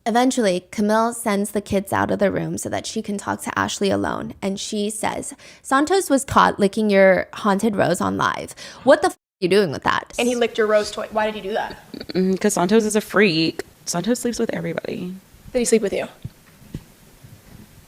[SPEAKER 2] Eventually, Camille sends the kids out of the room so that she can talk to Ashley alone. And she says, Santos was caught licking your haunted rose on live. What the f*** are you doing with that?
[SPEAKER 14] And he licked your rose toy. Why did he do that?
[SPEAKER 3] Because Santos is a freak. Santos sleeps with everybody.
[SPEAKER 14] Did he sleep with you?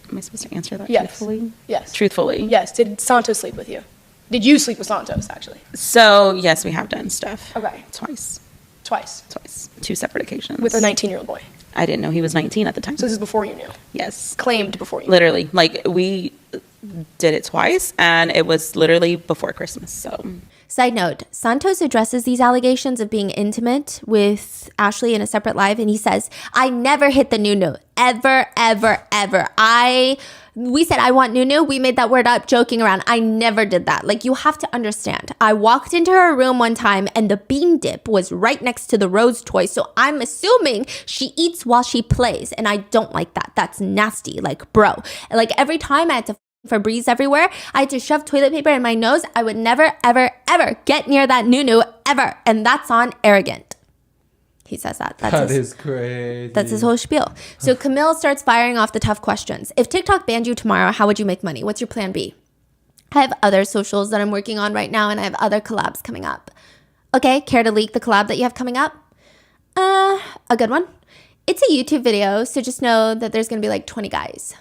[SPEAKER 3] Am I supposed to answer that truthfully?
[SPEAKER 14] Yes.
[SPEAKER 3] Truthfully?
[SPEAKER 14] Yes. Did Santos sleep with you? Did you sleep with Santos, actually?
[SPEAKER 3] So, yes, we have done stuff.
[SPEAKER 14] Okay.
[SPEAKER 3] Twice. 2 separate occasions.
[SPEAKER 14] With a 19-year-old boy?
[SPEAKER 3] I didn't know he was 19 at the time.
[SPEAKER 14] So this is before you knew?
[SPEAKER 3] Yes.
[SPEAKER 14] Claimed before you knew?
[SPEAKER 3] Literally. Like, we did it twice, and it was literally before Christmas, so...
[SPEAKER 2] Side note, Santos addresses these allegations of being intimate with Ashley in a separate live, and he says, I never hit the Nunu. Ever, ever, ever. We said, I want Nunu. We made that word up joking around. I never did that. Like, you have to understand. I walked into her room one time, and the bean dip was right next to the rose toy, so I'm assuming she eats while she plays, and I don't like that. That's nasty. Like, bro. Like, every time I had to Febreze everywhere, I had to shove toilet paper in my nose. I would never, ever, ever get near that Nunu, ever. And that's on arrogant. He says that.
[SPEAKER 1] That is crazy.
[SPEAKER 2] That's his whole spiel. So Camille starts firing off the tough questions. If TikTok banned you tomorrow, how would you make money? What's your plan B? I have other socials that I'm working on right now, and I have other collabs coming up. Okay, care to leak the collab that you have coming up? A good one. It's a YouTube video, so just know that there's going to be like 20 guys.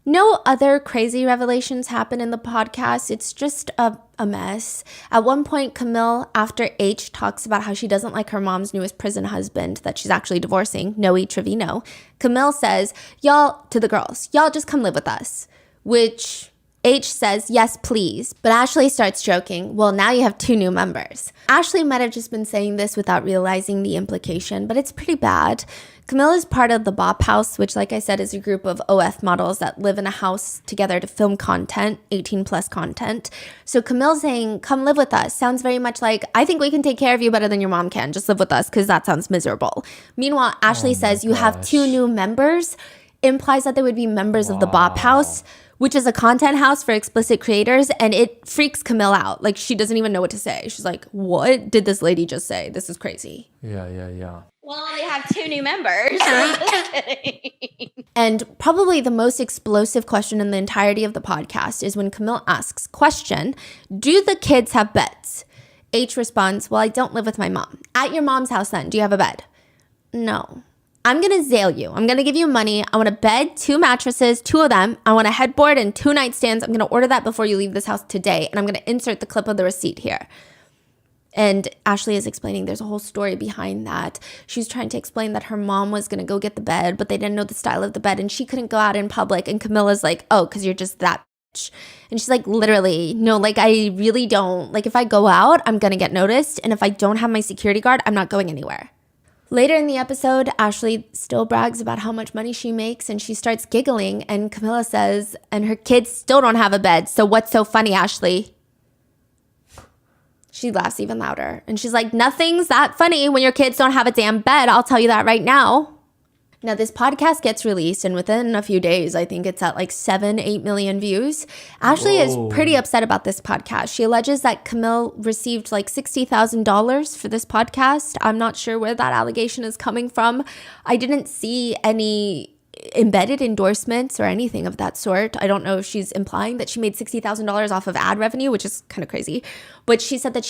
[SPEAKER 2] No other crazy revelations happen in the podcast. It's just a mess. At one point, Camille, after H, talks about how she doesn't like her mom's newest prison husband that she's actually divorcing, Noe Trevino. Camille says, y'all, to the girls, y'all just come live with us. Which H says, yes, please. But Ashley starts joking, well, now you have 2 new members. Ashley might have just been saying this without realizing the implication, but it's pretty bad. Camille is part of the Bop House, which, like I said, is a group of OF models that live in a house together to film content, 18-plus content. So Camille saying, come live with us, sounds very much like, I think we can take care of you better than your mom can. Just live with us, because that sounds miserable. Meanwhile, Ashley says, you have 2 new members, implies that they would be members of the Bop House, which is a content house for explicit creators, and it freaks Camille out. Like, she doesn't even know what to say. She's like, what did this lady just say? This is crazy.
[SPEAKER 1] Yeah.
[SPEAKER 6] Well, they have 2 new members.
[SPEAKER 2] And probably the most explosive question in the entirety of the podcast is when Camille asks, question, do the kids have beds? H responds, well, I don't live with my mom. At your mom's house then, do you have a bed? No. I'm going to zail you. I'm going to give you money. I want a bed, 2 mattresses, 2 of them. I want a headboard and 2 nightstands. I'm going to order that before you leave this house today. And I'm going to insert the clip of the receipt here. And Ashley is explaining there's a whole story behind that. She's trying to explain that her mom was going to go get the bed, but they didn't know the style of the bed and she couldn't go out in public. And Camilla's like, oh, because you're just that bitch. And she's like, literally, no, like I really don't. Like if I go out, I'm going to get noticed. And if I don't have my security guard, I'm not going anywhere. Later in the episode, Ashley still brags about how much money she makes and she starts giggling. And Camilla says, and her kids still don't have a bed. So what's so funny, Ashley? She laughs even louder. And she's like, nothing's that funny when your kids don't have a damn bed. I'll tell you that right now. Now, this podcast gets released, and within a few days, I think it's at like 7-8 million views. Ashley is pretty upset about this podcast. She alleges that Camille received like $60,000 for this podcast. I'm not sure where that allegation is coming from. I didn't see any embedded endorsements or anything of that sort. I don't know if she's implying that she made $60,000 off of ad revenue, which is kind of crazy. But she said that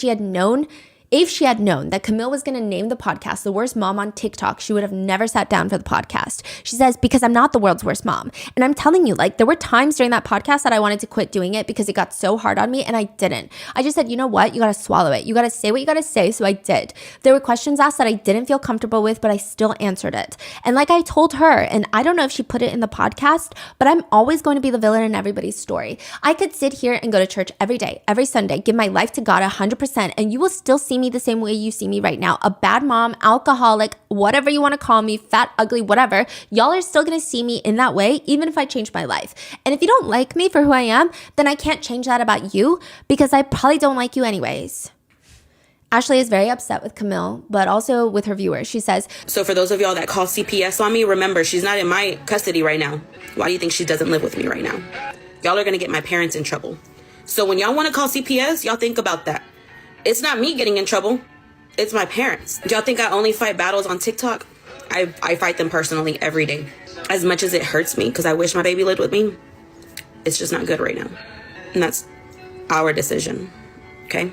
[SPEAKER 2] if she had known that Camille was going to name the podcast The Worst Mom on TikTok, she would have never sat down for the podcast. She says, because I'm not the world's worst mom. And I'm telling you, like, there were times during that podcast that I wanted to quit doing it because it got so hard on me, and I didn't. I just said, you know what? You got to swallow it. You got to say what you got to say. So I did. There were questions asked that I didn't feel comfortable with, but I still answered it. And like I told her, and I don't know if she put it in the podcast, but I'm always going to be the villain in everybody's story. I could sit here and go to church every day, every Sunday, give my life to God 100%, and you will still see me the same way you see me right now. A bad mom, alcoholic, whatever you want to call me, fat, ugly, whatever. Y'all are still going to see me in that way, even if I change my life. And if you don't like me for who I am, then I can't change that about you because I probably don't like you anyways. Ashley is very upset with Camille, but also with her viewers. She says,
[SPEAKER 5] so for those of y'all that call CPS on me, remember, she's not in my custody right now. Why do you think she doesn't live with me right now? Y'all are going to get my parents in trouble. So when y'all want to call CPS, y'all think about that. It's not me getting in trouble. It's my parents. Do y'all think I only fight battles on TikTok? I fight them personally every day. As much as it hurts me because I wish my baby lived with me, it's just not good right now. And that's our decision. Okay?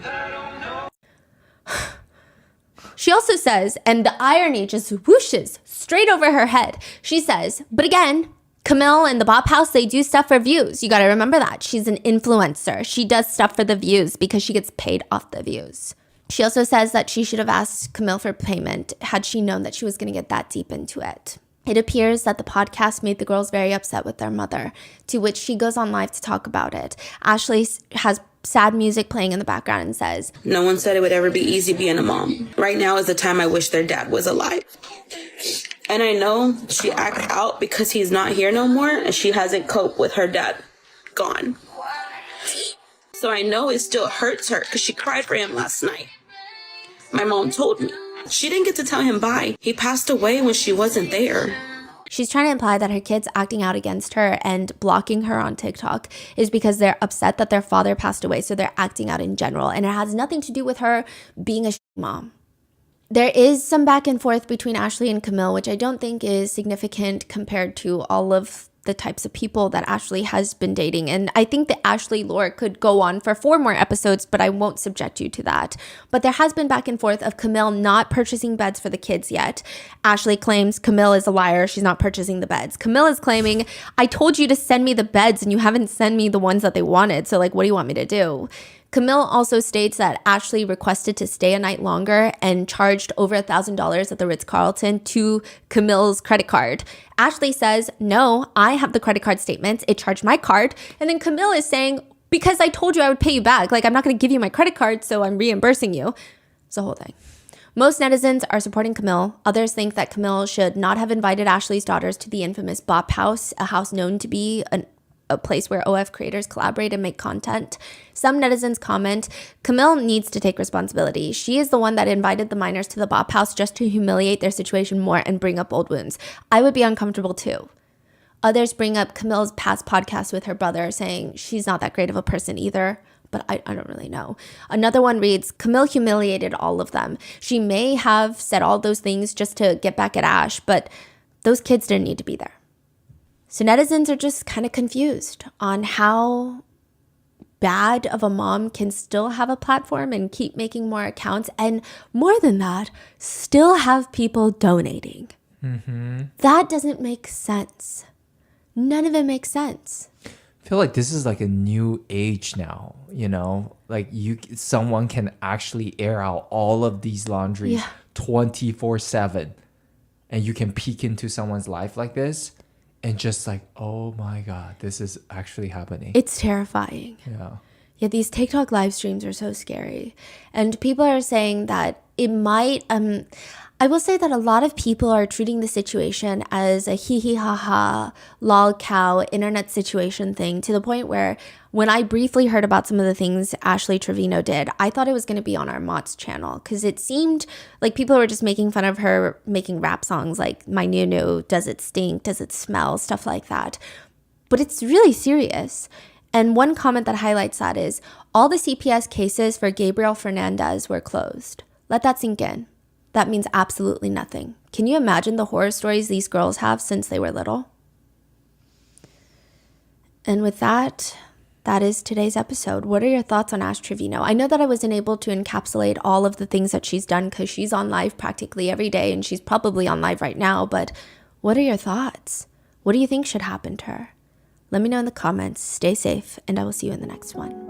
[SPEAKER 2] She also says, and the irony just whooshes straight over her head. She says, but again, Camille and the Bop House, they do stuff for views. You got to remember that. She's an influencer. She does stuff for the views because she gets paid off the views. She also says that she should have asked Camille for payment had she known that she was going to get that deep into it. It appears that the podcast made the girls very upset with their mother, to which she goes on live to talk about it. Ashley has sad music playing in the background and says,
[SPEAKER 5] no one said it would ever be easy being a mom. Right now is the time I wish their dad was alive. And I know she acts out because he's not here no more and she hasn't coped with her dad gone. So I know it still hurts her because she cried for him last night. My mom told me. She didn't get to tell him bye. He passed away when she wasn't there.
[SPEAKER 2] She's trying to imply that her kids acting out against her and blocking her on TikTok is because they're upset that their father passed away, so they're acting out in general. And it has nothing to do with her being a mom. There is some back and forth between Ashley and Camille, which I don't think is significant compared to all of the types of people that Ashley has been dating. And I think the Ashley lore could go on for 4 more episodes, but I won't subject you to that. But there has been back and forth of Camille not purchasing beds for the kids yet. Ashley claims Camille is a liar. She's not purchasing the beds. Camille is claiming, I told you to send me the beds and you haven't sent me the ones that they wanted. So like, what do you want me to do? Camille also states that Ashley requested to stay a night longer and charged over $1,000 at the Ritz-Carlton to Camille's credit card. Ashley says, no, I have the credit card statements. It charged my card. And then Camille is saying, because I told you I would pay you back. Like, I'm not going to give you my credit card, so I'm reimbursing you. It's the whole thing. Most netizens are supporting Camille. Others think that Camille should not have invited Ashley's daughters to the infamous Bop House, a house known to be a place where OF creators collaborate and make content. Some netizens comment, Camille needs to take responsibility. She is the one that invited the minors to the Bop House just to humiliate their situation more and bring up old wounds. I would be uncomfortable too. Others bring up Camille's past podcast with her brother, saying she's not that great of a person either, but I don't really know. Another one reads, Camille humiliated all of them. She may have said all those things just to get back at Ash, but those kids didn't need to be there. So netizens are just kind of confused on how bad of a mom can still have a platform and keep making more accounts, and more than that, still have people donating. Mm-hmm. That doesn't make sense. None of it makes sense.
[SPEAKER 1] I feel like this is like a new age now, you know? Like someone can actually air out all of these laundries 24/7, and you can peek into someone's life like this. And just like, oh my God, this is actually happening.
[SPEAKER 2] It's terrifying. Yeah, these TikTok live streams are so scary. And people are saying that it might, I will say that a lot of people are treating the situation as a hee hee ha ha, lol cow internet situation thing, to the point where when I briefly heard about some of the things Ashley Trevino did, I thought it was going to be on our Mott's channel, because it seemed like people were just making fun of her making rap songs like My Nunu, Does It Stink, Does It Smell, stuff like that. But it's really serious. And one comment that highlights that is, all the CPS cases for Gabriel Fernandez were closed. Let that sink in. That means absolutely nothing. Can you imagine the horror stories these girls have since they were little? And with that, that is today's episode. What are your thoughts on Ash Trevino? I know that I wasn't able to encapsulate all of the things that she's done because she's on live practically every day and she's probably on live right now, but what are your thoughts? What do you think should happen to her? Let me know in the comments. Stay safe, and I will see you in the next one.